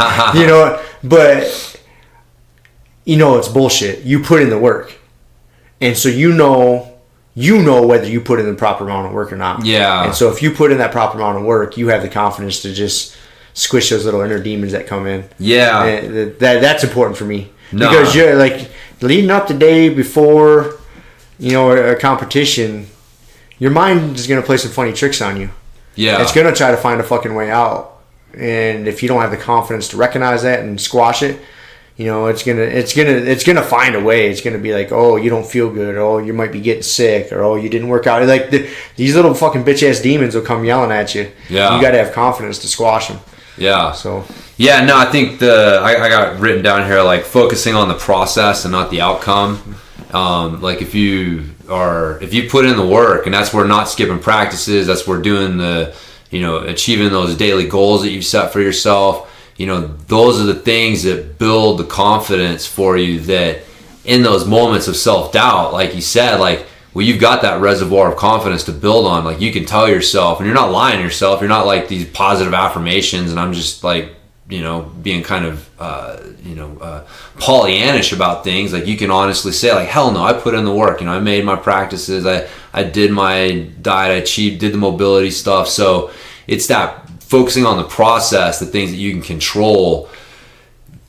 but it's bullshit. You put in the work, and so you know whether you put in the proper amount of work or not. Yeah. And so if you put in that proper amount of work, you have the confidence to just squish those little inner demons that come in. Yeah. And that's important for me. No. Because you're like leading up the day before, a competition, your mind is going to play some funny tricks on you. Yeah. It's going to try to find a fucking way out. And if you don't have the confidence to recognize that and squash it, it's gonna find a way. It's gonna be like, oh, you don't feel good, or oh, you might be getting sick, or oh, you didn't work out. Like these little fucking bitch ass demons will come yelling at you. Yeah, you got to have confidence to squash them. Yeah. So. Yeah, no, I think I got written down here like focusing on the process and not the outcome. Like if you put in the work, and that's where not skipping practices. That's where doing the achieving those daily goals that you've set for yourself. Those are the things that build the confidence for you, that in those moments of self-doubt, like you said, like, well, you've got that reservoir of confidence to build on. Like you can tell yourself, and you're not lying to yourself. You're not like these positive affirmations, and I'm just like, being kind of, Pollyannish about things. Like you can honestly say like, hell no, I put in the work. I made my practices. I did my diet. I did the mobility stuff. So it's that focusing on the process, the things that you can control,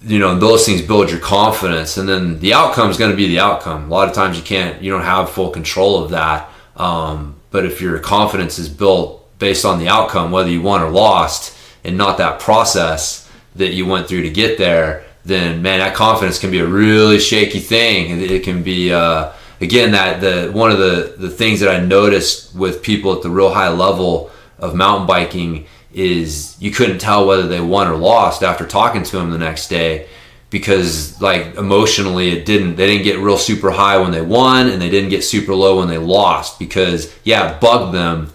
those things build your confidence, and then the outcome is going to be the outcome. A lot of times you don't have full control of that. But if your confidence is built based on the outcome, whether you won or lost, and not that process that you went through to get there, then man, that confidence can be a really shaky thing. And it can be, again, one of the things that I noticed with people at the real high level of mountain biking is you couldn't tell whether they won or lost after talking to them the next day, because like emotionally they didn't get real super high when they won, and they didn't get super low when they lost, because yeah, it bugged them,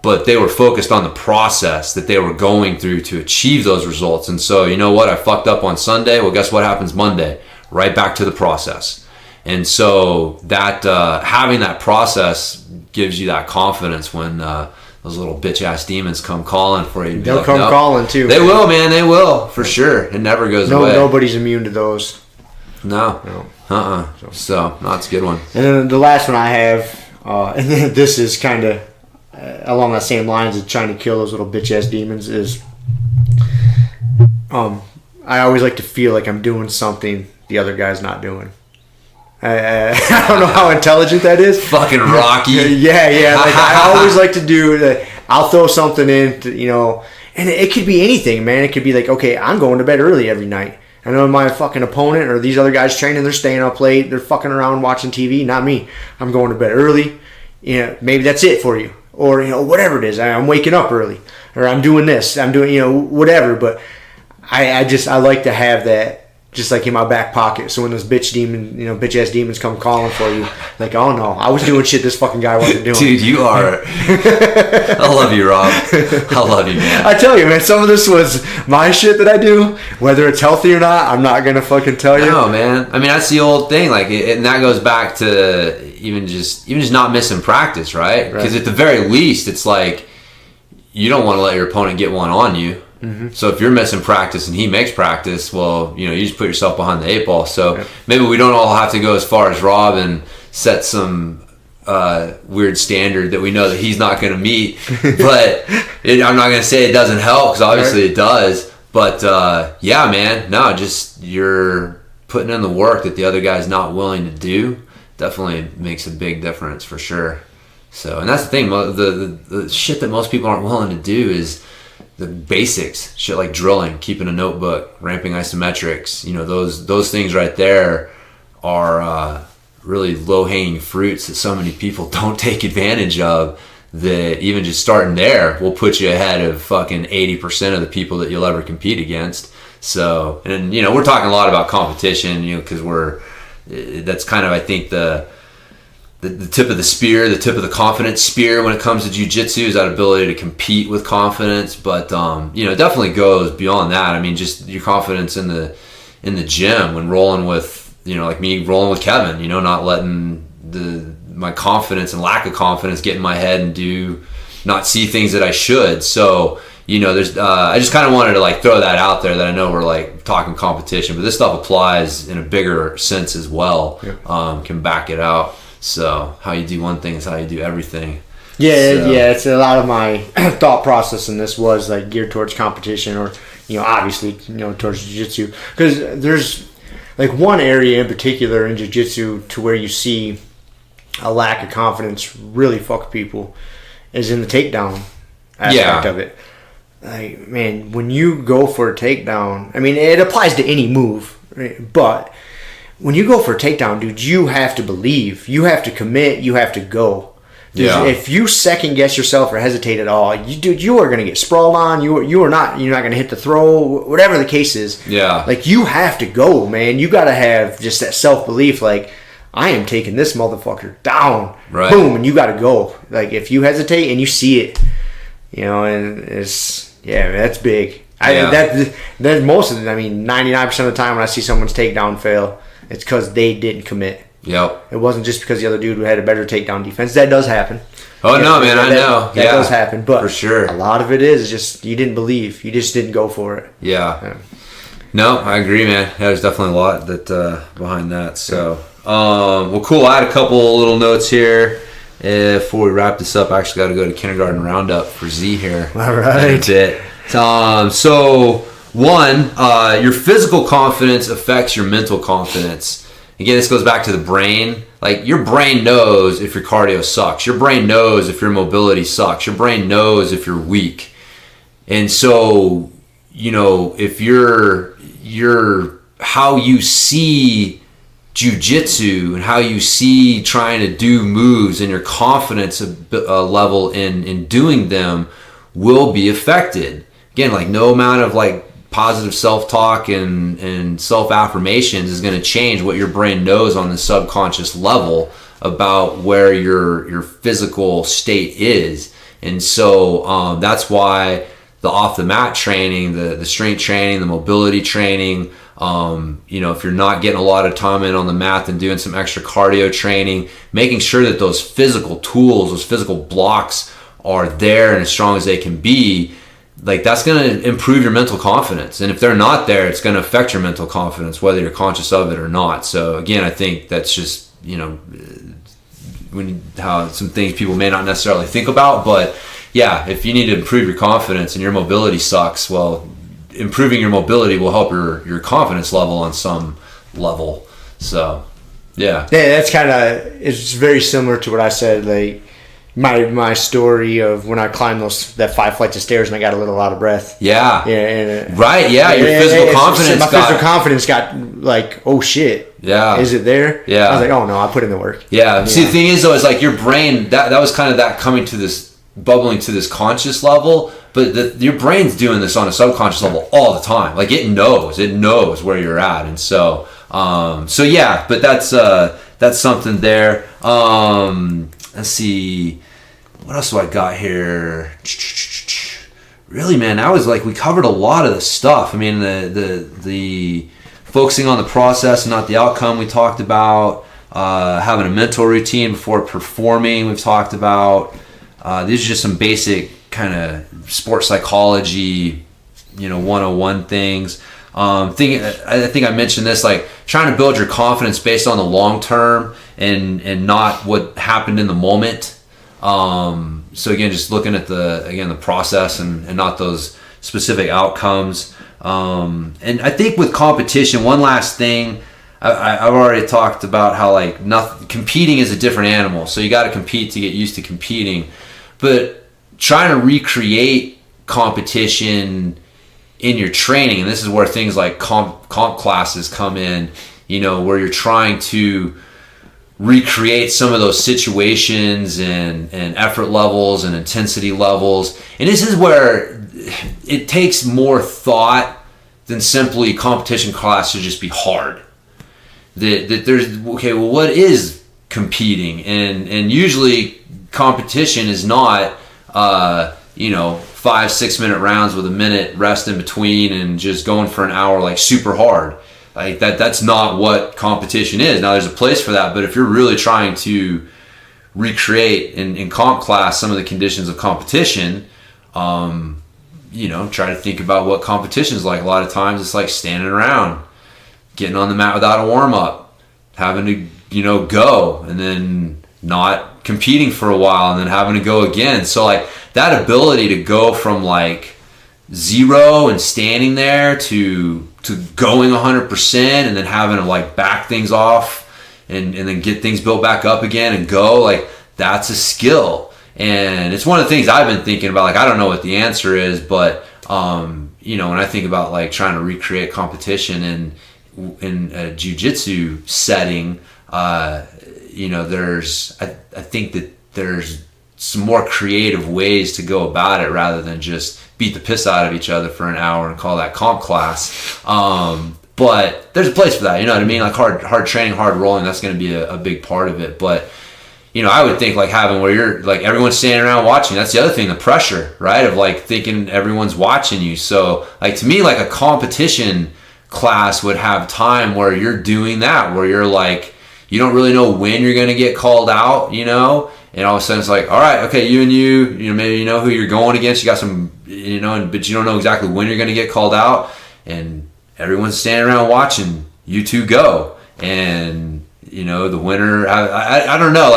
but they were focused on the process that they were going through to achieve those results. And so, you know what, I fucked up on Sunday, well, guess what happens Monday? Right back to the process. And so that having that process gives you that confidence when those little bitch-ass demons come calling for you. They'll come calling, too. They will, man. They will, for sure. It never goes away. Nobody's immune to those. No. So, that's a good one. And then the last one I have, and this is kind of along that same lines of trying to kill those little bitch-ass demons, is I always like to feel like I'm doing something the other guy's not doing. I don't know how intelligent that is. Fucking Rocky. Yeah. Like I always like to do that. I'll throw something in, And it could be anything, man. It could be like, okay, I'm going to bed early every night. I know my fucking opponent or these other guys training, they're staying up late, they're fucking around watching TV. Not me. I'm going to bed early. You know, maybe that's it for you. Or, you know, whatever it is. I'm waking up early. Or I'm doing this. I'm doing, you know, whatever. But I like to have that just like in my back pocket. So when those bitch ass demons come calling for you, like, oh no, I was doing shit this fucking guy wasn't doing. Dude, you are. I love you, Rob. I love you, man. I tell you, man, some of this was my shit that I do. Whether it's healthy or not, I'm not gonna fucking tell you. No, man. I mean, that's the old thing. Like, and that goes back to even just not missing practice, right? Because at the very least, it's like you don't want to let your opponent get one on you. Mm-hmm. So if you're missing practice and he makes practice, well, you know, you just put yourself behind the 8 ball. So maybe we don't all have to go as far as Rob and set some weird standard that we know that he's not going to meet. But I'm not going to say it doesn't help, because obviously it does. But yeah, man, no, just you're putting in the work that the other guy's not willing to do. Definitely makes a big difference for sure. So, and that's the thing, the shit that most people aren't willing to do is the basics, shit like drilling, keeping a notebook, ramping isometrics. You know, those things right there are really low-hanging fruits that so many people don't take advantage of, that even just starting there will put you ahead of fucking 80% of the people that you'll ever compete against. So, and you know, we're talking a lot about competition, you know, because that's kind of, I think, the tip of the spear, the tip of the confidence spear when it comes to jiu-jitsu, is that ability to compete with confidence. But you know, it definitely goes beyond that. I mean, just your confidence in the gym when rolling with, you know, like me rolling with Kevin, you know, not letting my confidence and lack of confidence get in my head and not see things that I should. So, you know, there's I just kind of wanted to like throw that out there, that I know we're like talking competition, but this stuff applies in a bigger sense as well. Can back it out. So how you do one thing is how you do everything. Yeah, it's a lot of my thought process in this was like geared towards competition, or, you know, obviously, you know, towards jiu-jitsu, because there's like one area in particular in jiu-jitsu to where you see a lack of confidence really fuck people is in the takedown aspect of it. Like, man, when you go for a takedown, I mean, it applies to any move, right? But when you go for a takedown, dude, you have to believe, you have to commit, you have to go. If you second guess yourself or hesitate at all, you are going to get sprawled on. You're not going to hit the throw, whatever the case is. Yeah. Like, you have to go, man. You got to have just that self-belief, like, I am taking this motherfucker down. Right. Boom, and you got to go. Like, if you hesitate and you see it, you know, and that's big. That most of it, I mean, 99% of the time when I see someone's takedown fail, it's because they didn't commit. Yep. It wasn't just because the other dude had a better takedown defense. That does happen. Oh, yeah, no, man, I know. That does happen. But for sure, a lot of it is just you didn't believe. You just didn't go for it. Yeah. No, I agree, man. Yeah, there's definitely a lot that behind that. So, well, cool. I had a couple little notes here before we wrap this up. I actually got to go to kindergarten roundup for Z here. All right. That's it. So, one, your physical confidence affects your mental confidence. Again, this goes back to the brain. Like, your brain knows if your cardio sucks. Your brain knows if your mobility sucks. Your brain knows if you're weak. And so, you know, if you're how you see jiu-jitsu and how you see trying to do moves and your confidence level in doing them will be affected. Again, like, no amount of like positive self-talk and self-affirmations is going to change what your brain knows on the subconscious level about where your physical state is. And so that's why the off the mat training, the strength training, the mobility training, you know, if you're not getting a lot of time in on the mat and doing some extra cardio training, making sure that those physical tools, those physical blocks are there and as strong as they can be, like, that's going to improve your mental confidence. And if they're not there, it's going to affect your mental confidence, whether you're conscious of it or not. So again, I think that's just, you know, how some things people may not necessarily think about. But yeah, if you need to improve your confidence and your mobility sucks, well, improving your mobility will help your confidence level on some level. So yeah, that's kind of, it's very similar to what I said. Like, my story of when I climbed that 5 flights of stairs and I got a little out of breath. Yeah. And, right. Yeah. Your physical confidence. My physical confidence got like, oh shit. Yeah. Is it there? Yeah. I was like, oh no, I put in the work. Yeah. See, the thing is though, is like your brain, that was kind of that coming to this, bubbling to this conscious level, but your brain's doing this on a subconscious level all the time. Like it knows where you're at. And so yeah, but that's something there. Let's see, what else do I got here? Really, man, that was like, we covered a lot of the stuff. I mean, the focusing on the process and not the outcome we talked about, having a mental routine before performing we've talked about. These are just some basic kind of sports psychology, 101 things. I think I mentioned this, like trying to build your confidence based on the long term and not what happened in the moment. So again, just looking at the process and not those specific outcomes. And I think with competition, one last thing, I've already talked about how like competing is a different animal. So you got to compete to get used to competing, but trying to recreate competition in your training, and this is where things like comp classes come in, where you're trying to recreate some of those situations and effort levels and intensity levels. And this is where it takes more thought than simply competition class should just be hard. That there's, okay, well, what is competing? And usually competition is not 5-6 minute rounds with a minute rest in between and just going for an hour like super hard. Like that's not what competition is. Now there's a place for that, but if you're really trying to recreate in comp class some of the conditions of competition, try to think about what competition is like. A lot of times it's like standing around, getting on the mat without a warm up, having to go, and then not competing for a while, and then having to go again. So like that ability to go from like zero and standing there to going 100% and then having to like back things off and then get things built back up again and go, like that's a skill. And it's one of the things I've been thinking about. Like I don't know what the answer is, but when I think about like trying to recreate competition in a jiu-jitsu setting, I think that there's some more creative ways to go about it rather than just beat the piss out of each other for an hour and call that comp class. But there's a place for that, you know what I mean? Like hard training, hard rolling, that's going to be a big part of it. But, I would think like having where you're like everyone's standing around watching, that's the other thing, the pressure, right? Of like thinking everyone's watching you. So like to me, like a competition class would have time where you're doing that, where you're like, you don't really know when you're going to get called out, and all of a sudden it's like, all right, okay, maybe you know who you're going against, you got some, but you don't know exactly when you're going to get called out, and everyone's standing around watching you two go, and the winner, I don't know,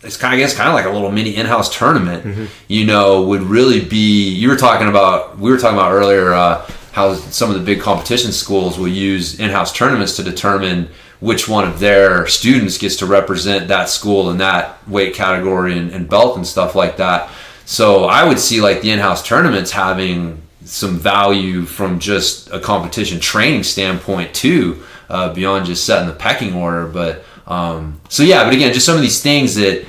it's kind of like a little mini in-house tournament, would really be, we were talking about earlier how some of the big competition schools will use in-house tournaments to determine which one of their students gets to represent that school in that weight category and belt and stuff like that. So I would see like the in-house tournaments having some value from just a competition training standpoint too, beyond just setting the pecking order. But but again, just some of these things that,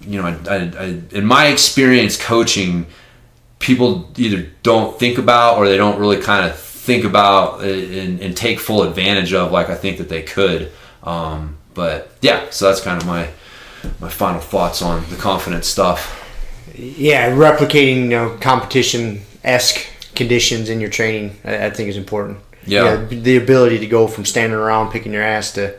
I in my experience coaching, people either don't think about or they don't really kind of think about and take full advantage of like I think that they could. But yeah, so that's kind of my final thoughts on the confidence stuff. Yeah, replicating competition-esque conditions in your training I think is important. Yeah, the ability to go from standing around picking your ass to,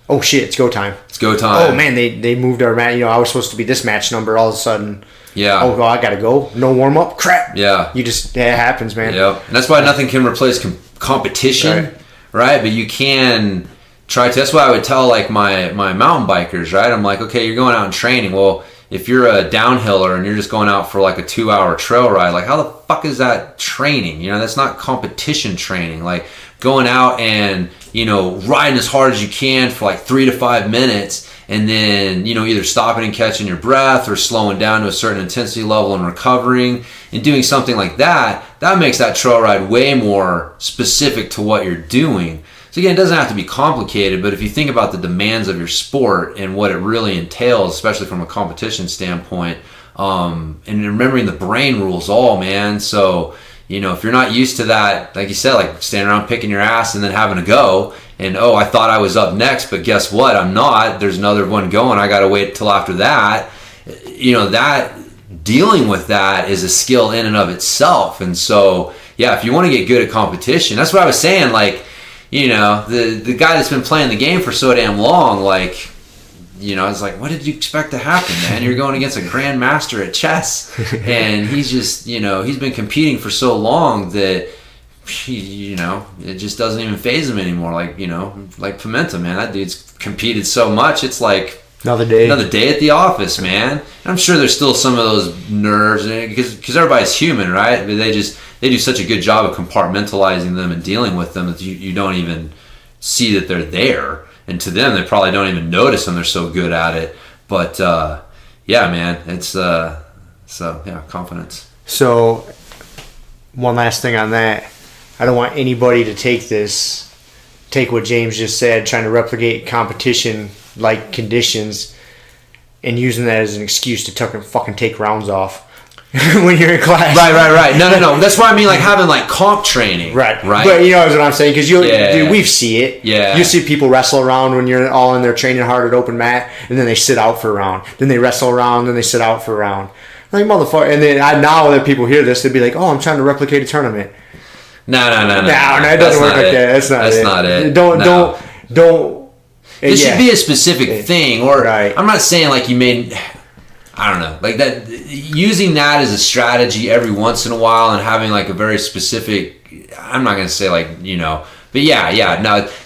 oh shit, it's go time. It's go time. Oh man, they moved our match. I was supposed to be this match number. All of a sudden, yeah. Oh, I gotta go. No warm up. Crap. Yeah. It happens, man. Yep. And that's why nothing can replace competition, right? But you can try to. That's why I would tell like my mountain bikers, right? I'm like, okay, you're going out and training. Well, if you're a downhiller and you're just going out for like a 2-hour trail ride, like how the fuck is that training? That's not competition training. Like going out and riding as hard as you can for like 3 to 5 minutes and then, either stopping and catching your breath or slowing down to a certain intensity level and recovering and doing something like that, that makes that trail ride way more specific to what you're doing. So again, it doesn't have to be complicated, but if you think about the demands of your sport and what it really entails, especially from a competition standpoint, and remembering the brain rules all, man. So, if you're not used to that, like you said, like standing around picking your ass and then having to go, and I thought I was up next, but guess what? I'm not. There's another one going. I got to wait till after that. That dealing with that is a skill in and of itself. And so, yeah, if you want to get good at competition, that's what I was saying, like, the guy that's been playing the game for so damn long, like, it's like, what did you expect to happen, man? You're going against a grandmaster at chess, and he's just, he's been competing for so long that, it just doesn't even faze him anymore. Like, like Pimenta, man, that dude's competed so much, it's like another day at the office, man. And I'm sure there's still some of those nerves, because everybody's human, right? But they do such a good job of compartmentalizing them and dealing with them that you don't even see that they're there. And to them, they probably don't even notice them. They're so good at it. But, yeah, man, it's, confidence. So, one last thing on that. I don't want anybody to take what James just said, trying to replicate competition-like conditions and using that as an excuse to fucking take rounds off. When you're in class. Right. No. That's why I mean, like, having, like, comp training. Right. But you know what I'm saying? Because dude, we see it. Yeah. You see people wrestle around when you're all in there training hard at open mat, and then they sit out for a round. Then they wrestle around, then they sit out for a round. Like, motherfucker. And then now that people hear this, they'd be like, oh, I'm trying to replicate a tournament. No, it doesn't work like that. That's not it. Don't. It should be a specific thing. Or I'm not saying, like, you made... I don't know, like that, using that as a strategy every once in a while and having like a very specific, I'm not going to say like, but no,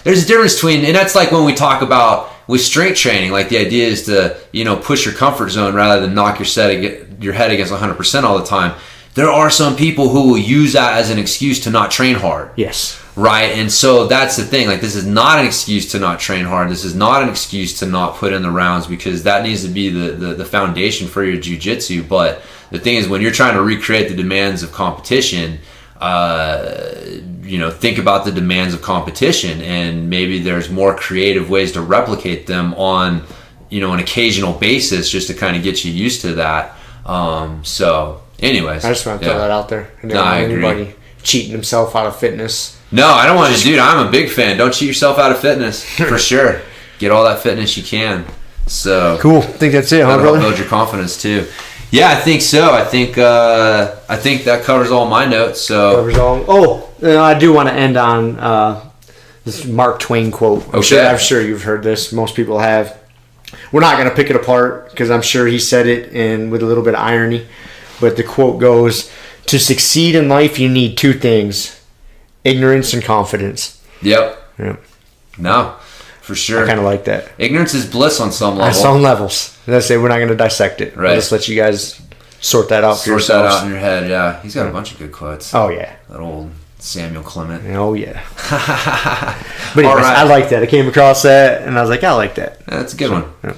there's a difference between, and that's like when we talk about with strength training, like the idea is to, push your comfort zone rather than knock your head against 100% all the time. There are some people who will use that as an excuse to not train hard. Yes. Right, and so that's the thing. Like, this is not an excuse to not train hard. This is not an excuse to not put in the rounds, because that needs to be the foundation for your jiu-jitsu. But the thing is, when you're trying to recreate the demands of competition, think about the demands of competition, and maybe there's more creative ways to replicate them on, an occasional basis, just to kind of get you used to that. So, anyways, I just want to throw that out there. I agree. Anybody cheating himself out of fitness. No, I don't want to, dude. I'm a big fan. Don't cheat yourself out of fitness, for sure. Get all that fitness you can. So cool. I think that's it, huh, brother? Build your confidence too. Yeah, I think so. I think that covers all my notes. So covers all. Oh, I do want to end on this Mark Twain quote. I'm sure you've heard this. Most people have. We're not going to pick it apart because I'm sure he said it and with a little bit of irony. But the quote goes, "To succeed in life, you need two things: ignorance and confidence." Yep. No, for sure. I kind of like that. Ignorance is bliss on some level. On some levels. Let's say we're not going to dissect it. Right. We'll just let you guys sort that out for yourselves. Sort that out in your head, yeah. He's got a bunch of good quotes. Oh, yeah. That old Samuel Clement. Oh, yeah. But anyways, I like that. I came across that, and I was like, I like that. That's a good one. Yeah.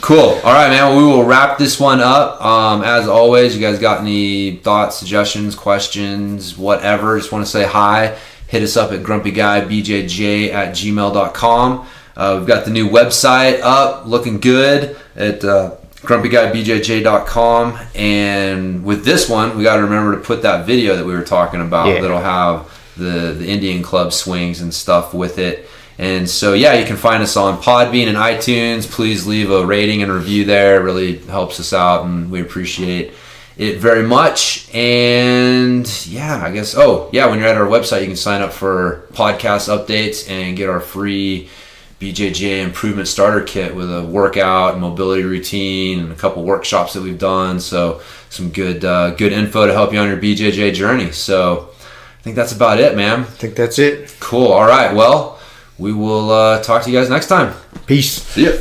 Cool. All right, man. Well, we will wrap this one up. As always, you guys got any thoughts, suggestions, questions, whatever, just want to say hi, hit us up at grumpyguybjj@gmail.com. We've got the new website up, looking good at grumpyguybjj.com. And with this one, we got to remember to put that video that we were talking about that'll have the Indian club swings and stuff with it. And so, yeah, you can find us on Podbean and iTunes. Please leave a rating and review there. It really helps us out, and we appreciate it very much. And, yeah, I guess, when you're at our website, you can sign up for podcast updates and get our free BJJ Improvement Starter Kit with a workout and mobility routine and a couple workshops that we've done. So some good info to help you on your BJJ journey. So I think that's about it, man. I think that's it. Cool. All right. Well, we will talk to you guys next time. Peace. See ya.